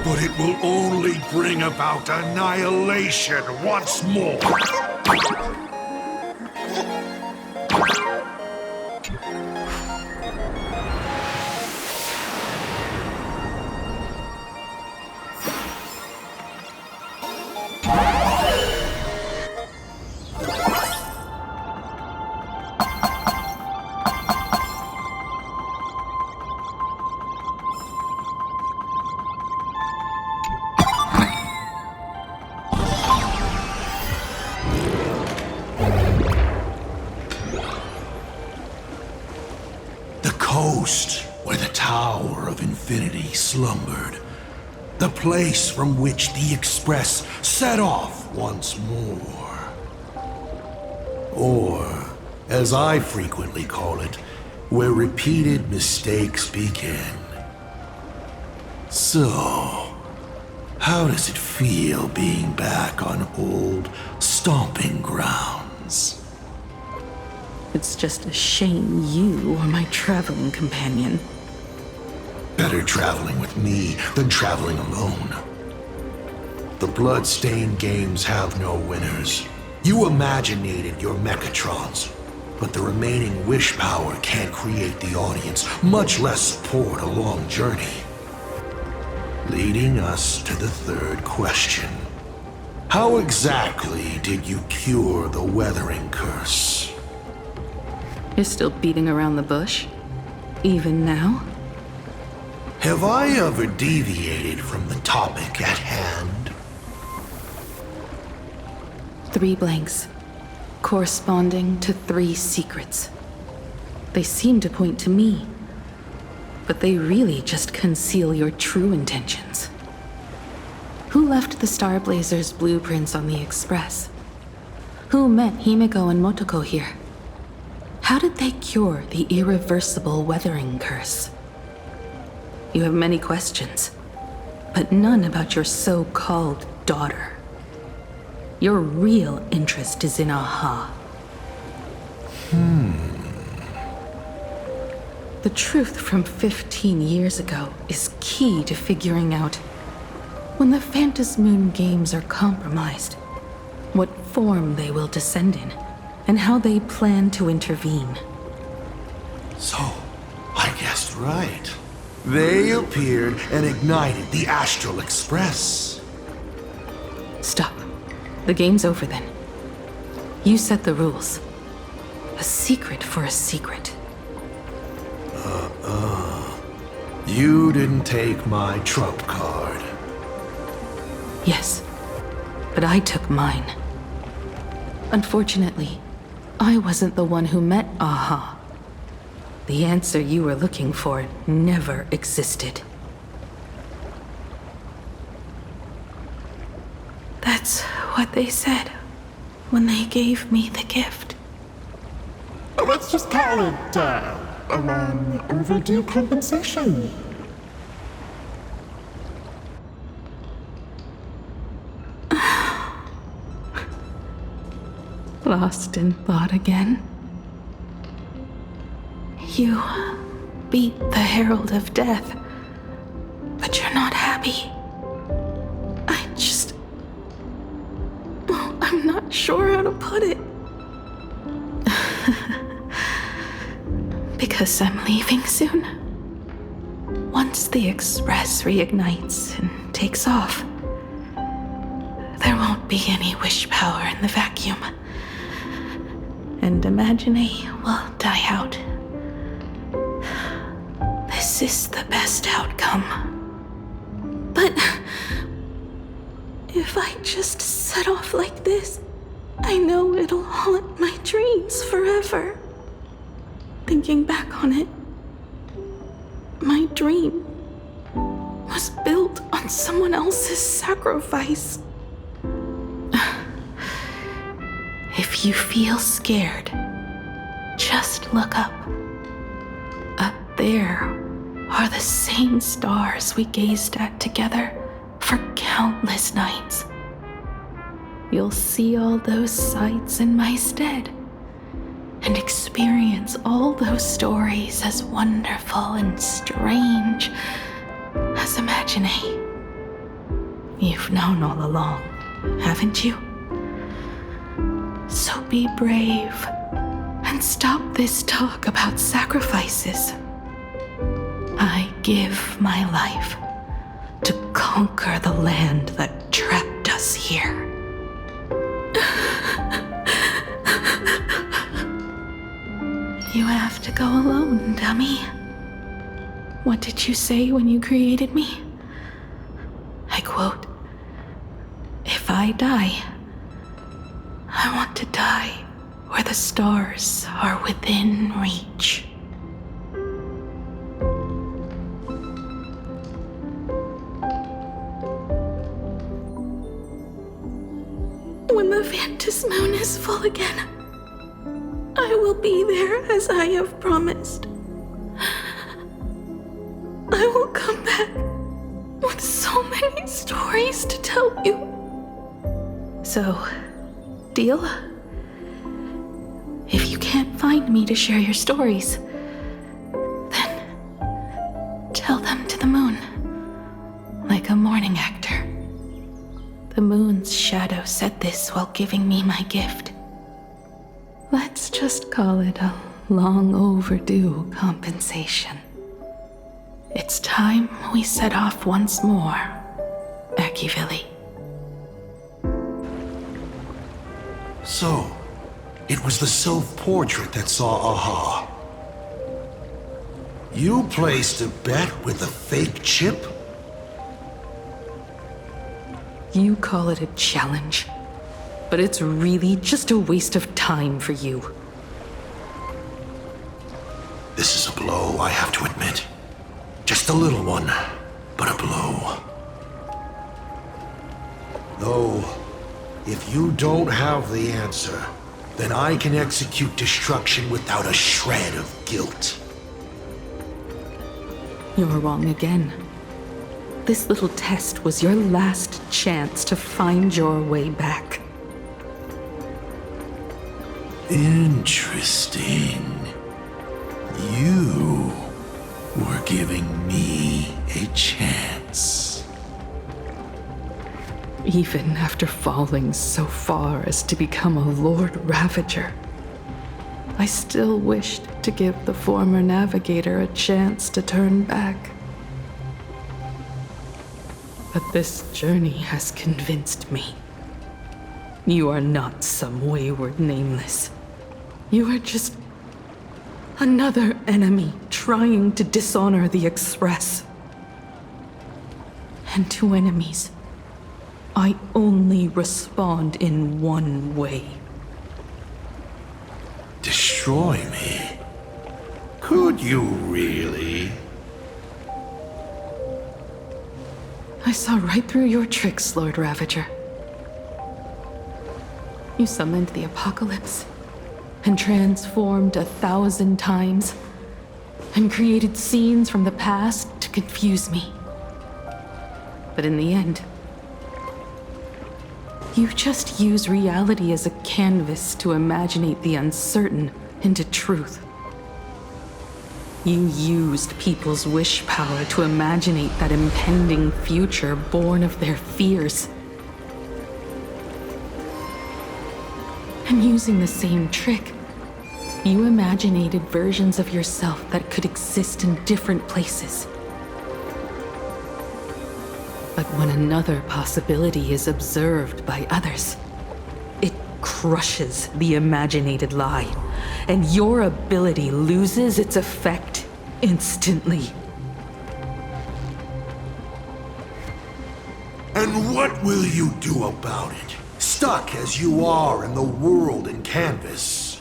Speaker 6: But it will only bring about annihilation once more. Where the Tower of Infinity slumbered. The place from which the Express set off once more. Or, as I frequently call it, where repeated mistakes begin. So, how does it feel being back on old stomping grounds?
Speaker 7: It's just a shame you are my traveling companion.
Speaker 6: Better traveling with me than traveling alone. The blood-stained games have no winners. You imaginated your Mechatrons, but the remaining wish power can't create the audience, much less support a long journey. Leading us to the third question. How exactly did you cure the weathering curse?
Speaker 7: You're still beating around the bush? Even now?
Speaker 6: Have I ever deviated from the topic at hand?
Speaker 7: 3 blanks, corresponding to 3 secrets. They seem to point to me, but they really just conceal your true intentions. Who left the Starblazers' blueprints on the Express? Who met Himiko and Motoko here? How did they cure the irreversible weathering curse? You have many questions, but none about your so-called daughter. Your real interest is in Aha, The truth from 15 years ago is key to figuring out when the Phantasmoon games are compromised, what form they will descend in, and how they plan to intervene.
Speaker 6: So, I guessed right. They appeared and ignited the Astral Express.
Speaker 7: Stop. The game's over then. You set the rules. A secret for a secret.
Speaker 6: You didn't take my trump card.
Speaker 7: Yes, but I took mine. Unfortunately, I wasn't the one who met Aha. The answer you were looking for never existed.
Speaker 16: That's what they said when they gave me the gift.
Speaker 18: Let's just call it, a long overdue compensation.
Speaker 16: Lost in thought again. You beat the Herald of Death, but you're not happy. I'm not sure how to put it. Because I'm leaving soon. Once the Express reignites and takes off, there won't be any wish power in the vacuum. And Imagine will die out. This is the best outcome. But if I just set off like this, I know it'll haunt my dreams forever. Thinking back on it, my dream was built on someone else's sacrifice. If you feel scared, just look up. Up there are the same stars we gazed at together for countless nights. You'll see all those sights in my stead and experience all those stories as wonderful and strange as Imagine. You've known all along, haven't you? So be brave and stop this talk about sacrifices. I give my life to conquer the land that trapped us here. You have to go alone, dummy. What did you say when you created me? I quote, "If I die, I want to die where the stars are within reach." When the Phantasmoon is full again, I will be there as I have promised. I will come back with so many stories to tell you. So, deal? If you can't find me to share your stories, then tell them to the moon, like a morning actor. The moon's shadow said this while giving me my gift. Let's just call it a long overdue compensation. It's time we set off once more, Akivili.
Speaker 6: So, it was the self-portrait that saw Aha. You placed a bet with a fake chip?
Speaker 7: You call it a challenge, but it's really just a waste of time for you.
Speaker 6: This is a blow, I have to admit. Just a little one, but a blow. Though, if you don't have the answer, then I can execute destruction without a shred of guilt.
Speaker 7: You're wrong again. This little test was your last chance to find your way back.
Speaker 6: Interesting. You were giving me a chance.
Speaker 7: Even after falling so far as to become a Lord Ravager, I still wished to give the former navigator a chance to turn back. But this journey has convinced me. You are not some wayward nameless. You are just another enemy trying to dishonor the Express. And to enemies, I only respond in one way.
Speaker 6: Destroy me? Could you really?
Speaker 7: I saw right through your tricks, Lord Ravager. You summoned the apocalypse, and transformed 1,000 times, and created scenes from the past to confuse me. But in the end, you just use reality as a canvas to imaginate the uncertain into truth. You used people's wish power to imaginate that impending future born of their fears. And using the same trick, you imaginated versions of yourself that could exist in different places. But when another possibility is observed by others, it crushes the imaginated lie, and your ability loses its effect instantly.
Speaker 6: And what will you do about it? Stuck as you are in the world in canvas.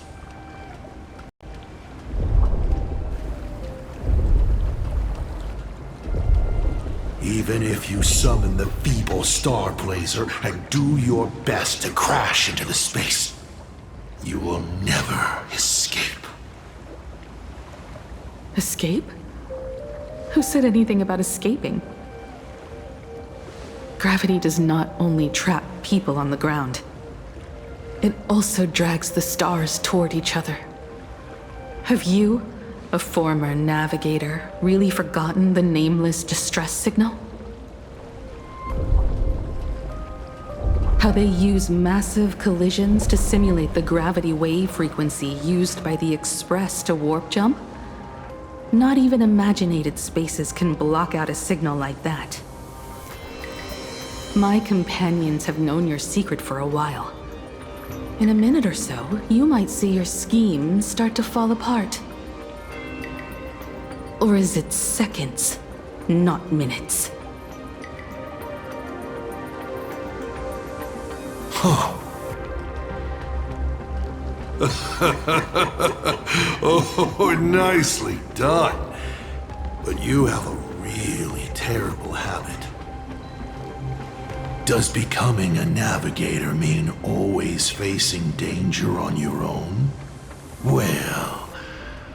Speaker 6: Even if you summon the feeble Star Blazer and do your best to crash into the space, you will never escape.
Speaker 7: Escape? Who said anything about escaping? Gravity does not only trap people on the ground, it also drags the stars toward each other. Have you, a former navigator, really forgotten the nameless distress signal? How they use massive collisions to simulate the gravity wave frequency used by the Express to warp jump? Not even imaginated spaces can block out a signal like that. My companions have known your secret for a while. In a minute or so, you might see your scheme start to fall apart. Or is it seconds, not minutes?
Speaker 6: Huh. Oh, nicely done. But you have a really terrible habit. Does becoming a navigator mean always facing danger on your own? Well,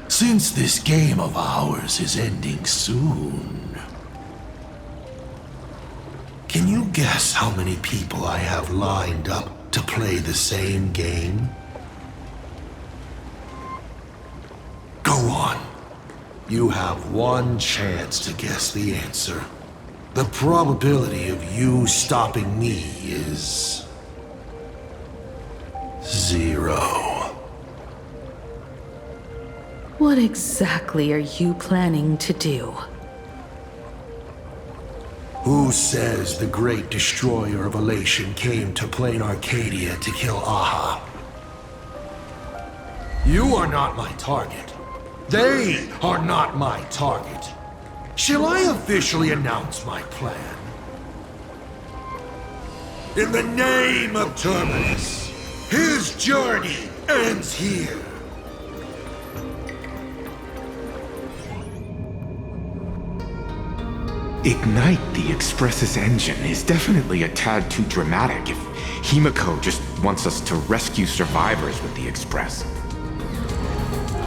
Speaker 6: since this game of ours is ending soon, can you guess how many people I have lined up to play the same game? Go on. You have one chance to guess the answer. The probability of you stopping me is 0.
Speaker 7: What exactly are you planning to do?
Speaker 6: Who says the great destroyer of Elation came to Planarcadia to kill Aha? You are not my target. They are not my target. Shall I officially announce my plan? In the name of Terminus, his journey ends here.
Speaker 4: Ignite the Express's engine is definitely a tad too dramatic if Himiko just wants us to rescue survivors with the Express.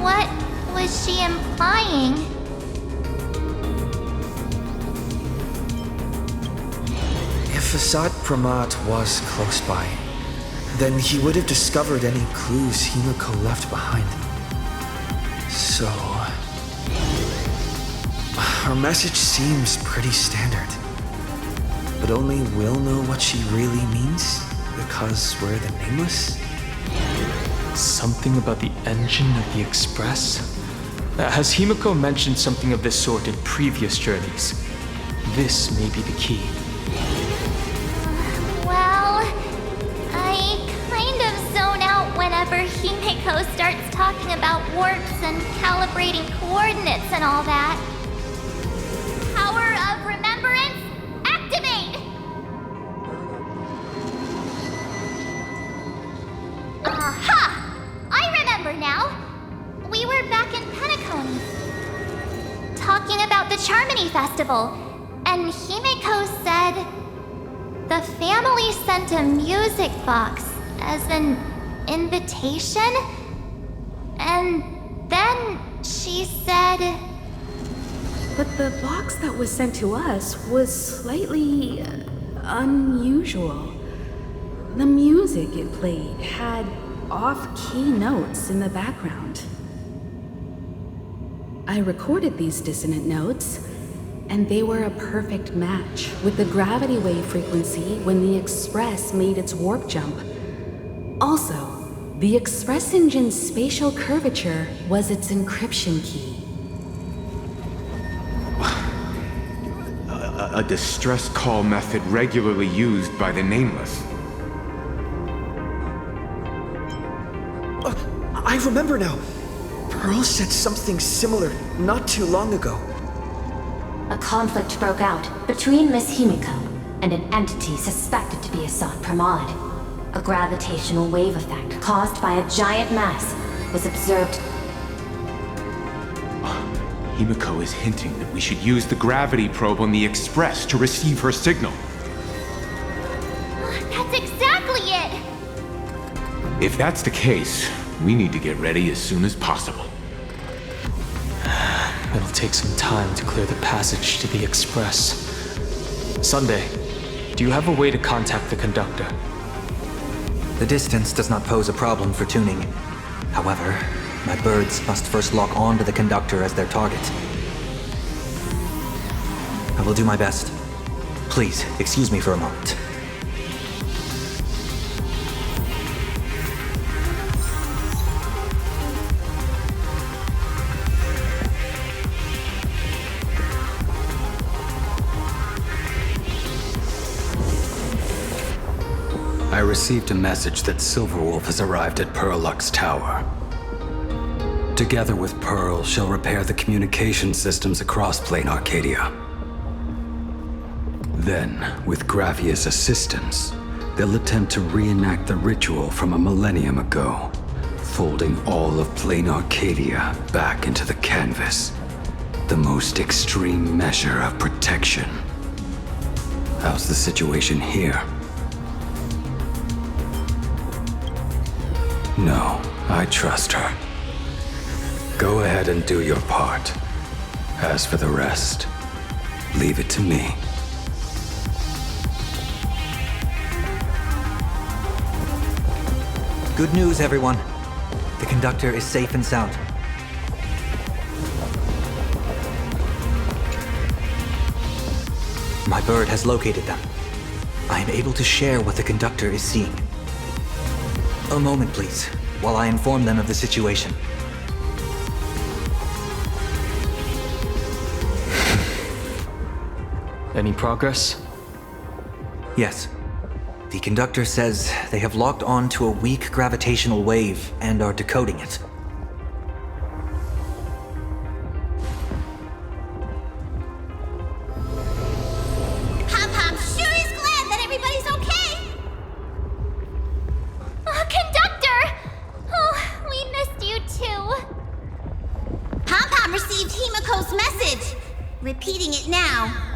Speaker 9: What was she implying?
Speaker 1: If Asad Pramat was close by, then he would have discovered any clues Himiko left behind. So, her message seems pretty standard. But only we'll know what she really means because we're the Nameless?
Speaker 10: Something about the engine of the Express? Has Himiko mentioned something of this sort in previous journeys? This may be the key.
Speaker 9: Well, I kind of zone out whenever Himiko starts talking about warps and calibrating coordinates and all that. Power of remembrance, activate! Aha! I remember now. We were back in Penacony, talking about the Charmony Festival, and Himiko said the family sent a music box as an invitation, and then she said...
Speaker 7: But the box that was sent to us was slightly unusual. The music it played had off-key notes in the background. I recorded these dissonant notes, and they were a perfect match with the gravity wave frequency when the Express made its warp jump. Also, the Express engine's spatial curvature was its encryption key.
Speaker 4: A distress call method regularly used by the Nameless.
Speaker 1: I remember now. Pearl said something similar not too long ago.
Speaker 14: A conflict broke out between Miss Himiko and an entity suspected to be Assad Pramod. A gravitational wave effect caused by a giant mass was observed.
Speaker 4: Himiko is hinting that we should use the gravity probe on the Express to receive her signal.
Speaker 9: That's exactly it!
Speaker 4: If that's the case, we need to get ready as soon as possible.
Speaker 10: It'll take some time to clear the passage to the Express. Sunday, do you have a way to contact the conductor?
Speaker 17: The distance does not pose a problem for tuning. However, my birds must first lock on to the conductor as their target. I will do my best. Please, excuse me for a moment.
Speaker 3: I received a message that Silverwolf has arrived at Pearlux Tower. Together with Pearl, she'll repair the communication systems across Planarcadia. Then, with Graphia's assistance, they'll attempt to reenact the ritual from a millennium ago, folding all of Planarcadia back into the canvas. The most extreme measure of protection. How's the situation here? No, I trust her. Go ahead and do your part. As for the rest, leave it to me.
Speaker 17: Good news, everyone. The conductor is safe and sound. My bird has located them. I am able to share what the conductor is seeing. A moment, please, while I inform them of the situation.
Speaker 10: Any progress?
Speaker 17: Yes. The conductor says they have locked on to a weak gravitational wave and are decoding it.
Speaker 9: Pom-Pom sure is glad that everybody's okay! Conductor! Oh, we missed you too. Pom-Pom received Himiko's message. Repeating it now.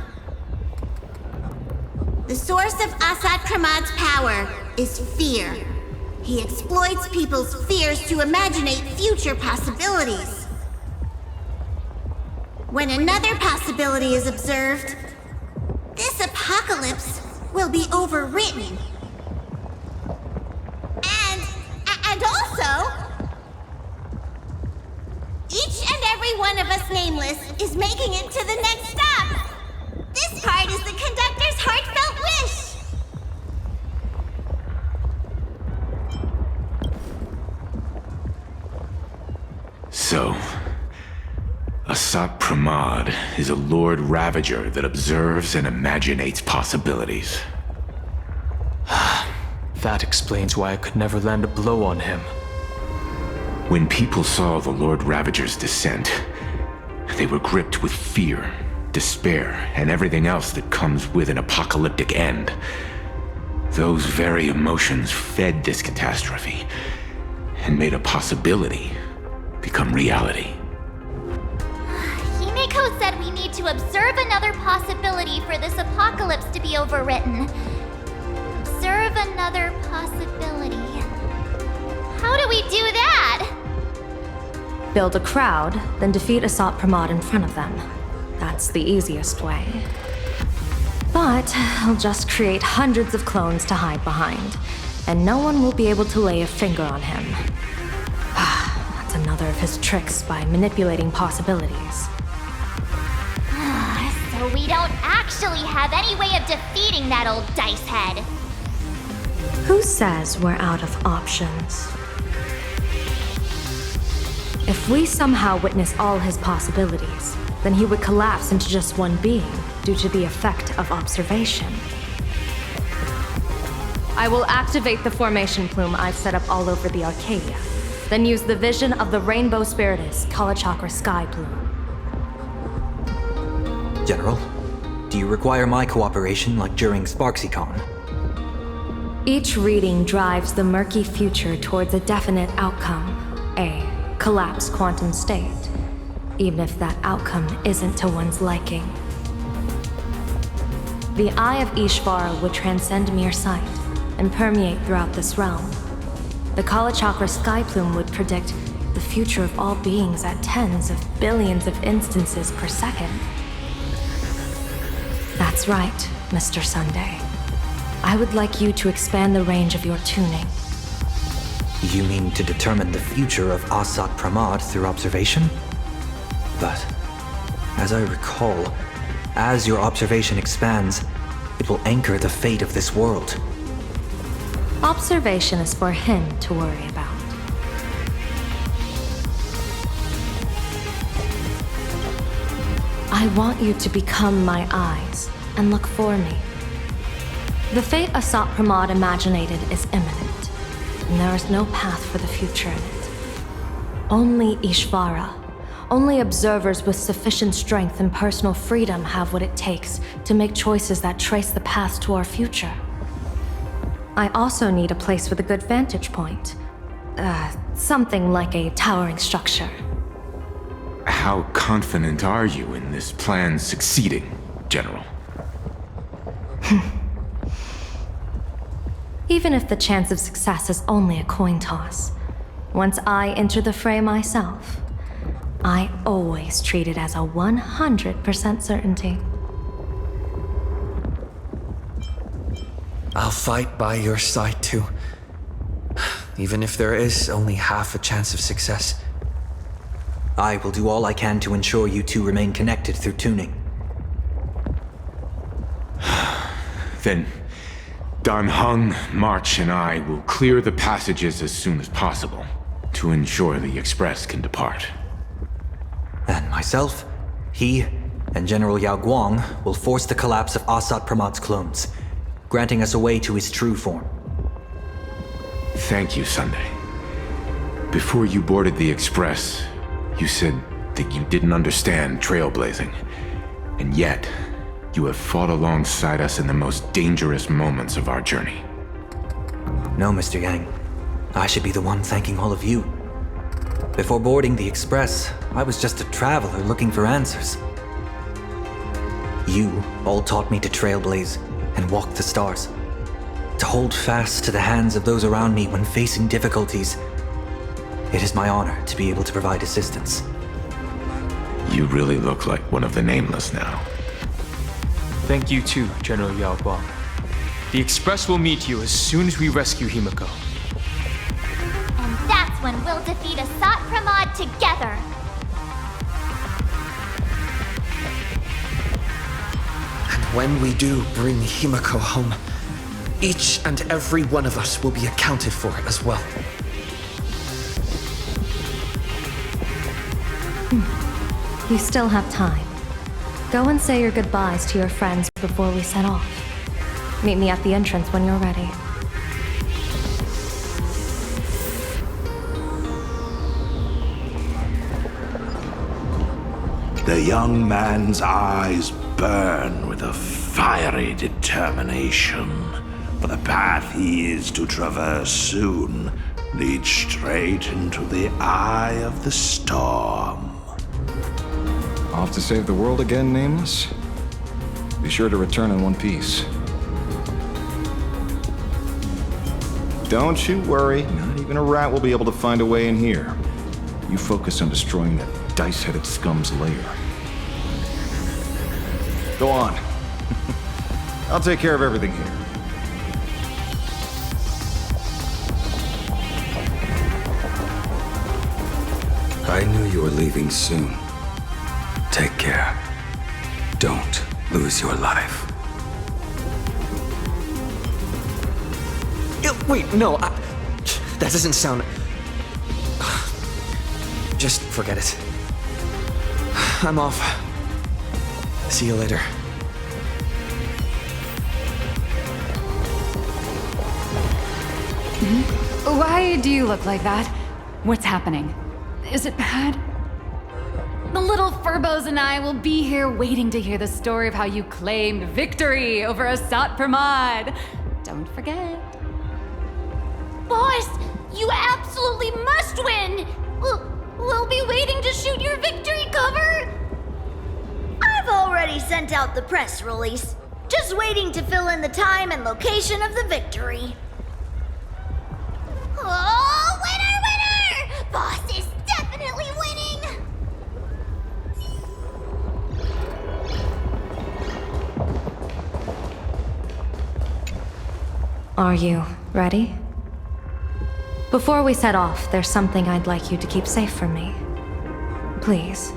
Speaker 9: The source of Assad Pramad's power is fear. He exploits people's fears to imaginate future possibilities. When another possibility is observed, this apocalypse will be overwritten.
Speaker 2: also, each and every one of us nameless is making it to the next stop. This part is the conductor's heartfelt wish.
Speaker 4: So, Asat Pramod is a Lord Ravager that observes and imaginates possibilities.
Speaker 10: That explains why I could never land a blow on him.
Speaker 4: When people saw the Lord Ravager's descent, they were gripped with fear, despair, and everything else that comes with an apocalyptic end. Those very emotions fed this catastrophe and made a possibility become reality.
Speaker 9: Himiko said we need to observe another possibility for this apocalypse to be overwritten. Observe another possibility. How do we do that?
Speaker 5: Build a crowd, then defeat Asat Pramod in front of them. That's the easiest way. But I'll just create hundreds of clones to hide behind, and no one will be able to lay a finger on him. That's another of his tricks by manipulating possibilities.
Speaker 9: So we don't actually have any way of defeating that old dice head.
Speaker 5: Who says we're out of options? If we somehow witness all his possibilities, then he would collapse into just one being due to the effect of observation. I will activate the formation plume I've set up all over the Arcadia, then use the vision of the Rainbow Spiritus Kalachakra Sky Plume.
Speaker 17: General, do you require my cooperation like during SparksyCon?
Speaker 5: Each reading drives the murky future towards a definite outcome, a collapsed quantum state, even if that outcome isn't to one's liking. The Eye of Ishvara would transcend mere sight and permeate throughout this realm. The Kalachakra Sky Plume would predict the future of all beings at tens of billions of instances per second. That's right, Mr. Sunday. I would like you to expand the range of your tuning.
Speaker 17: You mean to determine the future of Asat Pramod through observation? But, as I recall, as your observation expands, it will anchor the fate of this world.
Speaker 5: Observation is for him to worry about. I want you to become my eyes and look for me. The fate Asat Pramod imaginated is imminent, and there is no path for the future in it. Only Ishvara, only observers with sufficient strength and personal freedom have what it takes to make choices that trace the path to our future. I also need a place with a good vantage point. Something like a towering structure.
Speaker 4: How confident are you in this plan succeeding, General?
Speaker 5: Even if the chance of success is only a coin toss, once I enter the fray myself, I always treat it as a 100% certainty.
Speaker 1: I'll fight by your side too. Even if there is only half a chance of success.
Speaker 17: I will do all I can to ensure you two remain connected through tuning.
Speaker 4: Then, Dan Heng, March, and I will clear the passages as soon as possible to ensure the Express can depart.
Speaker 17: And myself, he, and General Yao Guang will force the collapse of Asat Pramod's clones, granting us a way to his true form.
Speaker 4: Thank you, Sunday. Before you boarded the Express, you said that you didn't understand trailblazing, and yet you have fought alongside us in the most dangerous moments of our journey.
Speaker 17: No, Mr. Yang. I should be the one thanking all of you. Before boarding the Express, I was just a traveler looking for answers. You all taught me to trailblaze and walk the stars. To hold fast to the hands of those around me when facing difficulties. It is my honor to be able to provide assistance.
Speaker 4: You really look like one of the Nameless now.
Speaker 10: Thank you too, General Yao Guang. The Express will meet you as soon as we rescue Himiko.
Speaker 9: when we'll defeat Asat Pramod together.
Speaker 1: And when we do bring Himiko home, each and every one of us will be accounted for as well.
Speaker 14: You still have time. Go and say your goodbyes to your friends before we set off. Meet me at the entrance when you're ready.
Speaker 13: The young man's eyes burn with a fiery determination, for the path he is to traverse soon leads straight into the eye of the storm.
Speaker 15: Off to save the world again, Nameless? Be sure to return in one piece. Don't you worry, not even a rat will be able to find a way in here. You focus on destroying that dice-headed scum's lair. Go on. I'll take care of everything here.
Speaker 3: I knew you were leaving soon. Take care. Don't lose your life.
Speaker 1: Wait, no, that doesn't sound... Just forget it. I'm off. See you later.
Speaker 19: Why do you look like that? What's happening? Is it bad? The little Furbos and I will be here waiting to hear the story of how you claimed victory over Asat Pramod. Don't forget.
Speaker 20: Boss, you absolutely must win! We'll be waiting to shoot your victory cover! I've already sent out the press release. Just waiting to fill in the time and location of the victory. Oh, winner, winner! Boss is definitely winning!
Speaker 14: Are you ready? Before we set off, there's something I'd like you to keep safe from me. Please,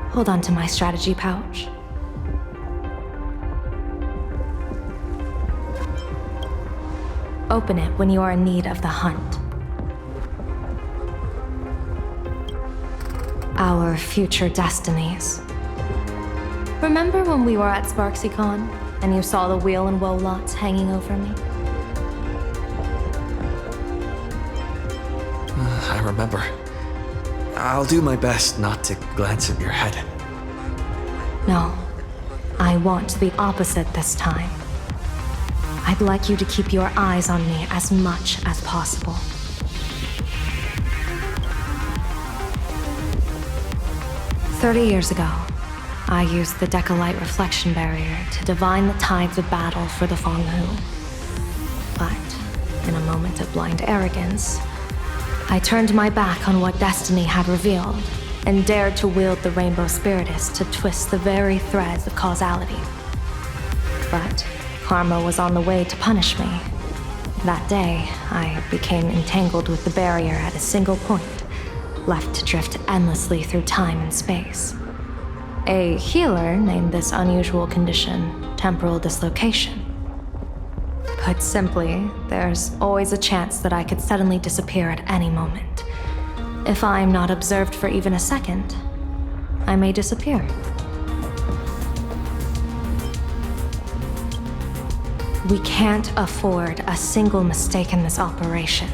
Speaker 14: hold on to my strategy pouch. Open it when you are in need of the hunt. Our future destinies. Remember when we were at SparksyCon and you saw the wheel and woe lots hanging over me?
Speaker 1: I remember. I'll do my best not to glance at your head.
Speaker 14: No, I want the opposite this time. I'd like you to keep your eyes on me as much as possible. "30 years ago, I used the Decalite reflection barrier to divine the tides of battle for the Fonghu. But, in a moment of blind arrogance, I turned my back on what destiny had revealed and dared to wield the Rainbow Spiritus to twist the very threads of causality. But karma was on the way to punish me. That day, I became entangled with the barrier at a single point, left to drift endlessly through time and space. A healer named this unusual condition temporal dislocation. Put simply, there's always a chance that I could suddenly disappear at any moment. If I'm not observed for even a second, I may disappear. We can't afford a single mistake in this operation.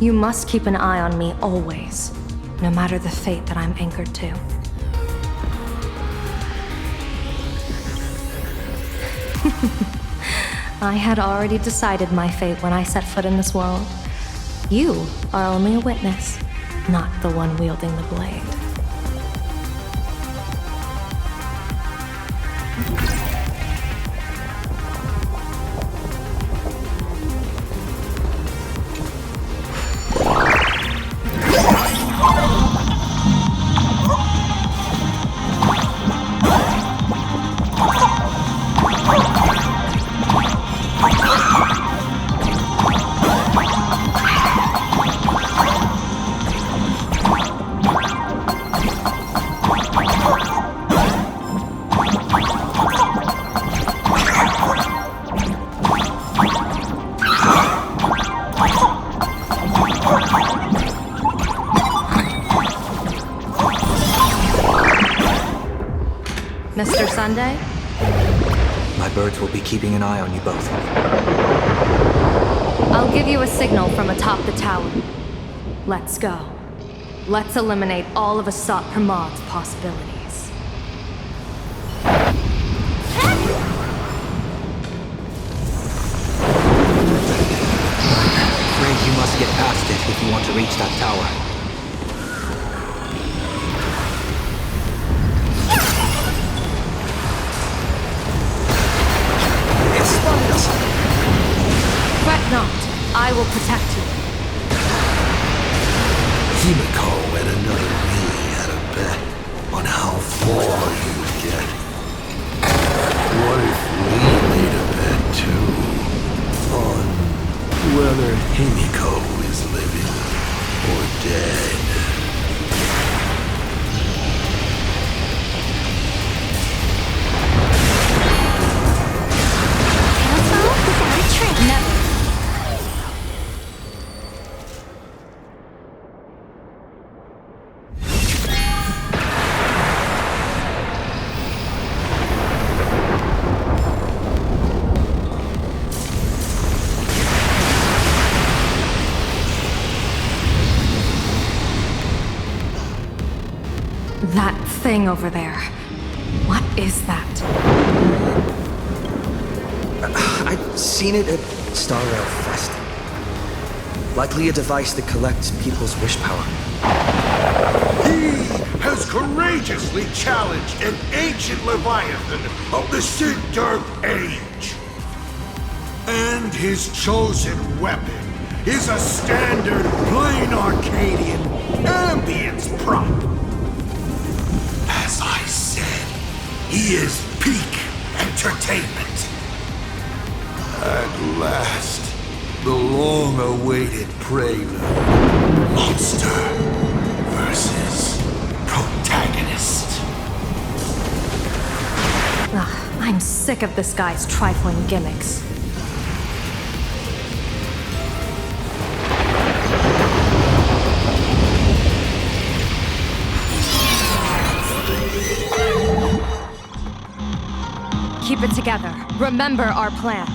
Speaker 14: You must keep an eye on me always, no matter the fate that I'm anchored to. I had already decided my fate when I set foot in this world. You are only a witness, not the one wielding the blade.
Speaker 5: Mr. Sunday?
Speaker 17: My birds will be keeping an eye on you both.
Speaker 5: I'll give you a signal from atop the tower. Let's go. Let's eliminate all of Asat Pramad's possibilities.
Speaker 17: Afraid you must get past it if you want to reach that tower.
Speaker 5: Fret not. I will protect you.
Speaker 6: Himiko and another me had a bet on how far you would get. What if we made a bet too on whether Himiko is living or dead?
Speaker 2: Without a trick.
Speaker 5: Never. That thing over there. What is that?
Speaker 1: I've seen it at Star Rail Fest. Likely a device that collects people's wish power.
Speaker 6: He has courageously challenged an ancient Leviathan of the Sigurd Age. And his chosen weapon is a standard Planarcadian ambience prop. As I said, he is peak entertainment. At last, the long-awaited prelude. Monster versus protagonist.
Speaker 5: Ugh, I'm sick of this guy's trifling gimmicks. Keep it together. Remember our plan.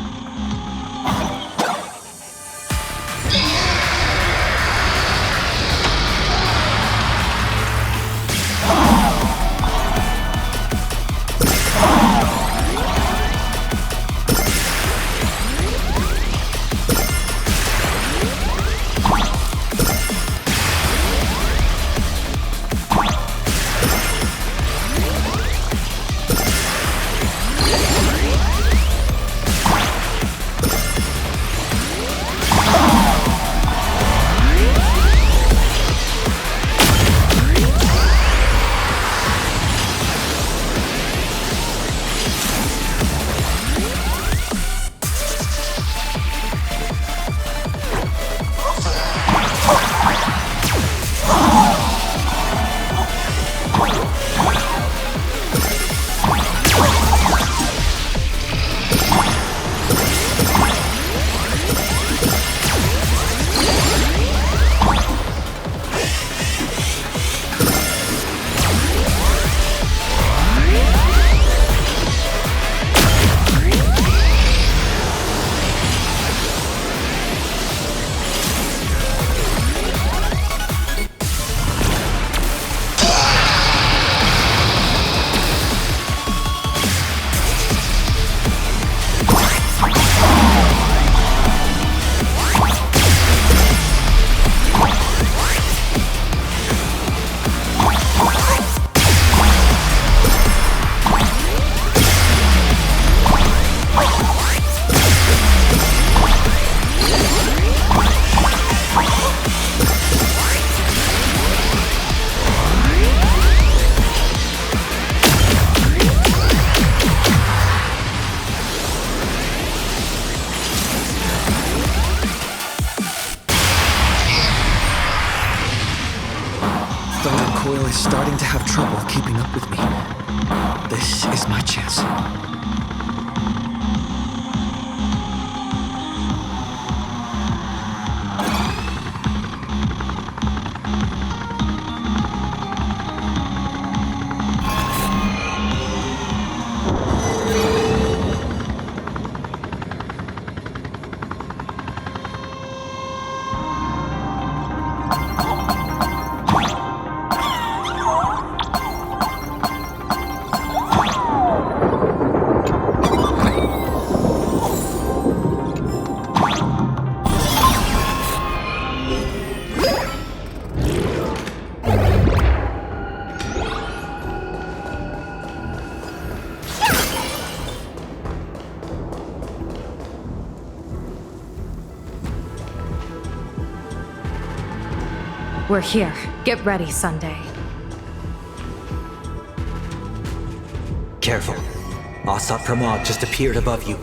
Speaker 1: keeping up with me. This is my chance.
Speaker 12: We're here. Get ready, Sunday.
Speaker 17: Careful. Asat Pramod just appeared above you.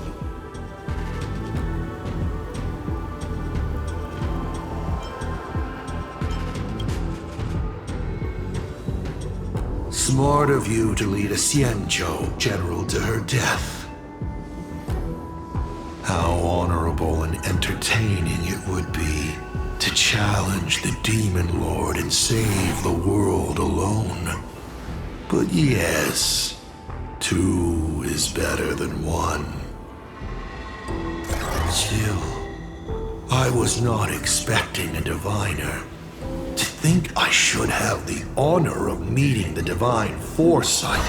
Speaker 6: Smart of you to lead a Xianzhou general to her death. How honorable and entertaining it would be to challenge the Demon Lord and save the world alone. But yes, two is better than one. Still, I was not expecting a diviner. To think I should have the honor of meeting the divine foresight,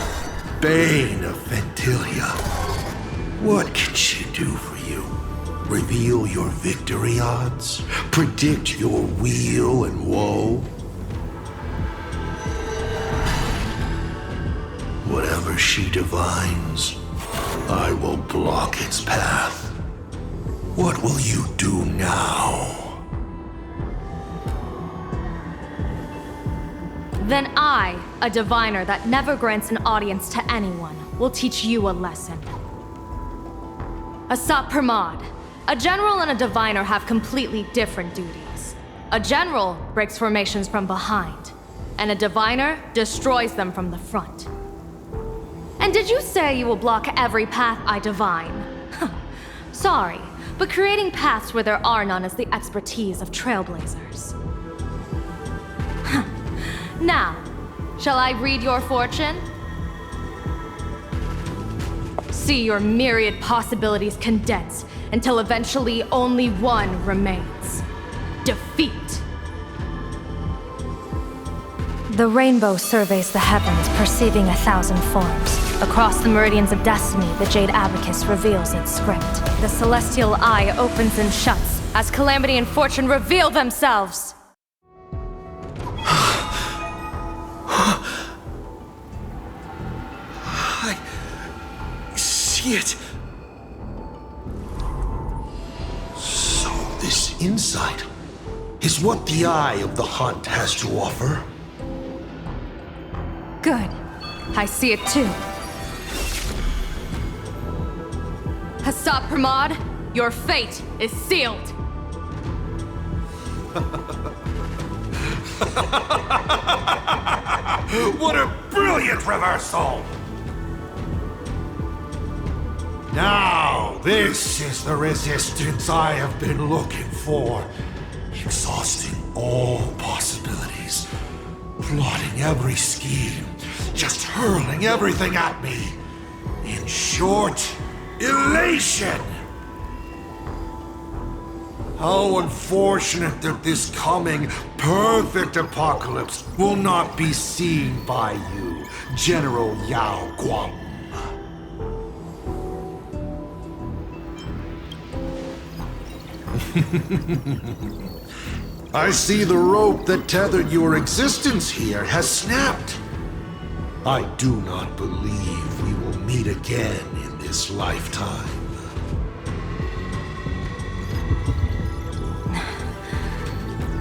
Speaker 6: Bane of Ventilia. What can she do for you? Reveal your victory odds? Predict your weal and woe? Whatever she divines, I will block its path. What will you do now?
Speaker 12: Then I, a diviner that never grants an audience to anyone, will teach you a lesson. Asat Pramod. A general and a diviner have completely different duties. A general breaks formations from behind, and a diviner destroys them from the front. And did you say you will block every path I divine? Sorry, but creating paths where there are none is the expertise of Trailblazers. Now, shall I read your fortune? See your myriad possibilities condense until eventually only one remains. Defeat. The rainbow surveys the heavens, perceiving 1,000 forms. Across the meridians of destiny, the Jade Abacus reveals its script. The celestial eye opens and shuts as calamity and fortune reveal themselves.
Speaker 6: I see it. So this insight is what the eye of the hunt has to offer.
Speaker 12: Good. I see it too. Asat Pramod, your fate is sealed.
Speaker 6: What a brilliant reversal! Now, this is the resistance I have been looking for. Exhausting all possibilities. Plotting every scheme. Just hurling everything at me. In short, elation! How unfortunate that this coming perfect apocalypse will not be seen by you, General Yao Guang. I see the rope that tethered your existence here has snapped. I do not believe we will meet again in this lifetime.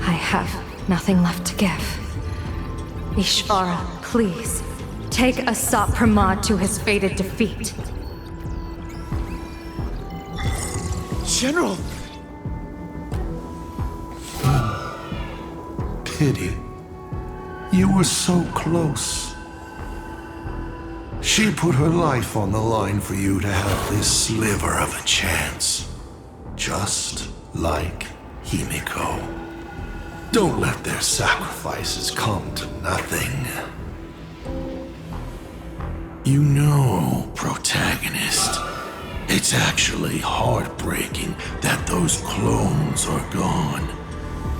Speaker 12: I have nothing left to give. Ishvara, please, take Asat Pramod to his fated defeat.
Speaker 6: General! Pity. You were so close. She put her life on the line for you to have this sliver of a chance. Just like Himiko. Don't let their sacrifices come to nothing. You know, protagonist, it's actually heartbreaking that those clones are gone.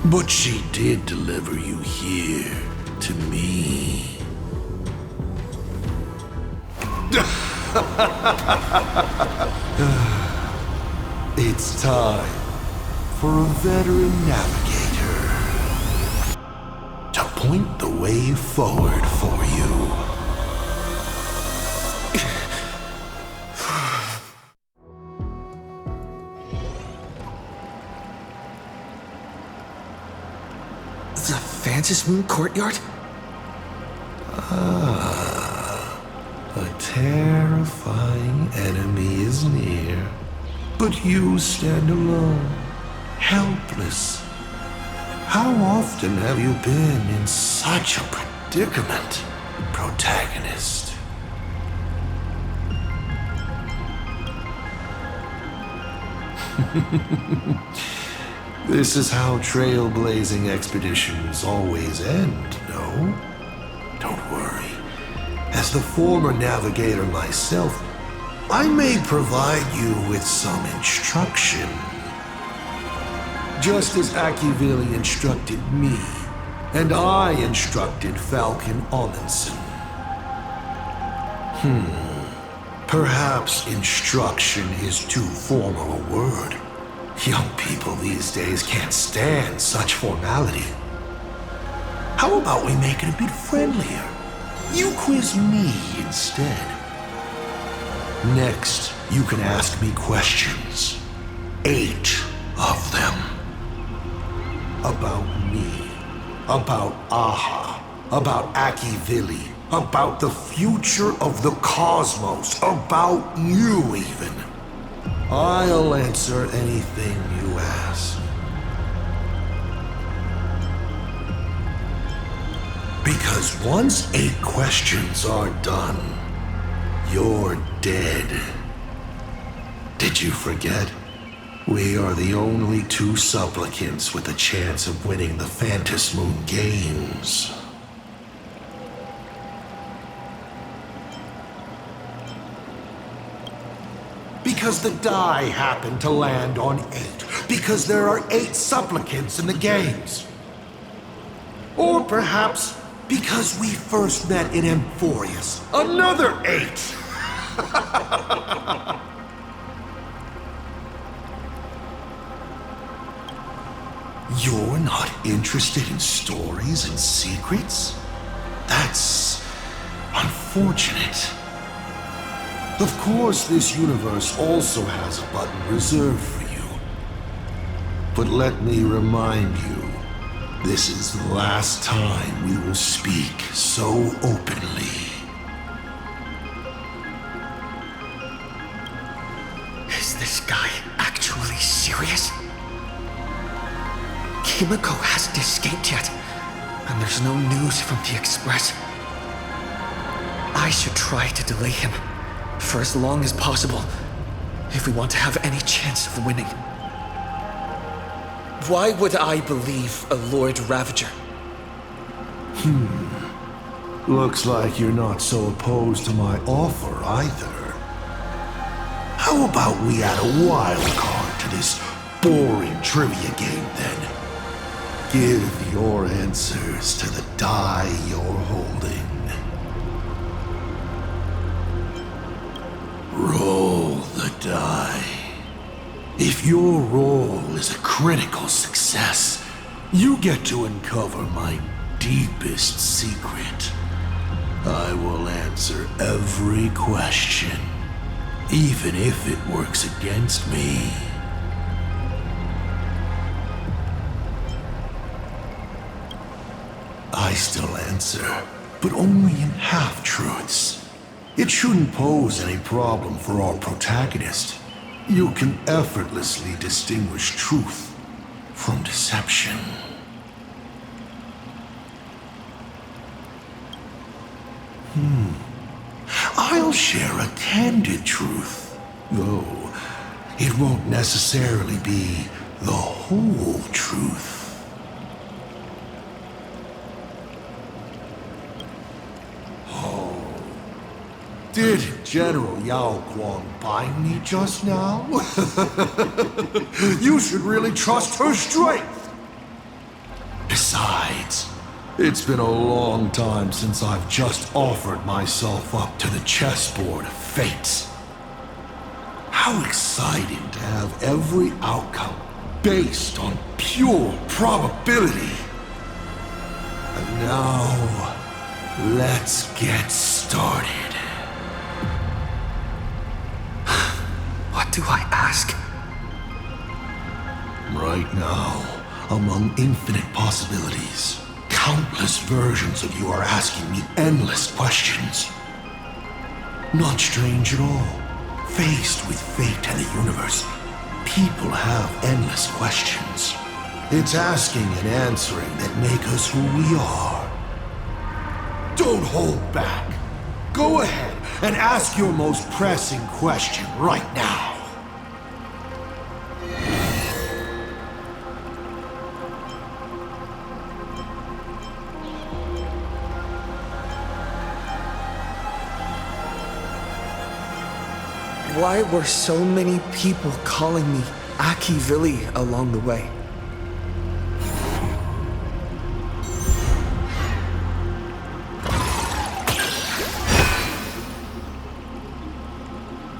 Speaker 6: But she did deliver you here to me. It's time for a veteran navigator to point the way forward for you.
Speaker 1: The Phantasm Moon Courtyard?
Speaker 6: A terrifying enemy is near, but you stand alone, helpless. How often have you been in such a predicament, protagonist? This is how trailblazing expeditions always end, no? Don't worry. As the former navigator myself, I may provide you with some instruction. Just as Akivili instructed me, and I instructed Falcon Amundsen. Perhaps instruction is too formal a word. Young people these days can't stand such formality. How about we make it a bit friendlier? You quiz me instead. Next, you can ask me questions. 8 of them. About me. About Aha. About Akivili. About the future of the cosmos. About you, even. I'll answer anything you ask. Because once 8 questions are done, you're dead. Did you forget? We are the only 2 supplicants with a chance of winning the Phantasm Moon Games. Because the die happened to land on 8. Because there are 8 supplicants in the games. Or perhaps because we first met in Emphorius. Another 8! You're not interested in stories and secrets? That's unfortunate. Of course, this universe also has a button reserved for you. But let me remind you, this is the last time we will speak so openly.
Speaker 1: Is this guy actually serious? Himiko hasn't escaped yet, and there's no news from the Express. I should try to delay him for as long as possible if we want to have any chance of winning. Why would I believe a Lord Ravager?
Speaker 6: Looks like you're not so opposed to my offer either. How about we add a wild card to this boring trivia game then? Give your answers to the die you're holding. Roll the die. If your roll is a critical success, you get to uncover my deepest secret. I will answer every question, even if it works against me. I still answer, but only in half-truths. It shouldn't pose any problem for our protagonist. You can effortlessly distinguish truth from deception. I'll I'll share a candid truth, though it won't necessarily be the whole truth. Did General Yao Guang bind me just now? You should really trust her strength. Besides, it's been a long time since I've just offered myself up to the chessboard of fate. How exciting to have every outcome based on pure probability. And now, let's get started.
Speaker 1: What do I ask?
Speaker 6: Right now, among infinite possibilities, countless versions of you are asking me endless questions. Not strange at all. Faced with fate and the universe, people have endless questions. It's asking and answering that make us who we are. Don't hold back. Go ahead and ask your most pressing question right now.
Speaker 1: Why were so many people calling me Aki-Villi along the way?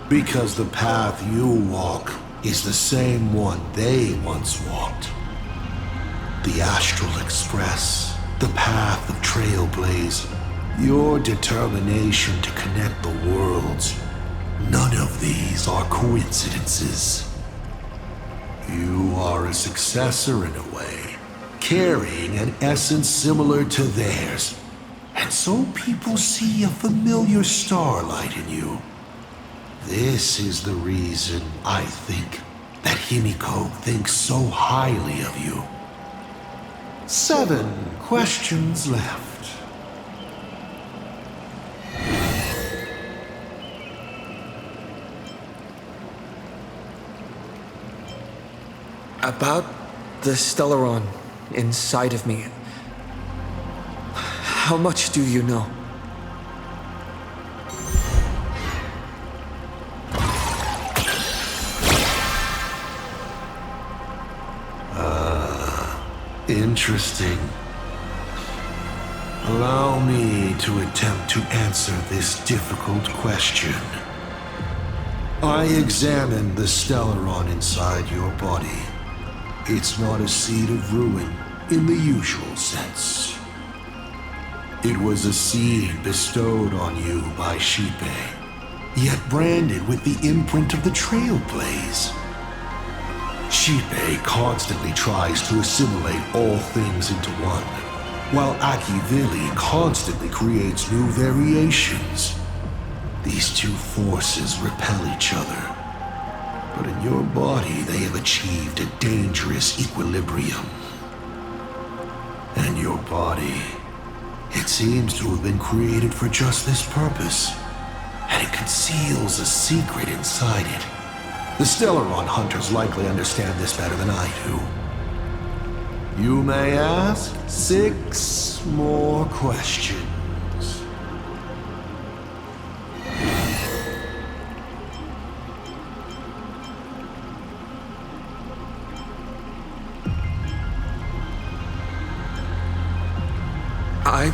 Speaker 6: Because the path you walk is the same one they once walked. The Astral Express, the path of Trailblaze, your determination to connect the worlds. None of these are coincidences. You are a successor in a way, carrying an essence similar to theirs. And so people see a familiar starlight in you. This is the reason I think that Himiko thinks so highly of you. 7 questions left.
Speaker 1: About the Stellaron inside of me. How much do you know?
Speaker 6: Interesting. Allow me to attempt to answer this difficult question. I examined the Stellaron inside your body. It's not a seed of ruin in the usual sense. It was a seed bestowed on you by Shipe, yet branded with the imprint of the Trailblaze. Shipe constantly tries to assimilate all things into one, while Aki-Villi constantly creates new variations. These two forces repel each other, but in your body they have achieved a dangerous equilibrium. And your body, it seems to have been created for just this purpose, and it conceals a secret inside it. The Stellaron hunters likely understand this better than I do. You may ask 6 more questions.
Speaker 1: I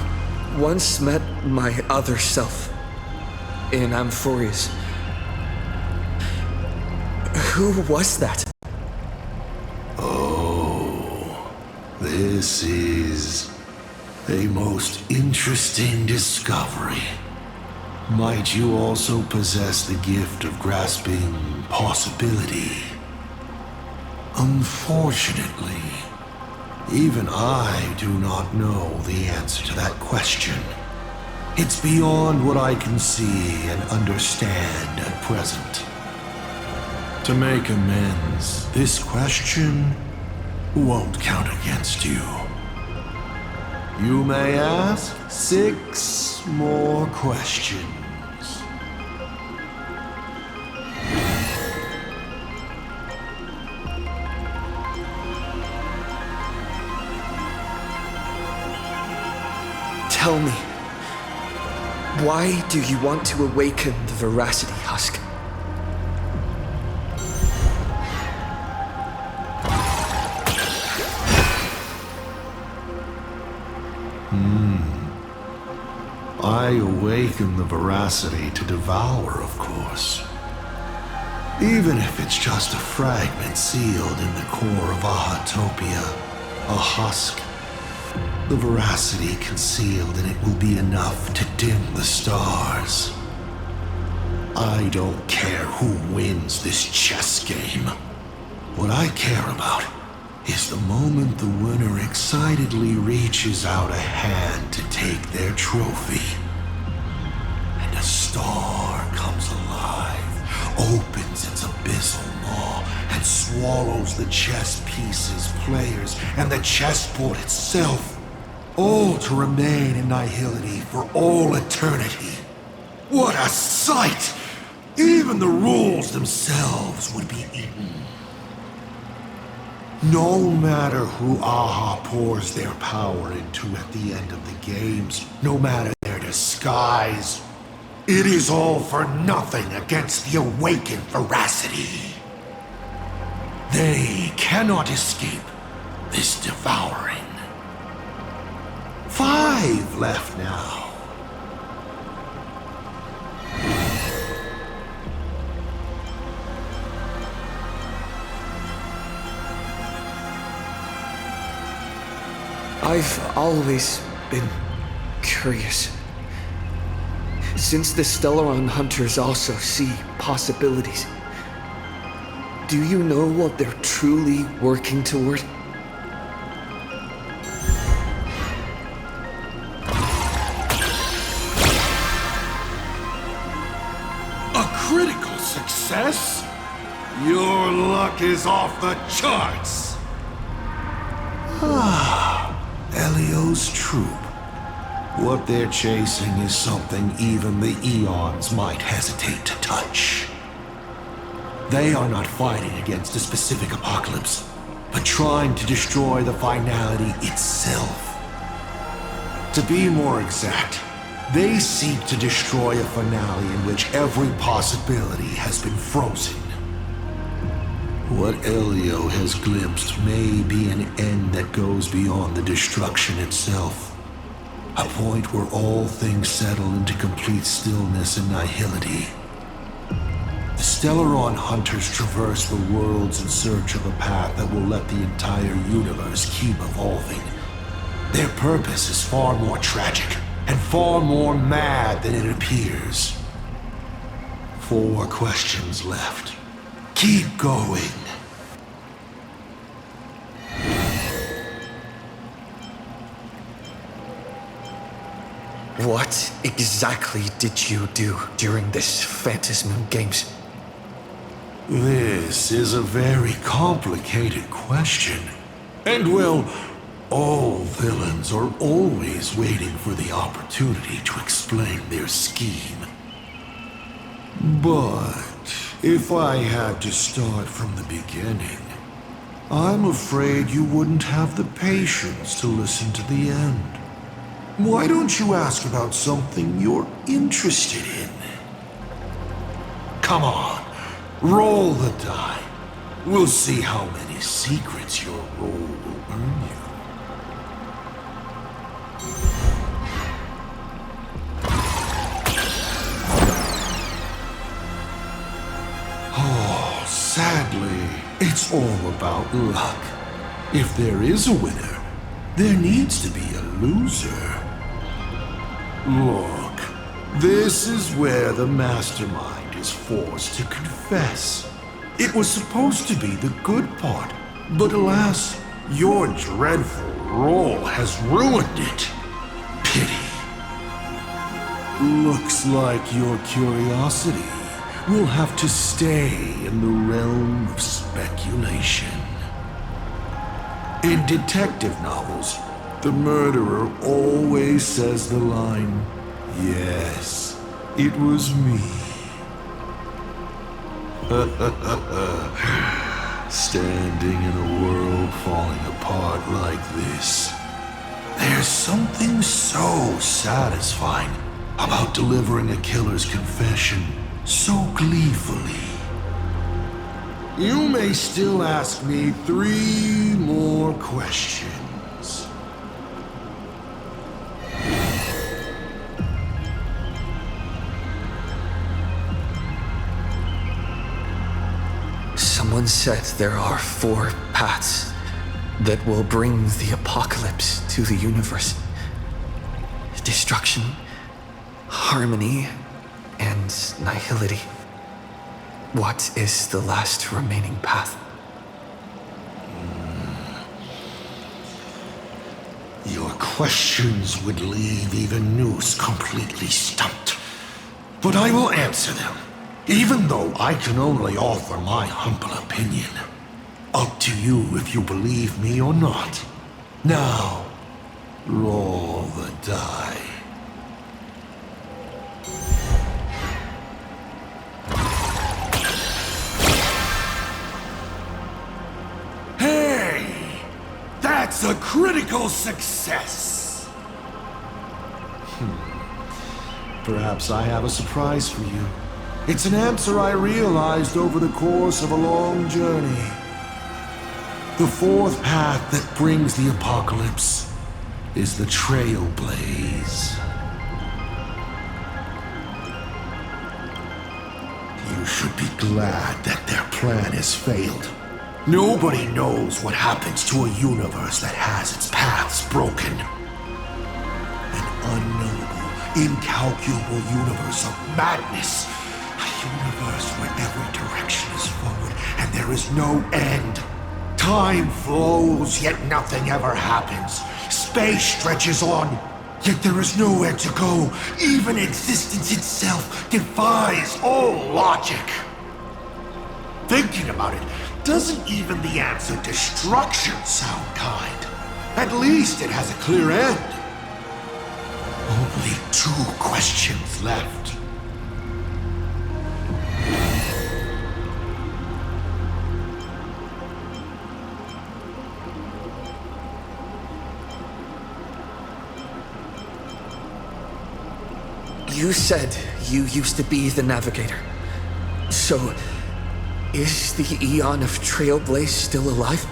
Speaker 1: once met my other self in Amphorius. Who was that?
Speaker 6: Oh, this is a most interesting discovery. Might you also possess the gift of grasping possibility? Unfortunately, even I do not know the answer to that question. It's beyond what I can see and understand at present. To make amends, this question won't count against you. You may ask 6 more questions.
Speaker 1: Tell me, why do you want to awaken the Veracity Husk?
Speaker 6: I awaken the Veracity to devour, of course. Even if it's just a fragment sealed in the core of Ahatopia, a husk. The Veracity concealed in it will be enough to dim the stars. I don't care who wins this chess game. What I care about is the moment the winner excitedly reaches out a hand to take their trophy. And a star comes alive, opens its abyssal maw, and swallows the chess pieces, players, and the chessboard itself, all to remain in nihility for all eternity. What a sight! Even the rules themselves would be eaten. No matter who Aha pours their power into at the end of the games, no matter their disguise, it is all for nothing against the awakened Veracity. They cannot escape this devouring. 5 left now.
Speaker 1: I've always been curious. Since the Stellaron Hunters also see possibilities, do you know what they're truly working toward?
Speaker 6: A critical success? Your luck is off the charts! Elio's troop. What they're chasing is something even the Eons might hesitate to touch. They are not fighting against a specific apocalypse, but trying to destroy the finality itself. To be more exact, they seek to destroy a finale in which every possibility has been frozen. What Elio has glimpsed may be an end that goes beyond the destruction itself. A point where all things settle into complete stillness and nihility. The Stellaron Hunters traverse the worlds in search of a path that will let the entire universe keep evolving. Their purpose is far more tragic and far more mad than it appears. 4 questions left. Keep going.
Speaker 1: What exactly did you do during this Phantasmoon Games?
Speaker 6: This is a very complicated question. And well, all villains are always waiting for the opportunity to explain their scheme. But if I had to start from the beginning, I'm afraid you wouldn't have the patience to listen to the end. Why don't you ask about something you're interested in? Come on, roll the die. We'll see how many secrets your roll will earn you. Oh, sadly, it's all about luck. If there is a winner, there needs to be a loser. Look, this is where the mastermind is forced to confess. It was supposed to be the good part, but alas, your dreadful roll has ruined it. Pity. Looks like your curiosity will have to stay in the realm of speculation. In detective novels, the murderer always says the line, "Yes, it was me." Standing in a world falling apart like this, There's something so satisfying about delivering a killer's confession so gleefully. You may still ask me 3 more questions.
Speaker 1: Someone said there are 4 paths that will bring the apocalypse to the universe. Destruction, harmony, and nihility. What is the last remaining path?
Speaker 6: Your questions would leave even Noose completely stumped. But I will answer them, even though I can only offer my humble opinion. Up to you if you believe me or not. Now, roll the die. Hey! That's a critical success! Perhaps I have a surprise for you. It's an answer I realized over the course of a long journey. The 4th path that brings the apocalypse is the Trailblaze. You should be glad that their plan has failed. Nobody knows what happens to a universe that has its paths broken. An unknowable, incalculable universe of madness. A universe where every direction is forward and there is no end. Time flows, yet nothing ever happens. Space stretches on, yet there is nowhere to go. Even existence itself defies all logic. Thinking about it, doesn't even the answer destruction sound kind? At least it has a clear end. Only 2 questions left.
Speaker 1: You said you used to be the navigator. So, is the Eon of Trailblaze still alive?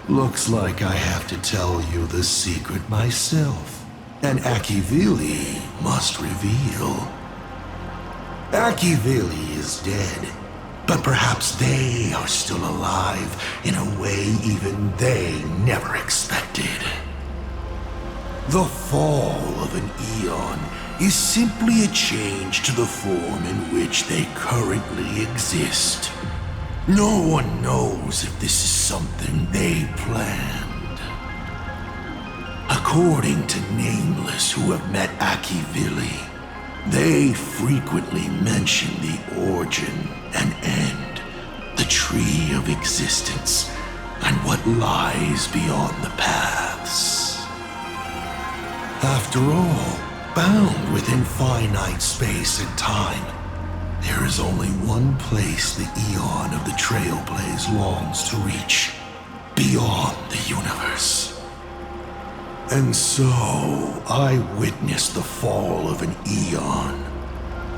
Speaker 6: Looks like I have to tell you the secret myself. And Akivili must reveal. Akivili is dead. But perhaps they are still alive in a way even they never expected. The fall of an eon is simply a change to the form in which they currently exist. No one knows if this is something they planned. According to Nameless who have met Akivili, they frequently mention the origin and end, the tree of existence, and what lies beyond the paths. After all, bound within finite space and time, there is only one place the Eon of the Trailblaze longs to reach, beyond the universe. And so, I witnessed the fall of an Eon.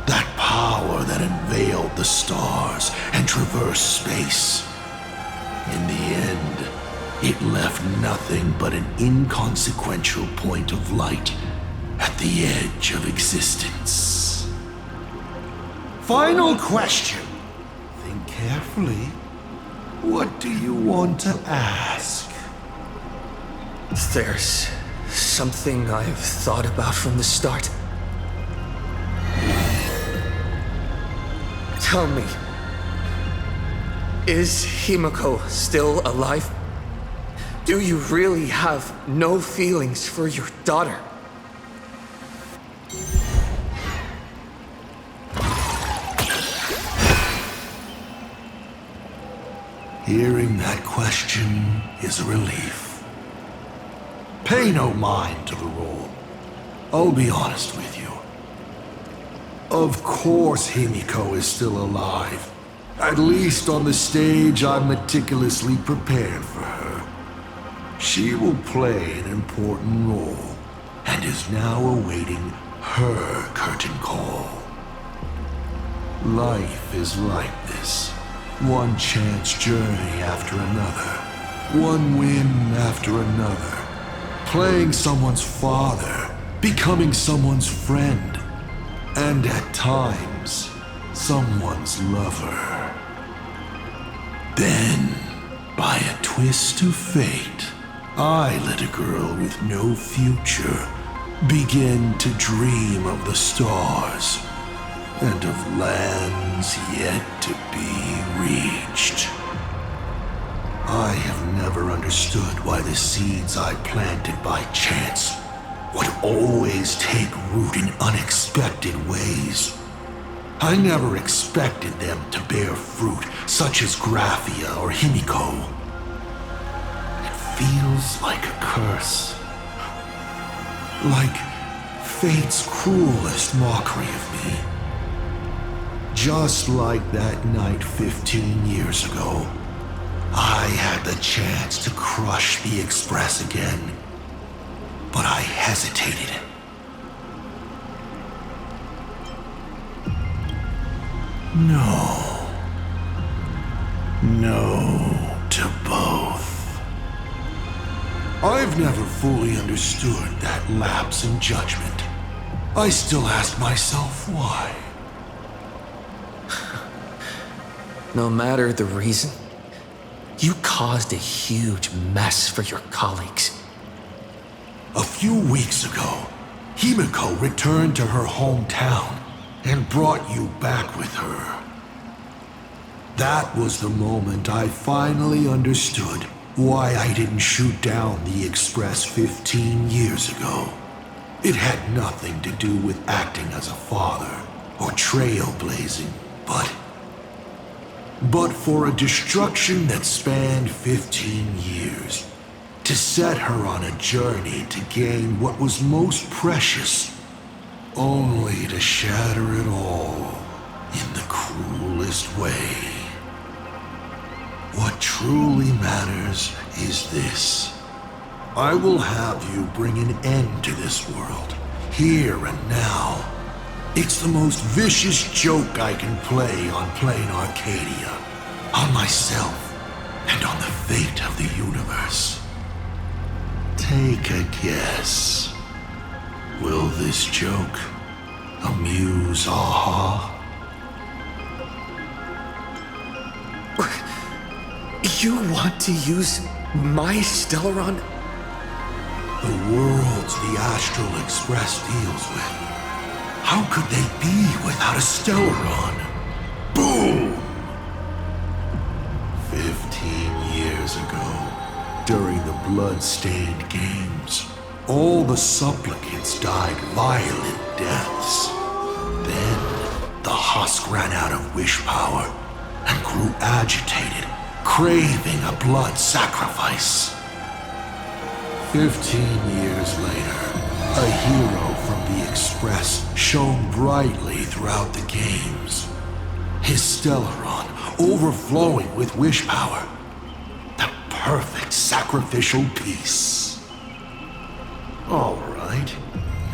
Speaker 6: That power that unveiled the stars and traversed space. In the end, it left nothing but an inconsequential point of light at the edge of existence. Final question. Think carefully. What do you want to ask?
Speaker 1: There's something I've thought about from the start. Tell me, is Himiko still alive? Do you really have no feelings for your daughter?
Speaker 6: Hearing that question is a relief. Pay no mind to the roll. I'll be honest with you. Of course Himiko is still alive. At least on the stage I'm meticulously prepared for her. She will play an important role, and is now awaiting her curtain call. Life is like this. One chance journey after another. One win after another. Playing someone's father, becoming someone's friend, and at times, someone's lover. Then, by a twist of fate, I let a girl with no future begin to dream of the stars and of lands yet to be reached. I have never understood why the seeds I planted by chance would always take root in unexpected ways. I never expected them to bear fruit, such as Graphia or Himiko. It feels like a curse. Like fate's cruelest mockery of me. Just like that night 15 years ago, I had the chance to crush the Express again, but I hesitated. No. No to both. I've never fully understood that lapse in judgment. I still ask myself why.
Speaker 1: No matter the reason, you caused a huge mess for your colleagues.
Speaker 6: A few weeks ago, Himiko returned to her hometown and brought you back with her. That was the moment I finally understood why I didn't shoot down the Express 15 years ago. It had nothing to do with acting as a father or trailblazing, but for a destruction that spanned 15 years, to set her on a journey to gain what was most precious, only to shatter it all in the cruelest way. What truly matters is this. I will have you bring an end to this world, here and now. It's the most vicious joke I can play on Planarcadia, on myself, and on the fate of the universe. Take a guess. Will this joke amuse Aha?
Speaker 1: You want to use my Stellaron?
Speaker 6: The worlds the Astral Express deals with. How could they be without a Stellaron? Boom! 15 years ago, during the blood-stained games, all the supplicants died violent deaths. Then, the husk ran out of wish power and grew agitated, craving a blood sacrifice. 15 years later, a hero from the Express shone brightly throughout the games. His Stellaron overflowing with wish power. The perfect sacrificial piece. All right.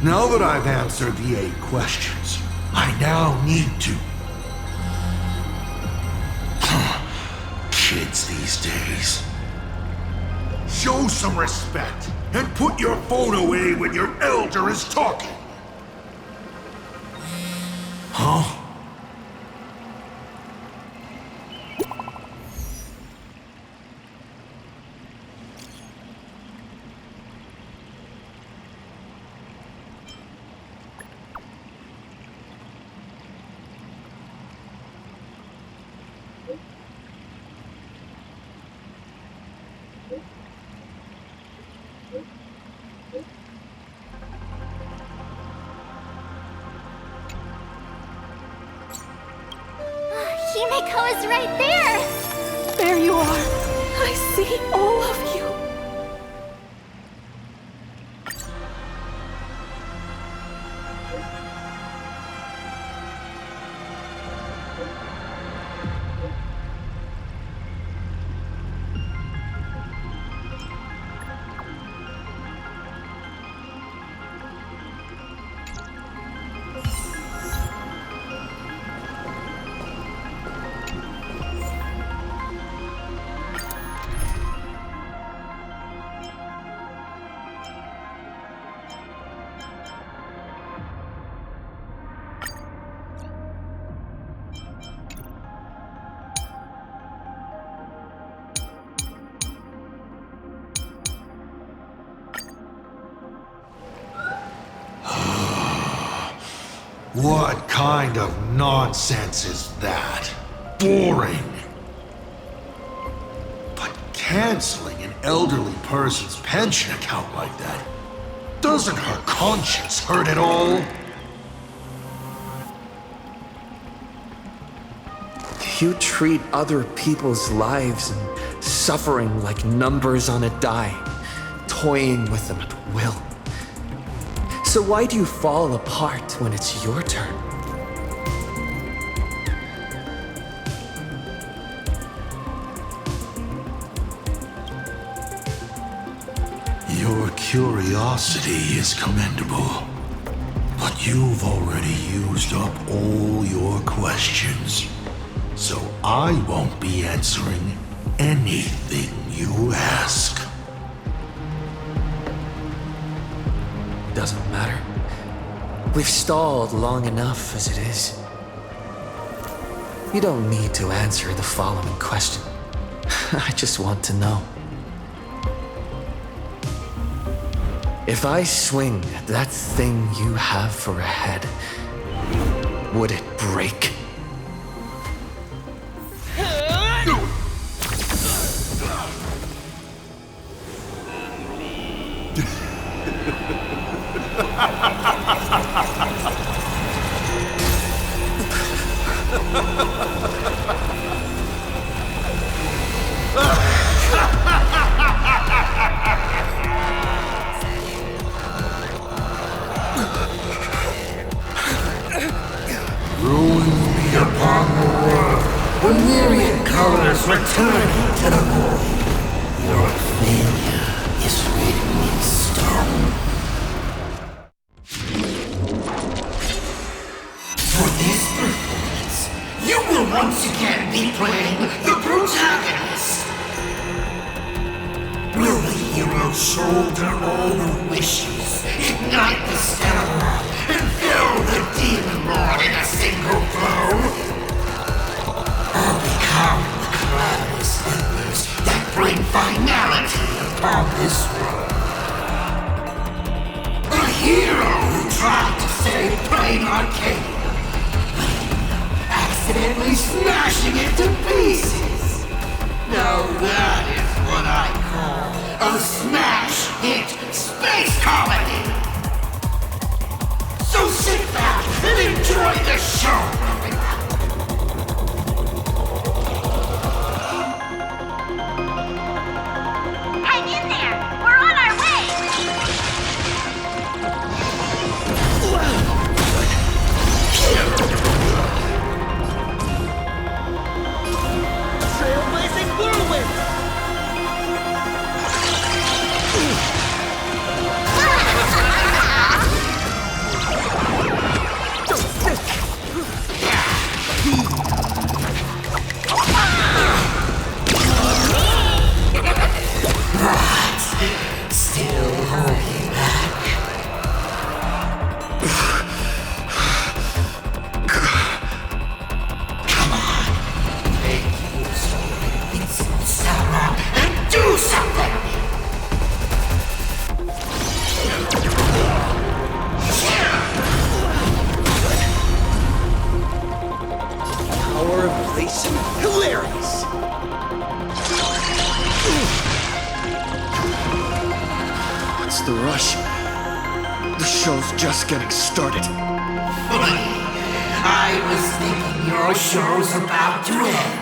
Speaker 6: Now that I've answered the 8 questions, I now need to... Kids these days. Show some respect and put your phone away when your elder is talking. Huh?
Speaker 2: Himiko is right there!
Speaker 16: There you are. I see all of you.
Speaker 6: What kind of nonsense is that? Boring. But canceling an elderly person's pension account like that, doesn't her conscience hurt at all?
Speaker 1: You treat other people's lives and suffering like numbers on a die, toying with them at will. So why do you fall apart when it's your turn?
Speaker 6: Your curiosity is commendable, but you've already used up all your questions. So I won't be answering anything you ask.
Speaker 1: Doesn't matter. We've stalled long enough as it is. You don't need to answer the following question. I just want to know. If I swing at that thing you have for a head, would it break?
Speaker 6: Ruin be upon the world, the myriad colors returning to the void. Your failure is written in stone. For this performance, you will once again be playing the protagonist. Will the hero shoulder all the wishes, ignite the stellar, and fill the demon lord in a single blow? Or become the cloudless embers that bring finality upon this world? A hero who tried to save Planarcadia, accidentally smashing it to pieces. Now that is what I call a smash hit space comedy. So sit back and enjoy the show.
Speaker 9: Hang in there! We're on our way!
Speaker 22: Trailblazing whirlwind!
Speaker 6: Still holding back. Come on. Make use of your invincible Sauron and do something!
Speaker 1: Power of relation? Hilarious! What's the rush? The show's just getting started.
Speaker 6: I was thinking your show's about to end.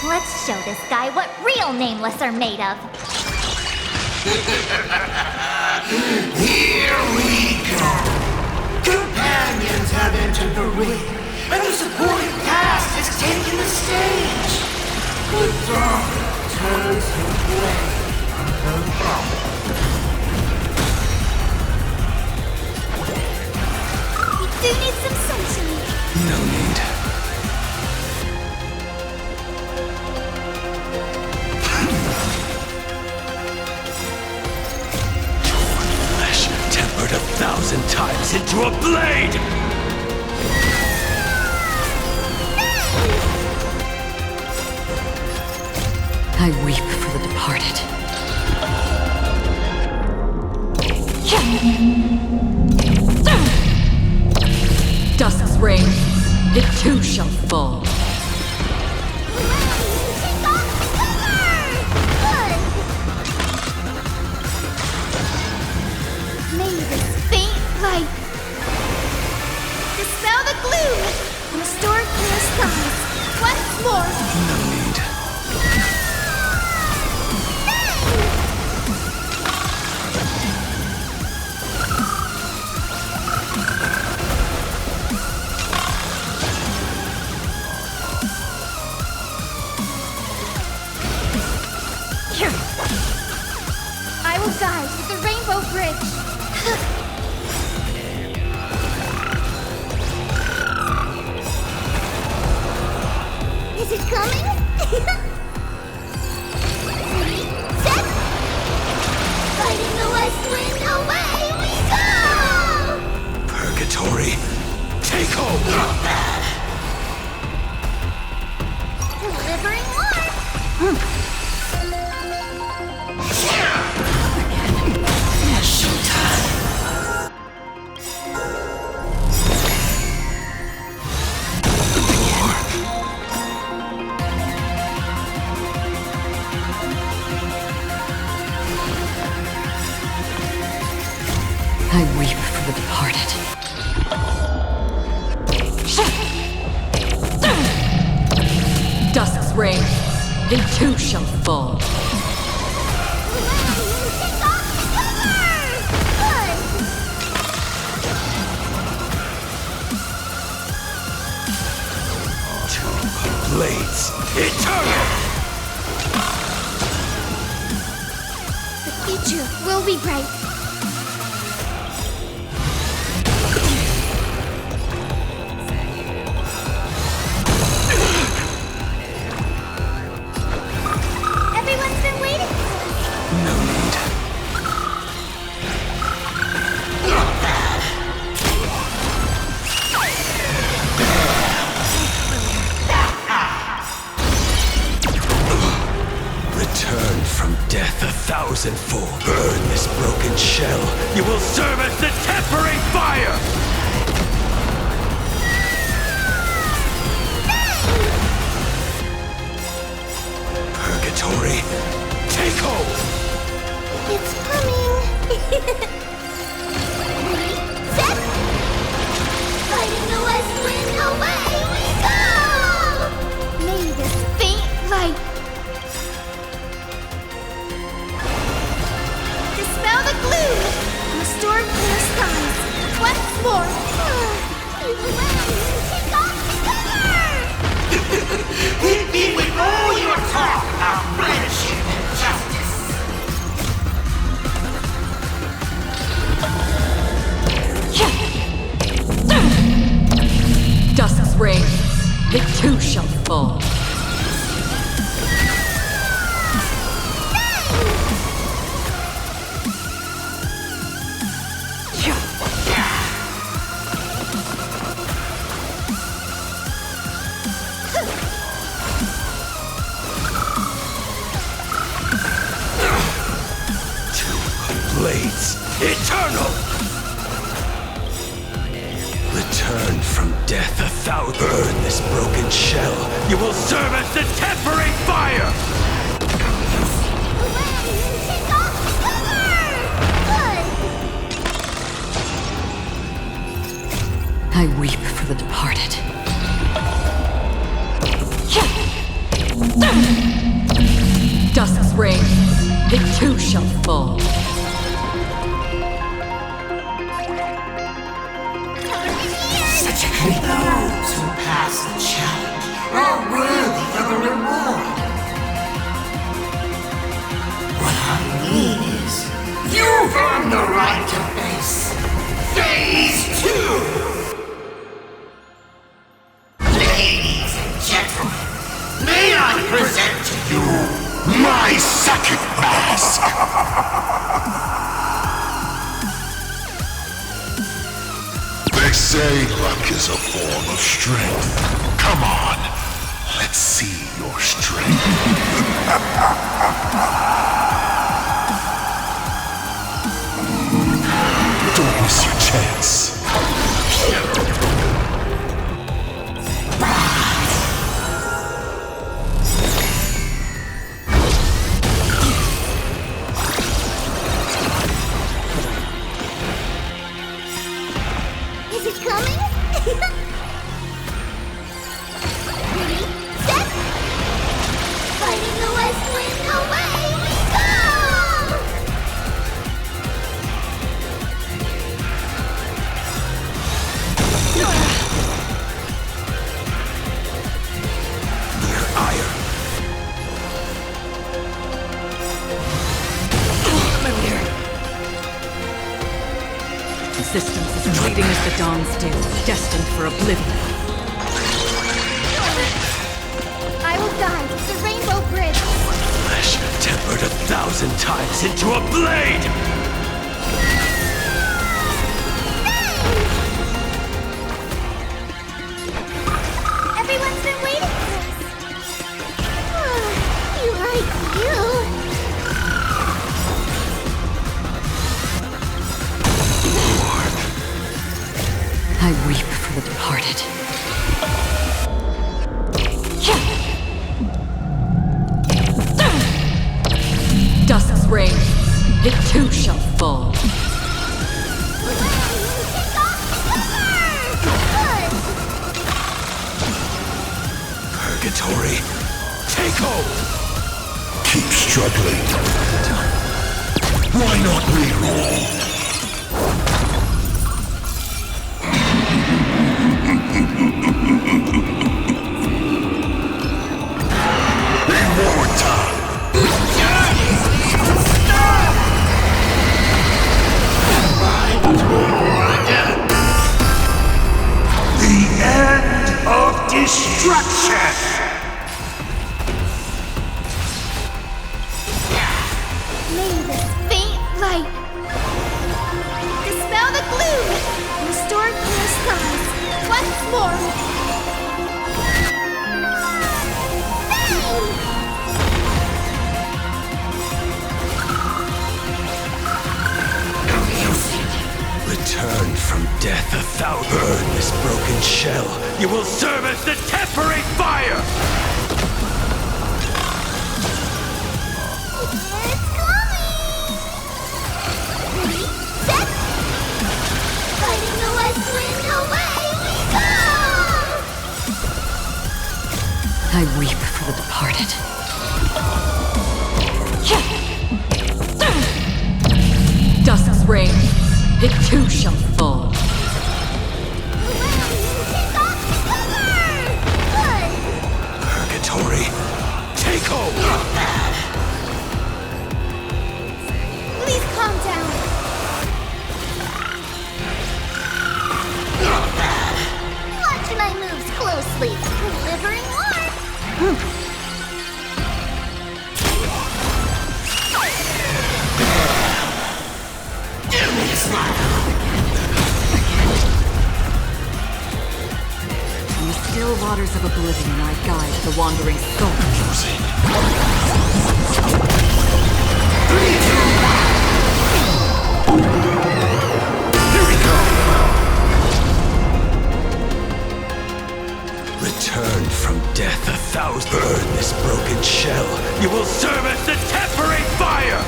Speaker 20: Let's show this guy what real nameless are made of.
Speaker 6: Here we go. Companions have entered the ring, and the supporting cast has taken the stage. The dark
Speaker 18: those who play are wrong.
Speaker 9: We do need some sunshine.
Speaker 3: No need. Flesh tempered 1,000 times into a blade!
Speaker 19: I weep for the departed. Dusk's reign, it too shall fall.
Speaker 9: May this faint light dispel the gloom and restore clear skies once more.
Speaker 3: No need.
Speaker 9: I will guide with the Rainbow Bridge. Is it coming? 3, set! Fighting the west wind, away we go!
Speaker 3: Purgatory, take hold!
Speaker 9: Delivering warmth!
Speaker 19: I weep for the departed. Dusk's reign, they too shall fall.
Speaker 3: Blades, eternal!
Speaker 9: The future will be bright. Everyone's been waiting for us.
Speaker 3: No need. Return from death 1,000-fold. Burn this broken shell. You will serve as the tempering fire! Purgatory, take hold!
Speaker 9: It's coming. Set! Fighting the west wind, away we go! May this faint light dispel the gloom and restore clear skies once more. Take off
Speaker 18: Hit me with all your talk about friendship and justice.
Speaker 19: Dusk's reign, they too shall fall.
Speaker 3: Blades, eternal! Return from death 1,000. Burn this broken shell. You will serve as the tempering fire!
Speaker 9: Take off
Speaker 19: I weep for the departed. Dusk's reign, they too shall fall.
Speaker 18: Those who pass the challenge are worthy of a reward. What I mean is, you've earned the right to face Phase 2! Ladies and gentlemen, may I present to you my second mask!
Speaker 6: They say luck is a form of strength. Come on, let's see your strength. Don't miss your chance.
Speaker 2: Is it coming? Ready, set! Fighting the west wind, away we go!
Speaker 3: Near ire.
Speaker 8: Existence is fleeting as the dawns do, destined for oblivion.
Speaker 2: I will guide the rainbow bridge.
Speaker 22: Flesh tempered 1,000 times into a blade!
Speaker 2: Everyone's been waiting for us. You like you.
Speaker 8: I weep for the departed. Dusk's reign, it too shall fall.
Speaker 3: Purgatory, take hold!
Speaker 6: Keep struggling. Why not reroll? Reward time! The end of destruction!
Speaker 2: May this faint light dispel the gloom, restore clear skies once more.
Speaker 22: Return from death 1,000. Burn this broken shell. You will serve as the temporary fire!
Speaker 2: It's coming! Ready, set! Fighting the west wind, away we go!
Speaker 8: I weep for the departed. Dusk's reign, it too shall fall.
Speaker 22: Purgatory, take hold!
Speaker 2: Please calm down. Watch my moves closely. Delivering warmth.
Speaker 8: In the still waters of oblivion, I guide the wandering soul.
Speaker 22: Here we go! Return from death 1,000. Burn this broken shell. You will serve as the temporary fire!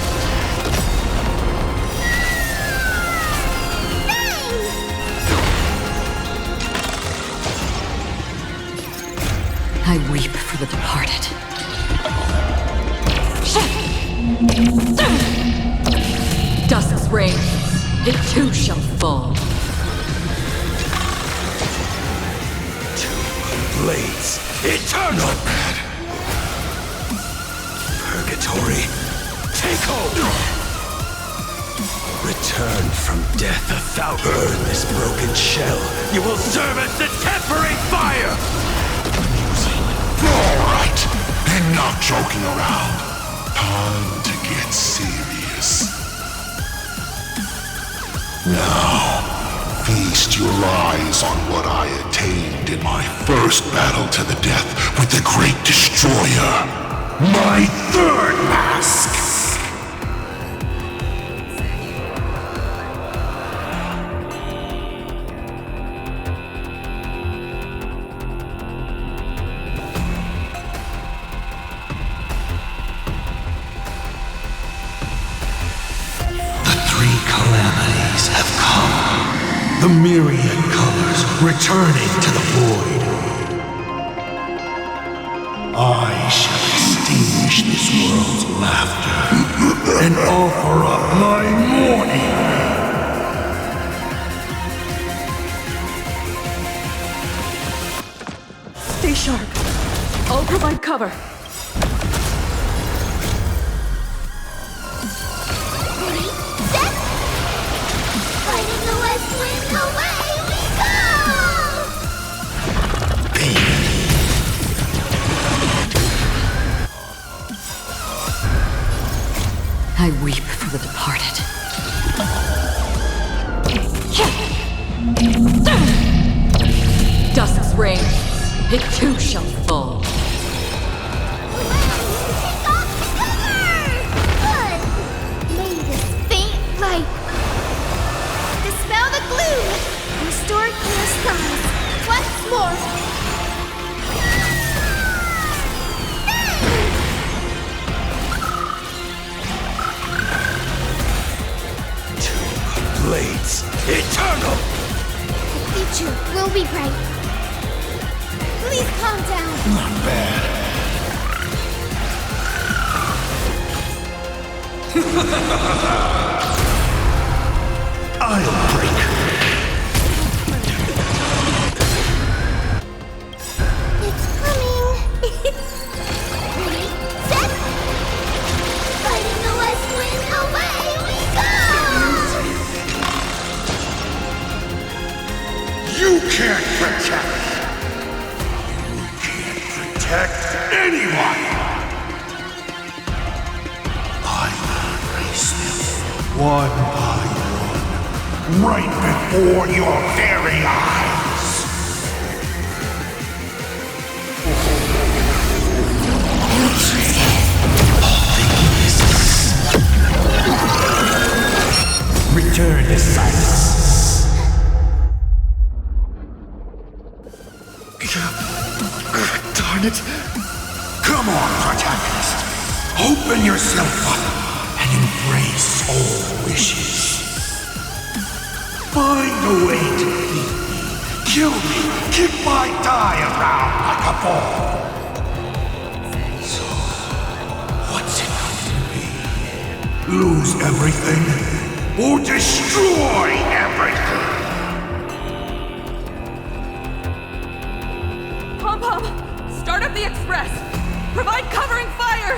Speaker 8: I weep for the departed. Dusk's reign, it too shall fall.
Speaker 22: Two blades, eternal! Purgatory, take
Speaker 3: Himiko! Return from death without earn this broken shell. You will serve as the temporary fire!
Speaker 18: All right, enough joking around. Time to get serious. Now, feast your eyes on what I attained in my first battle to the death with the Great Destroyer. My third mask! The myriad colors returning to the void. I shall extinguish this world's laughter and offer up my mourning.
Speaker 8: Stay sharp. I'll provide cover. I weep for the departed. Dusk's reign, it too shall fall.
Speaker 2: Good! May this faint light dispel the gloom, restore clear skies once more.
Speaker 3: Blades, eternal!
Speaker 2: The future will be bright. Please calm down.
Speaker 3: Not bad. I'll break.
Speaker 2: It's coming. Ready, set. Fighting the west wind, away we go!
Speaker 18: You can't protect. You can't protect anyone. I will erase them one by one, right before your very eyes.
Speaker 3: Return to silence.
Speaker 18: Darn it! Come on, protagonist. Open yourself up and embrace all wishes. Find a way to beat me, kill me, kick my die around like a ball. So, what's it going to be? Lose everything or destroy everything?
Speaker 8: Pom-Pom, start up the express. Provide covering fire.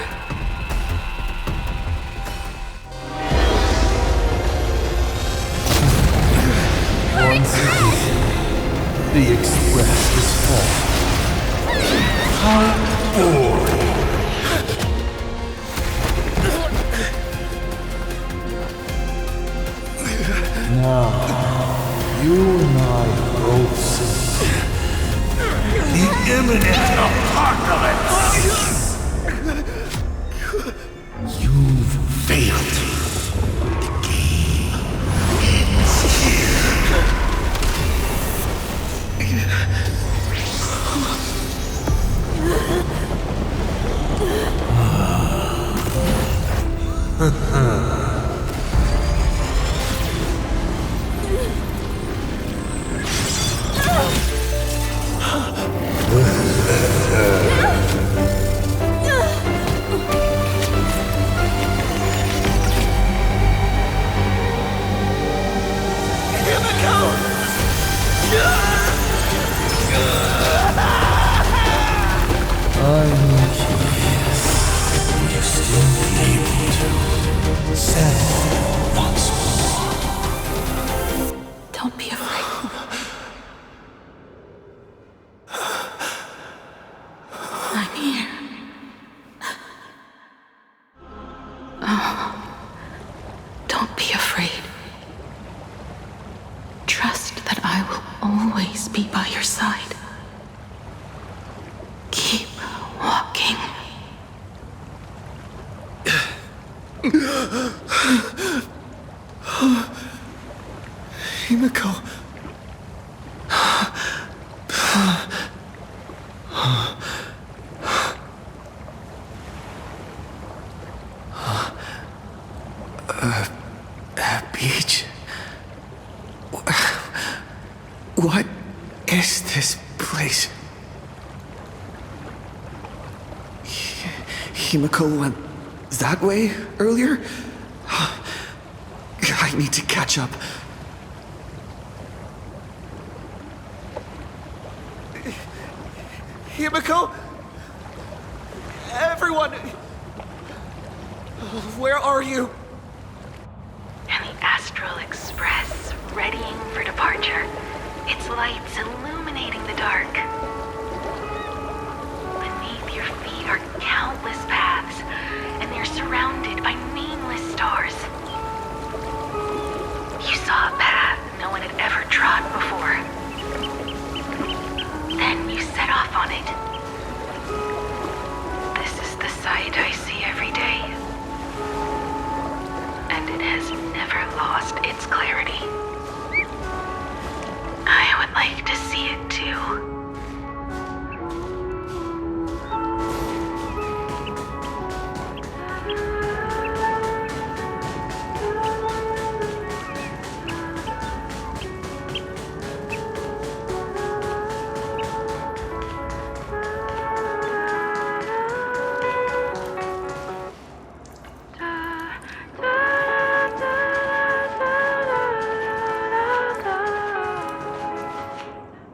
Speaker 18: Once again, the express is full. How boring. Now, you and I both see the imminent apocalypse! You've failed. The game ends here.
Speaker 6: end once more.
Speaker 16: Don't be afraid. I'm here. Oh, don't be afraid. Trust that I will always be by your side. Keep walking.
Speaker 1: Himiko. Beach. What is this place? Himiko went that way earlier? I need to catch up. Himiko? Everyone! Where are you?
Speaker 11: And the Astral Express, readying for departure. Its lights illuminating the dark. Beneath your feet are countless paths, and they're surrounded by nameless stars. You saw a path no one had ever trod before. Then you set off on it. This is the sight I see every day. And it has never lost its clarity. I would like to see it too.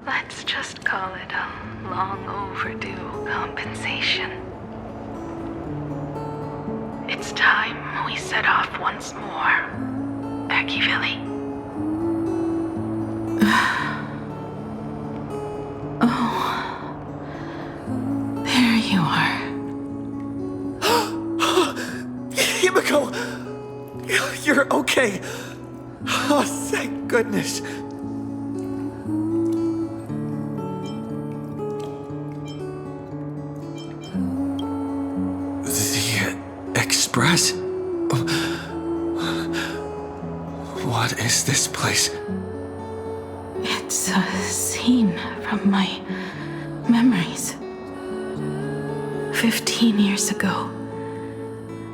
Speaker 11: Let's just call it a long overdue compensation. It's time we set off once more, Becky-Villy.
Speaker 16: Oh, there you are.
Speaker 1: Himiko! You're okay. Oh, thank goodness. The Express? What is this place?
Speaker 16: It's a scene from my memories. 15 years ago,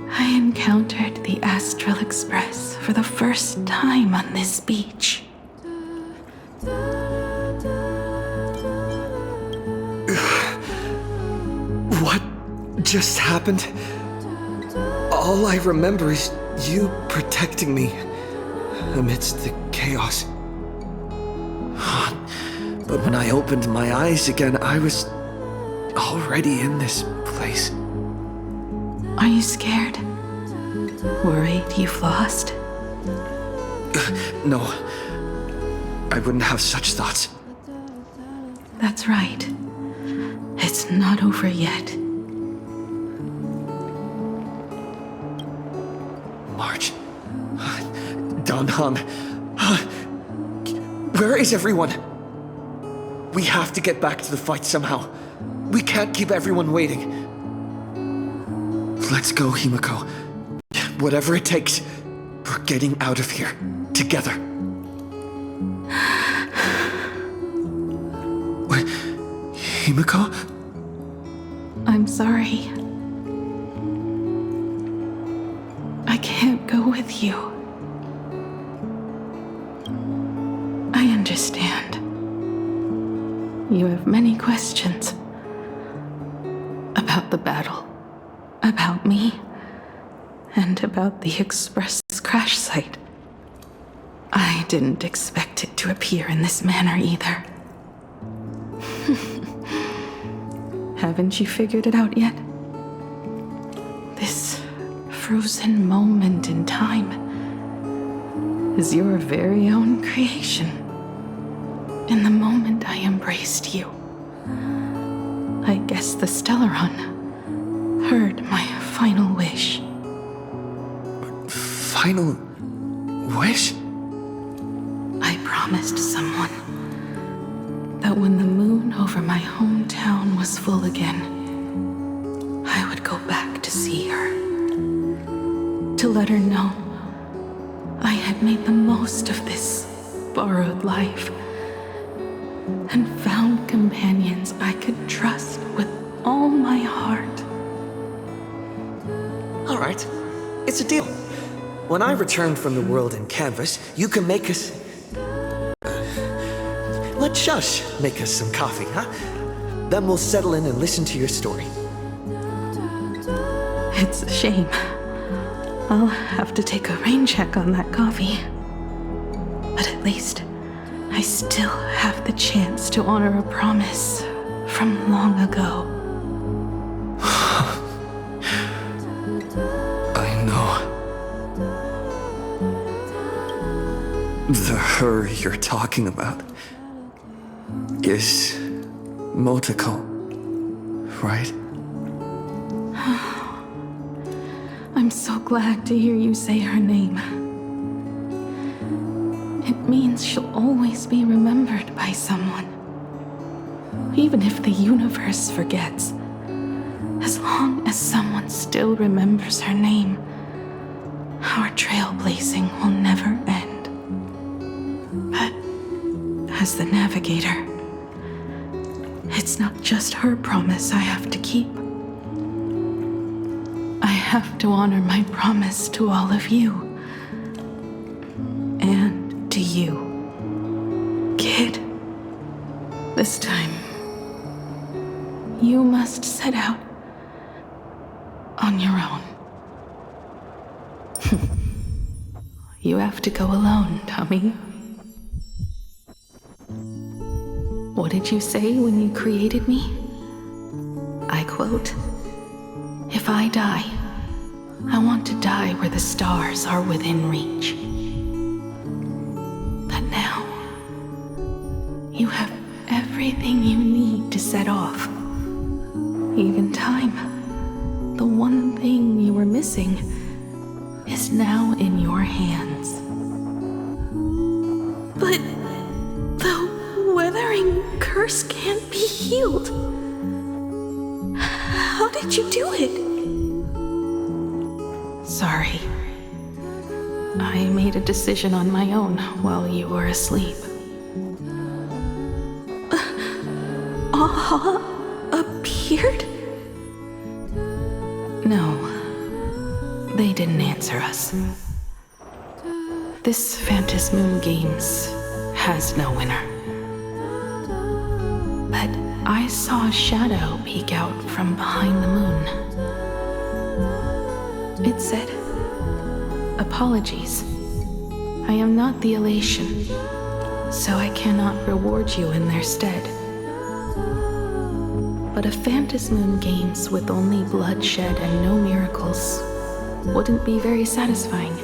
Speaker 16: I encountered the Astral Express for the first time on this beach.
Speaker 1: What just happened? All I remember is you protecting me amidst the chaos. But when I opened my eyes again, I was already in this place.
Speaker 16: Are you scared? Worried you've lost?
Speaker 1: No, I wouldn't have such thoughts.
Speaker 16: That's right. It's not over yet.
Speaker 1: March. Donham. Where is everyone? We have to get back to the fight somehow. We can't keep everyone waiting. Let's go, Himiko. Whatever it takes, we're getting out of here. Together. Wait, Himiko?
Speaker 16: I'm sorry. I can't go with you. I understand. You have many questions. About the battle. About me. And about the Express's crash site. I didn't expect it to appear in this manner either. Haven't you figured it out yet? This frozen moment in time is your very own creation. In the moment I embraced you, I guess the Stellaron heard my final wish.
Speaker 1: Final wish?
Speaker 16: I promised someone that when the moon over my hometown was full again, I would go back to see her. To let her know I had made the most of this borrowed life and found companions I could trust with all my heart.
Speaker 1: All right, it's a deal. When I return from the world in canvas, you can make us... let Shush make us some coffee, huh? Then we'll settle in and listen to your story.
Speaker 16: It's a shame. I'll have to take a rain check on that coffee. But at least I still have the chance to honor a promise from long ago.
Speaker 1: I know. The her you're talking about is Motoko, right?
Speaker 16: I'm so glad to hear you say her name. It means she'll always be remembered by someone. Even if the universe forgets, as long as someone still remembers her name, our trailblazing will never end. But as the navigator, it's not just her promise I have to keep. I have to honor my promise to all of you. And to you, kid. This time, you must set out on your own. You have to go alone, Tommy. What did you say when you created me? I quote, "If I die, I want to die where the stars are within reach." But now, you have everything you need to set off. Even time. The one thing you were missing is now in your hands. But the weathering curse can't be healed. How did you do it? Sorry. I made a decision on my own while you were asleep. Aha appeared? No. They didn't answer us. This Phantasmoon Games has no winner. But I saw a shadow peek out from behind the moon. It said, "Apologies. I am not the elation, so I cannot reward you in their stead. But a Phantasmoon Games with only bloodshed and no miracles wouldn't be very satisfying.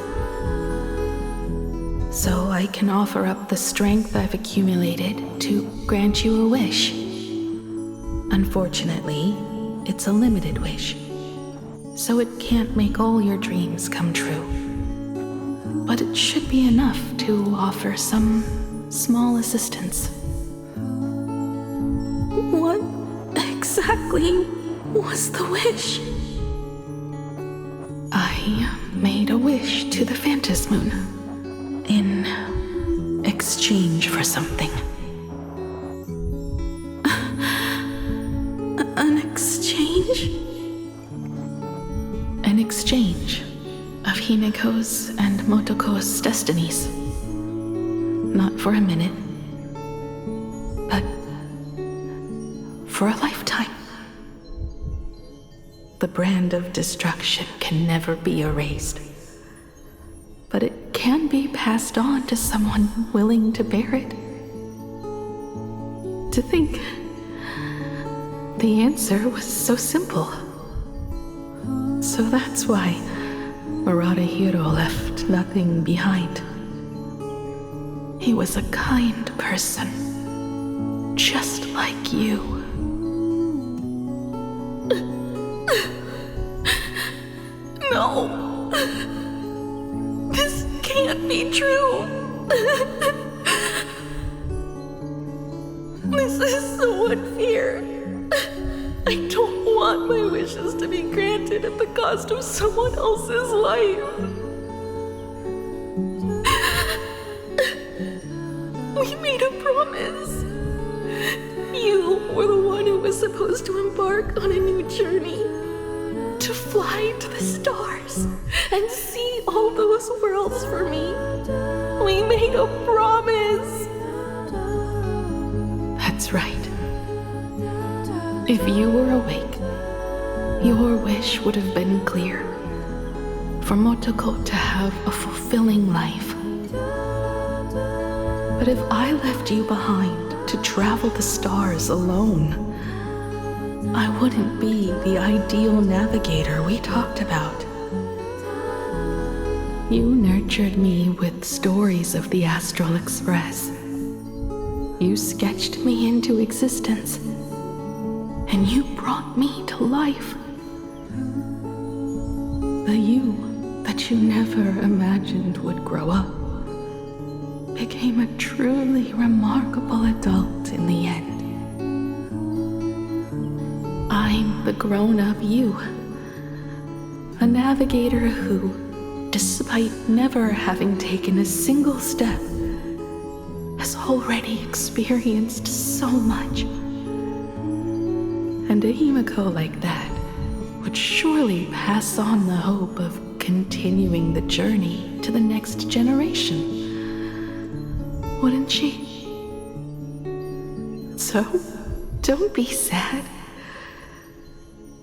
Speaker 16: So I can offer up the strength I've accumulated to grant you a wish. Unfortunately, it's a limited wish, so it can't make all your dreams come true. But it should be enough to offer some small assistance." What exactly was the wish? I made a wish to the Phantasmoon in exchange for something. An exchange? An exchange of Himiko's and Motoko's destinies. Not for a minute, but for a lifetime. The brand of destruction can never be erased, but it can be passed on to someone willing to bear it. To think the answer was so simple. So that's why Hiro left nothing behind. He was a kind person, just like you. No. This can't be true. This is so unfair. I don't want my wishes to be granted at the cost of someone else's life. We made a promise. You were the one who was supposed to embark on a new journey. To fly to the stars and see all those worlds for me. We made a promise. That's right. If you were awake, your wish would have been clear. For Motoko to have a fulfilling life. But if I left you behind to travel the stars alone, I wouldn't be the ideal navigator we talked about. You nurtured me with stories of the Astral Express. You sketched me into existence, and you brought me to life. The you that you never imagined would grow up became a truly remarkable adult in the end. I'm the grown-up you, a navigator who, despite never having taken a single step, has already experienced so much. And a Himiko like that would surely pass on the hope of continuing the journey to the next generation. Wouldn't she? So, don't be sad.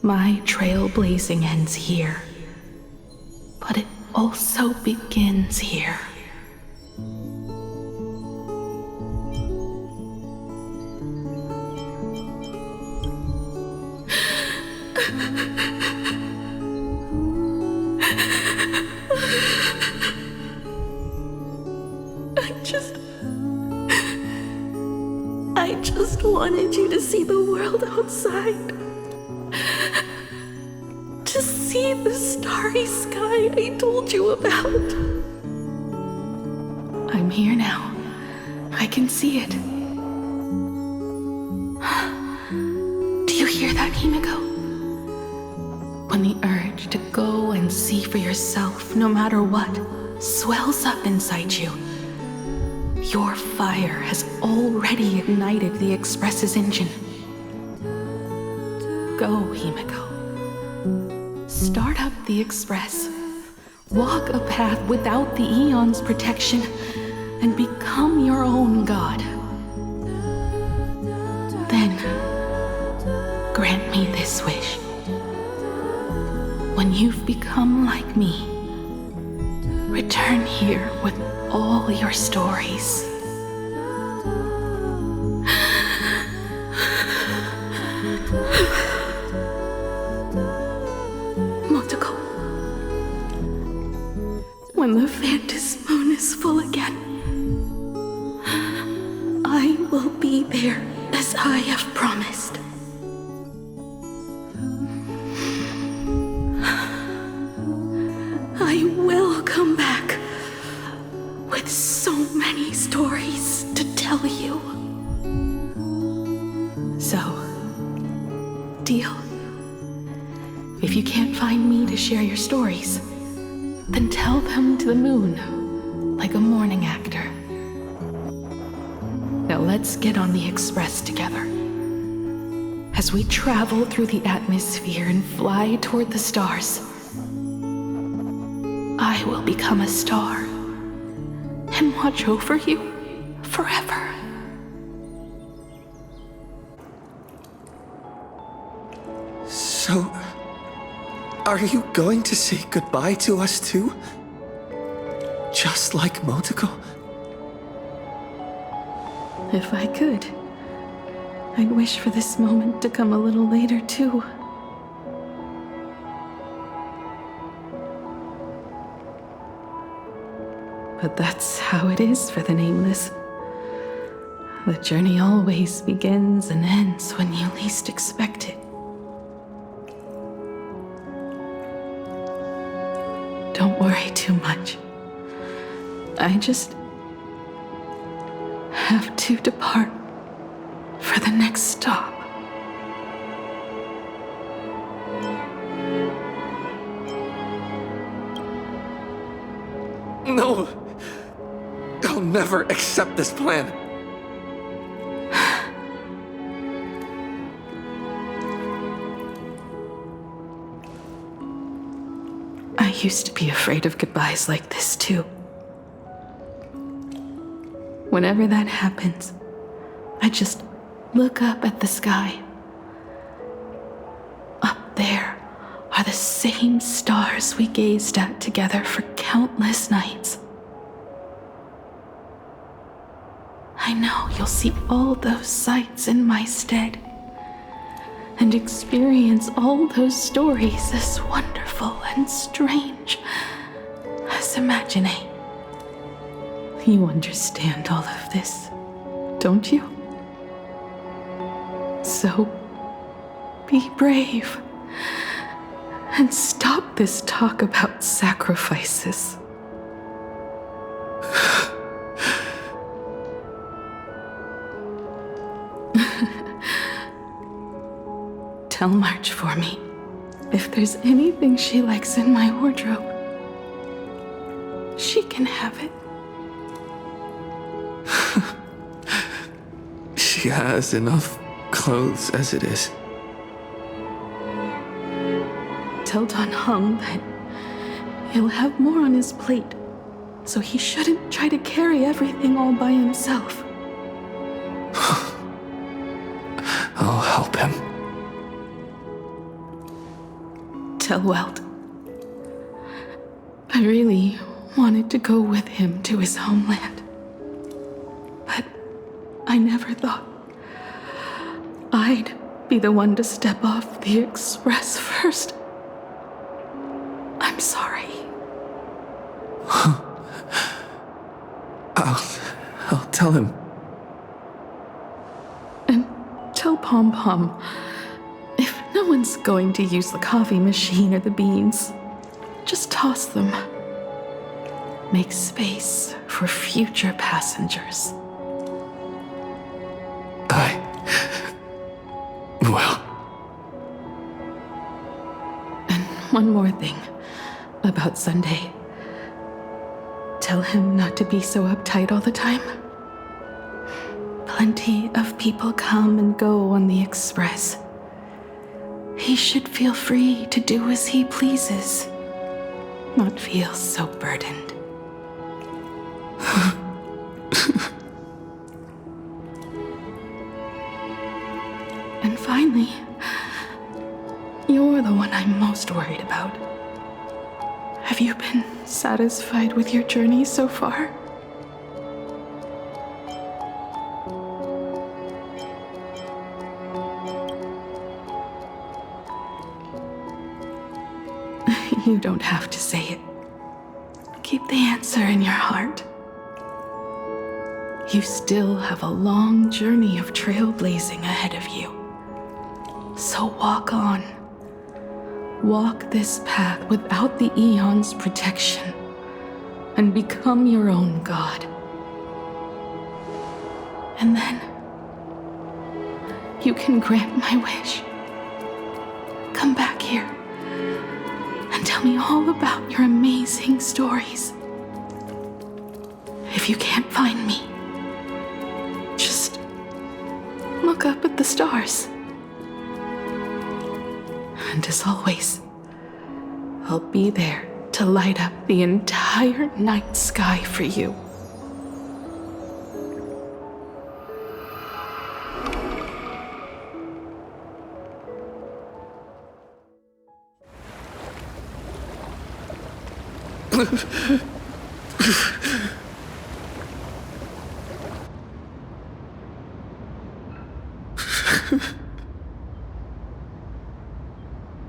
Speaker 16: My trailblazing ends here, but it also begins here. I just wanted you to see the world outside. To see the starry sky I told you about. I'm here now. I can see it. Do you hear that, Himiko? When the urge to go and see for yourself, no matter what, swells up inside you, your fire has already ignited the Express's engine. Go, Himiko. Start up the Express. Walk a path without the Aeon's protection, and become your own god. Then, grant me this wish. When you've become like me, return here with all your stories. Motoko, when the Phantom Moon is full again, I will be there as I have promised. I will come back with so many stories to tell you. So, deal? If you can't find me to share your stories, then tell them to the moon, like a morning actor. Now let's get on the Express together. As we travel through the atmosphere and fly toward the stars, I will become a star and watch over you forever.
Speaker 1: So, are you going to say goodbye to us too? Just like Motoko?
Speaker 16: If I could, I'd wish for this moment to come a little later too. But that's how it is for the nameless. The journey always begins and ends when you least expect it. Don't worry too much. I just have to depart for the next stop.
Speaker 1: No! I'll never accept this plan.
Speaker 16: I used to be afraid of goodbyes like this too. Whenever that happens, I just look up at the sky. Up there are the same stars we gazed at together for countless nights. I know you'll see all those sights in my stead and experience all those stories as wonderful and strange as imagining. You understand all of this, don't you? So, be brave and stop this talk about sacrifices. Tell March for me if there's anything she likes in my wardrobe. She can have it.
Speaker 1: She has enough clothes as it is.
Speaker 16: Tell Don Hung that he'll have more on his plate, so he shouldn't try to carry everything all by himself.
Speaker 1: I'll help him.
Speaker 16: Tell Welt I really wanted to go with him to his homeland, but I never thought I'd be the one to step off the express first. I'm sorry.
Speaker 1: I'll tell him.
Speaker 16: And tell Pom Pom, if no one's going to use the coffee machine or the beans, just toss them. Make space for future passengers.
Speaker 1: Well.
Speaker 16: And one more thing about Sunday. Tell him not to be so uptight all the time. Plenty of people come and go on the express. He should feel free to do as he pleases, not feel so burdened. And finally, you're the one I'm most worried about. Have you been satisfied with your journey so far? You don't have to say it. Keep the answer in your heart. You still have a long journey of trailblazing ahead of you. So walk on. Walk this path without the Eon's protection and become your own god. And then you can grant my wish. Come back here and tell me all about your amazing stories. If you can't find me, just look up at the stars. And as always, I'll be there to light up the entire night sky for you.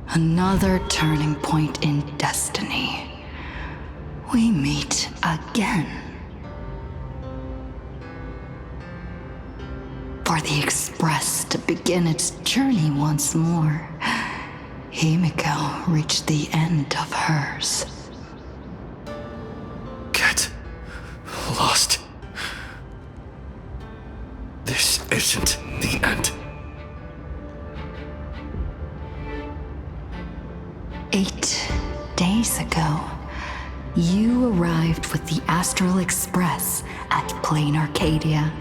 Speaker 5: Another turning point in destiny.
Speaker 8: We meet again. For the Express to begin its journey once more, Himiko reached the end of hers.
Speaker 1: Get lost. This isn't the end.
Speaker 8: 8 days ago, you arrived with the Astral Express at Planarcadia.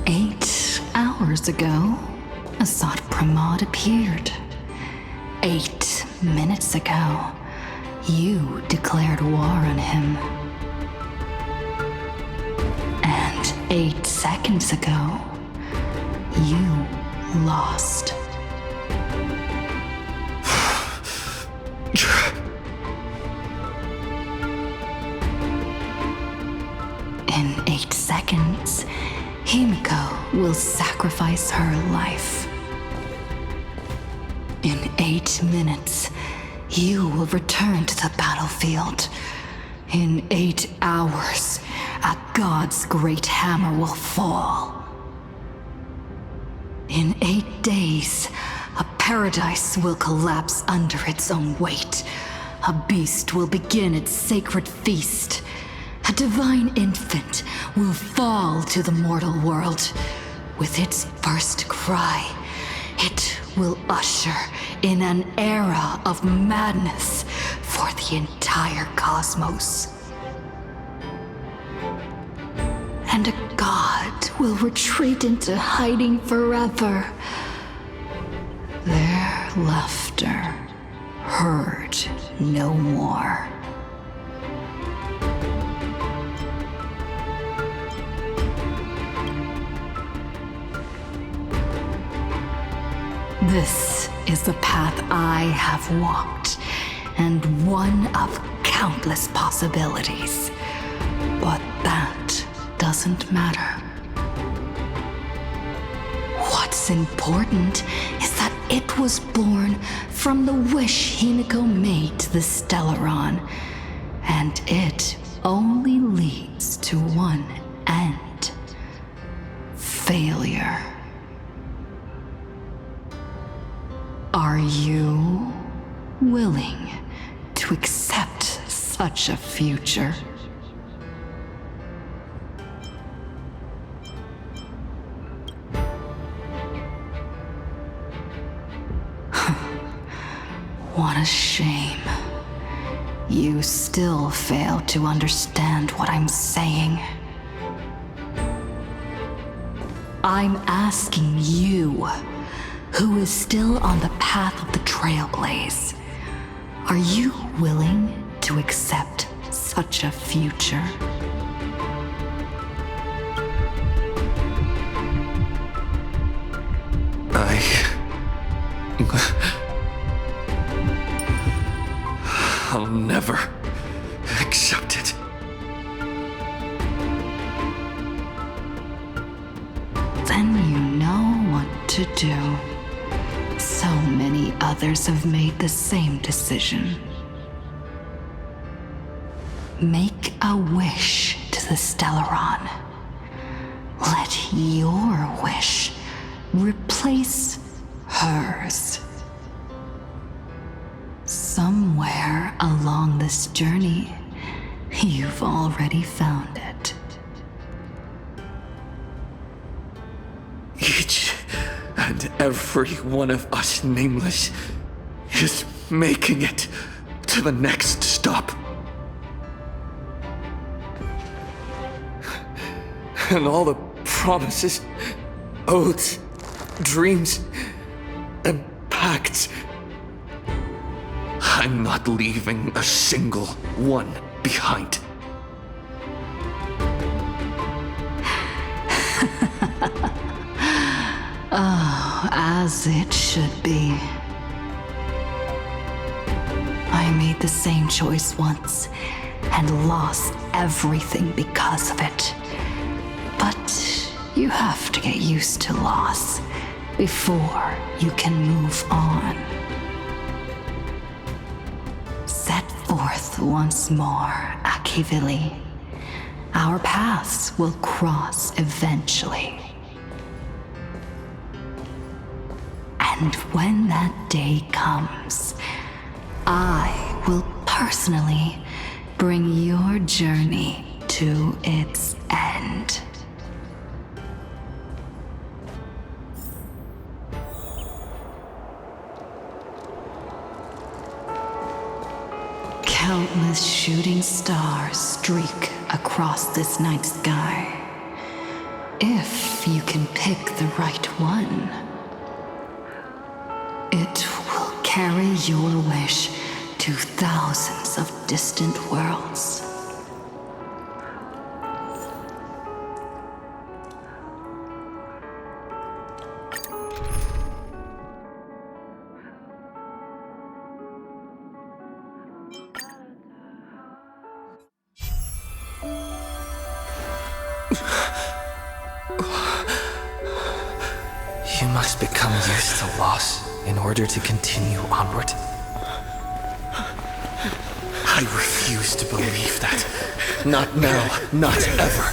Speaker 8: 8 hours ago, Assad Pramod appeared. 8 minutes ago, you declared war on him. And 8 seconds ago, you lost. In 8 seconds, Himiko will sacrifice her life. In 8 minutes, you will return to the battlefield. In 8 hours, a god's great hammer will fall. In 8 days, a paradise will collapse under its own weight. A beast will begin its sacred feast. A divine infant will fall to the mortal world. With its first cry, it will usher in an era of madness for the entire cosmos. And a god will retreat into hiding forever. Their laughter heard no more. This is the path I have walked, and one of countless possibilities. But that doesn't matter. What's important is that it was born from the wish Himiko made to the Stellaron, and it only leads to one end: failure. Are you willing to accept such a future? What a shame. You still fail to understand what I'm saying. I'm asking you, who is still on the path of the Trailblaze, are you willing to accept such a future?
Speaker 1: I'll never accept it.
Speaker 8: Then you know what to do. So many others have made the same decision. Make a wish to the Stellaron. Let your wish replace hers. Somewhere along this journey, you've already found it.
Speaker 1: Each and every one of us nameless is making it to the next stop. And all the promises, oaths, dreams, and pacts, I'm not leaving a single one behind.
Speaker 8: Oh, as it should be. I made the same choice once and lost everything because of it. But you have to get used to loss before you can move on. Set forth forth once more, Akivili. Our paths will cross eventually. And when that day comes, I will personally bring your journey to its end. Countless shooting stars streak across this night sky. If you can pick the right one, it will carry your wish to thousands of distant worlds.
Speaker 1: You must become used to loss in order to continue onward. I refuse to believe that. Not now, not ever.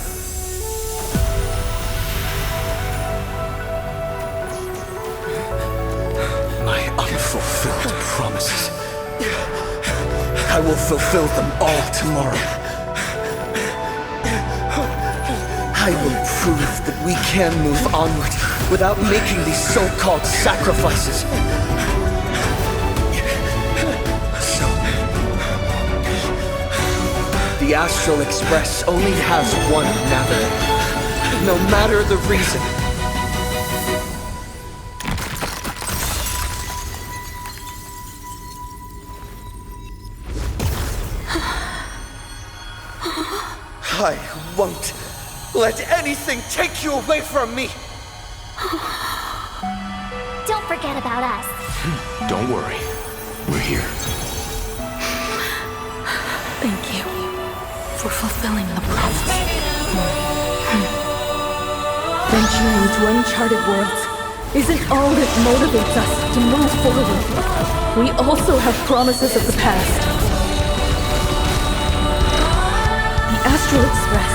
Speaker 1: My unfulfilled promises. I will fulfill them all tomorrow. I will prove that we can move onward without making these so-called sacrifices. So, the Astral Express only has one navigator, no matter the reason. I won't let anything take you away from me!
Speaker 2: Don't forget about us.
Speaker 4: Don't worry. We're here.
Speaker 16: Thank you for fulfilling the promise.
Speaker 7: Venturing into uncharted worlds isn't all that motivates us to move forward. We also have promises of the past. The Astral Express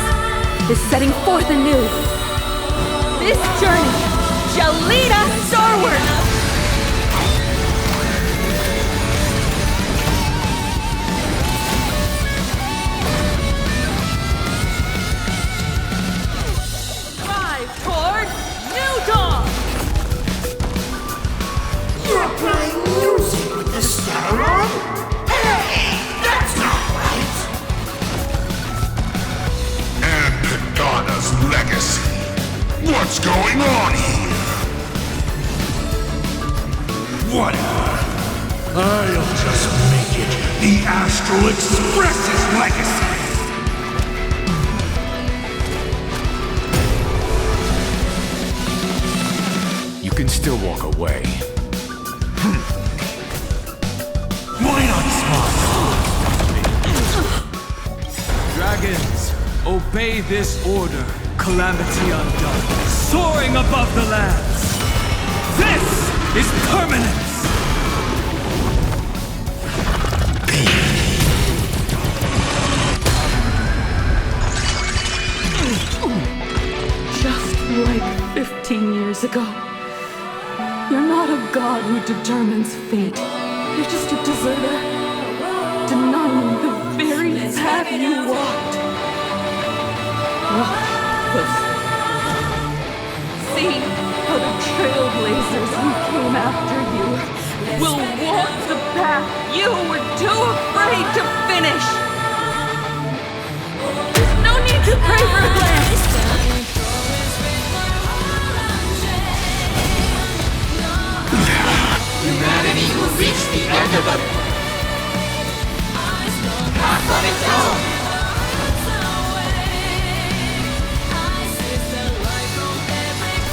Speaker 7: is setting forth anew. This journey shall lead us starward! Drive toward New Dawn!
Speaker 18: You're playing music with the Starlight? Hey, that's not right! And Pagana's legacy. What's going on here? Whatever. I'll just make it the Astral Express's legacy.
Speaker 4: You can still walk away.
Speaker 18: Why not smile?
Speaker 10: Dragons, obey this order. Calamity undone, soaring above the lands. This is permanence!
Speaker 7: Just like 15 years ago. You're not a god who determines fate. You're just a deserter, denying the very path you walked. See how the Trailblazers who came after you will walk the path you were too afraid to finish! There's no need to pray for a glance!
Speaker 22: Humanity will reach the end of the path on its own.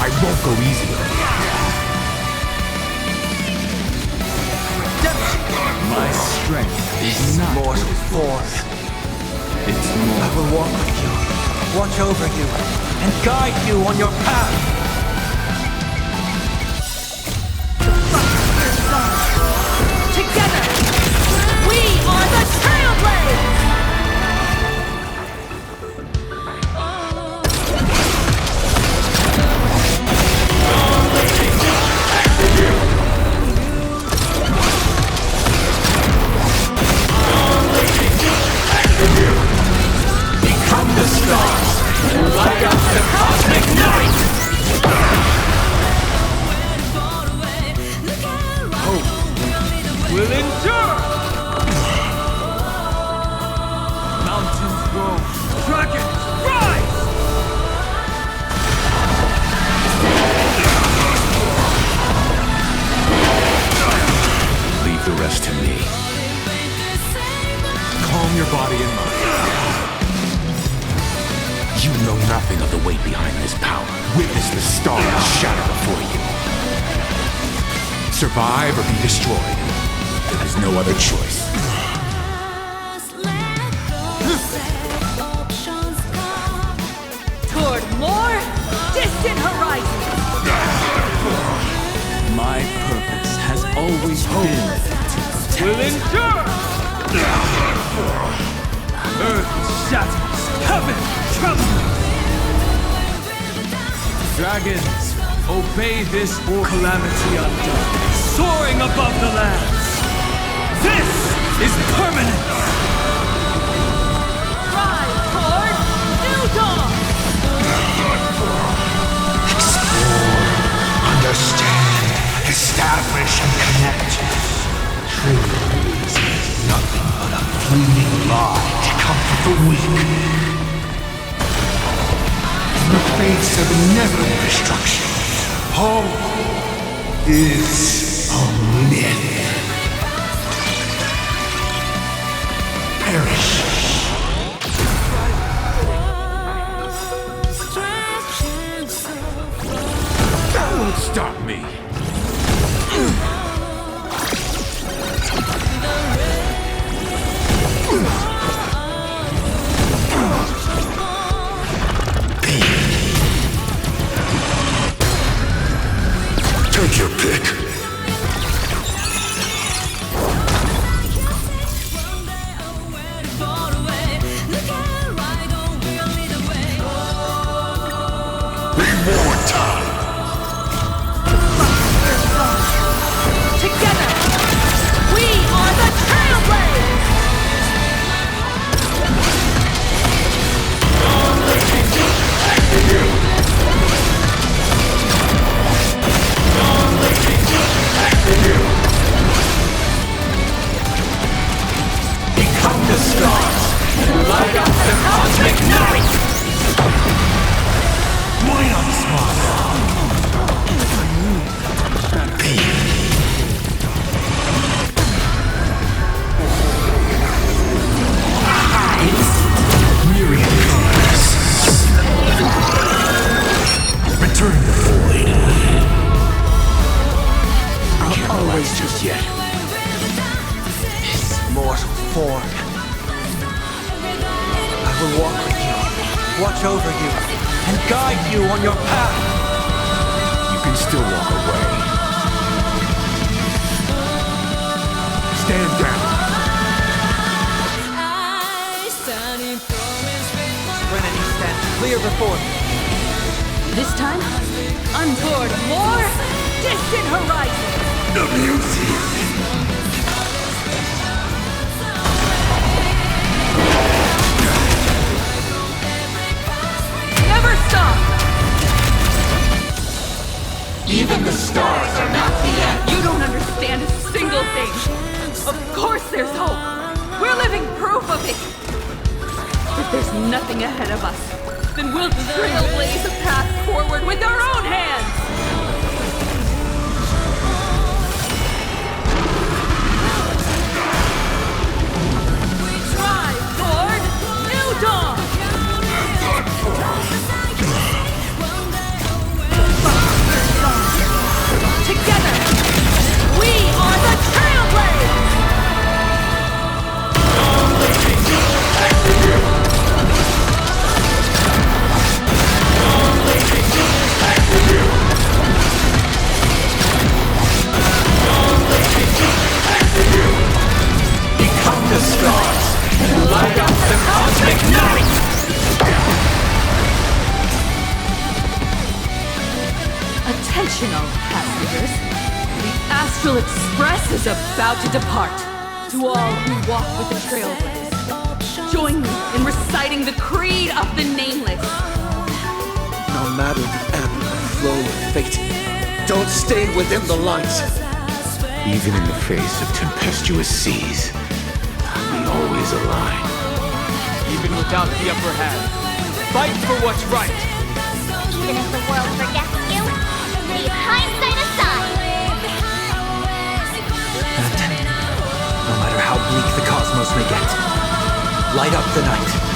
Speaker 4: I won't go easy on you.
Speaker 10: My strength is not
Speaker 1: mortal form.
Speaker 10: It's more.
Speaker 17: I will walk with you, watch over you, and guide you on your path.
Speaker 7: Together, we are the Trailblazers!
Speaker 10: will endure! Mountains roar, dragons rise!
Speaker 4: Leave the rest to me. Calm your body and mind. You know nothing of the weight behind this power. Witness the stars shatter before you. Survive or be destroyed. There is no other choice.
Speaker 22: Toward more distant horizons.
Speaker 10: My purpose has always been will endure! Earth shatters, heaven trembles! Dragons, obey this or calamity undone, soaring above the lands! This is permanence!
Speaker 22: Rise toward new dawn!
Speaker 18: Explore, understand, establish, and connect. Trailblaze is nothing but a fleeting lie to comfort the weak. In the face of inevitable destruction, hope is a myth. Perish.
Speaker 4: That won't stop me.
Speaker 18: Take your pick. Immortal.
Speaker 22: Together, we are the Trailblaze!
Speaker 18: Become the stars and light up the cosmic night. Why not smile? Myriad colors. Return the void.
Speaker 3: I'll always just yet. This mortal form. I will walk with you, watch over you, and guide you on your path.
Speaker 4: You can still walk away. Stand down.
Speaker 3: Serenity stands clear before me.
Speaker 22: This time, I'm toward more distant horizons!
Speaker 18: The music.
Speaker 22: Never stop!
Speaker 18: Even the stars are not the end.
Speaker 22: You don't understand a single thing. Of course there's hope. We're living proof of it. If there's nothing ahead of us, then we'll trailblaze a path forward with our own hands. Drive toward new dawn. Together, we are the Trailblaze!
Speaker 18: Become the stars and light up the cosmic night.
Speaker 22: Attention all passengers. The Astral Express is about to depart. To all who walk with the Trailblaze, join me in reciting the Creed of the Nameless.
Speaker 3: No matter the ebb and flow of fate, don't stay within the light.
Speaker 4: Even in the face of tempestuous seas, we always align.
Speaker 10: Even without the upper hand, fight for what's right.
Speaker 20: Even if the world forgets you, leave hindsight aside.
Speaker 17: And no matter how bleak the cosmos may get, light up the night.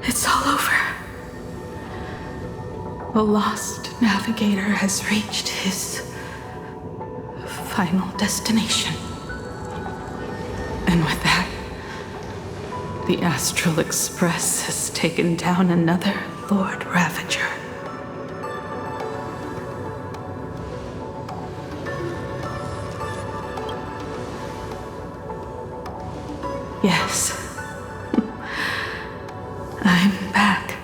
Speaker 16: It's all over. The lost navigator has reached his final destination. And with that, the Astral Express has taken down another Lord Ravager. Yes. I'm back.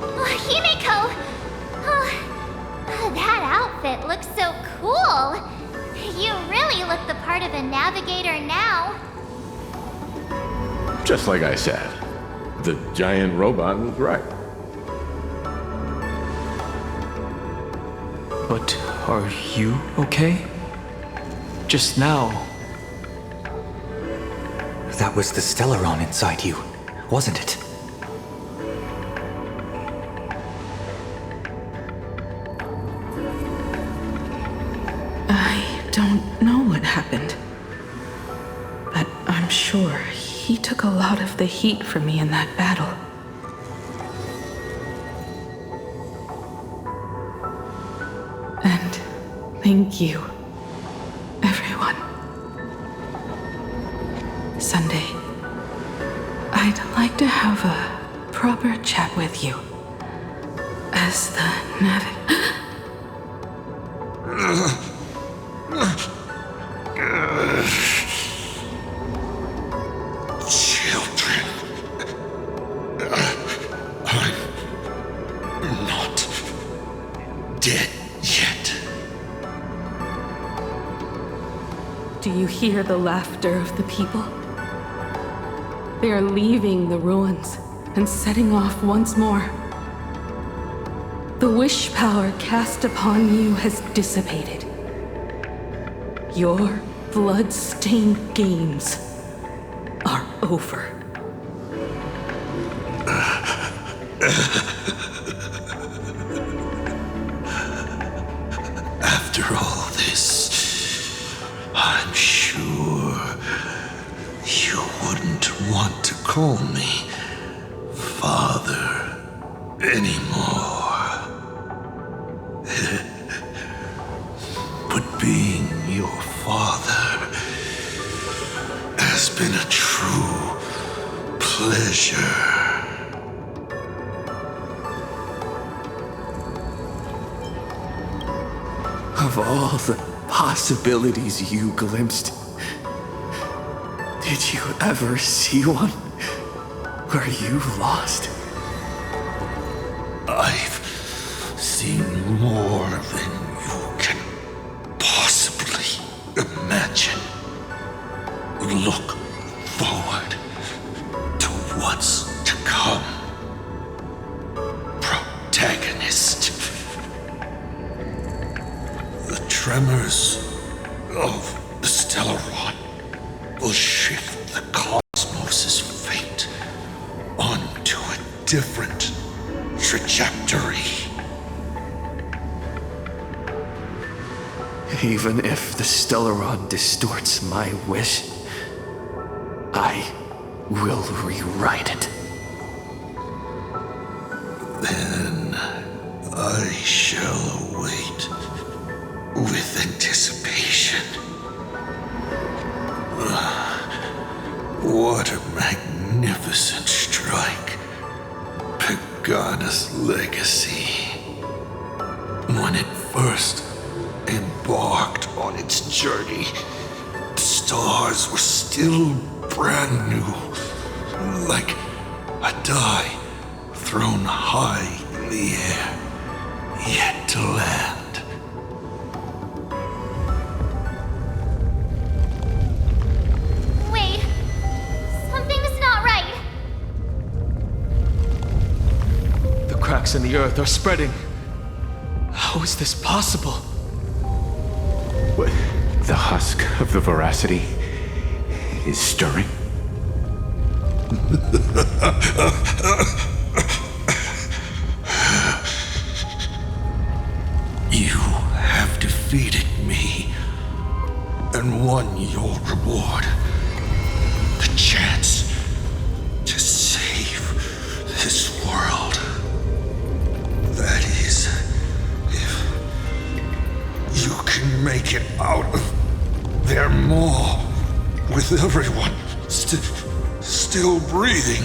Speaker 20: Oh, Himiko! Oh, that outfit looks so cool. You really look the part of a navigator now.
Speaker 4: Just like I said, the giant robot was right.
Speaker 1: But are you okay? Just now.
Speaker 17: That was the Stellaron inside you, wasn't it?
Speaker 16: I don't know what happened, but I'm sure he took a lot of the heat from me in that battle. And thank you, everyone. Sunday, I'd like to have a proper chat with you as the
Speaker 6: Children. I'm not dead yet.
Speaker 16: Do you hear the laughter of the people? They are leaving the ruins and setting off once more. The wish power cast upon you has dissipated. Your blood-stained games are over.
Speaker 6: After all this, I'm sure you wouldn't want to call me Father anymore. But being your father has been a true pleasure.
Speaker 1: Of all the possibilities you glimpsed, did you ever see one where you lost?
Speaker 6: I've seen more than you can possibly imagine. Look forward to what's to come. Protagonist. The tremors of the Stellaron will shift the cosmos' fate onto a different trajectory.
Speaker 1: Even if the Stellaron distorts my wish, I will rewrite it.
Speaker 6: Then I shall await with anticipation What a magnificent strike. Pagana's legacy. When it first embarked on its journey, the stars were still brand new, like a die thrown high in the air, yet to land.
Speaker 9: Wait, something's not right.
Speaker 10: The cracks in the earth are spreading. How is this possible?
Speaker 4: What? The husk of the veracity is stirring?
Speaker 6: You have defeated me and won your reward. The chance to save this world. That is, if you can make it out of there more with everyone still breathing.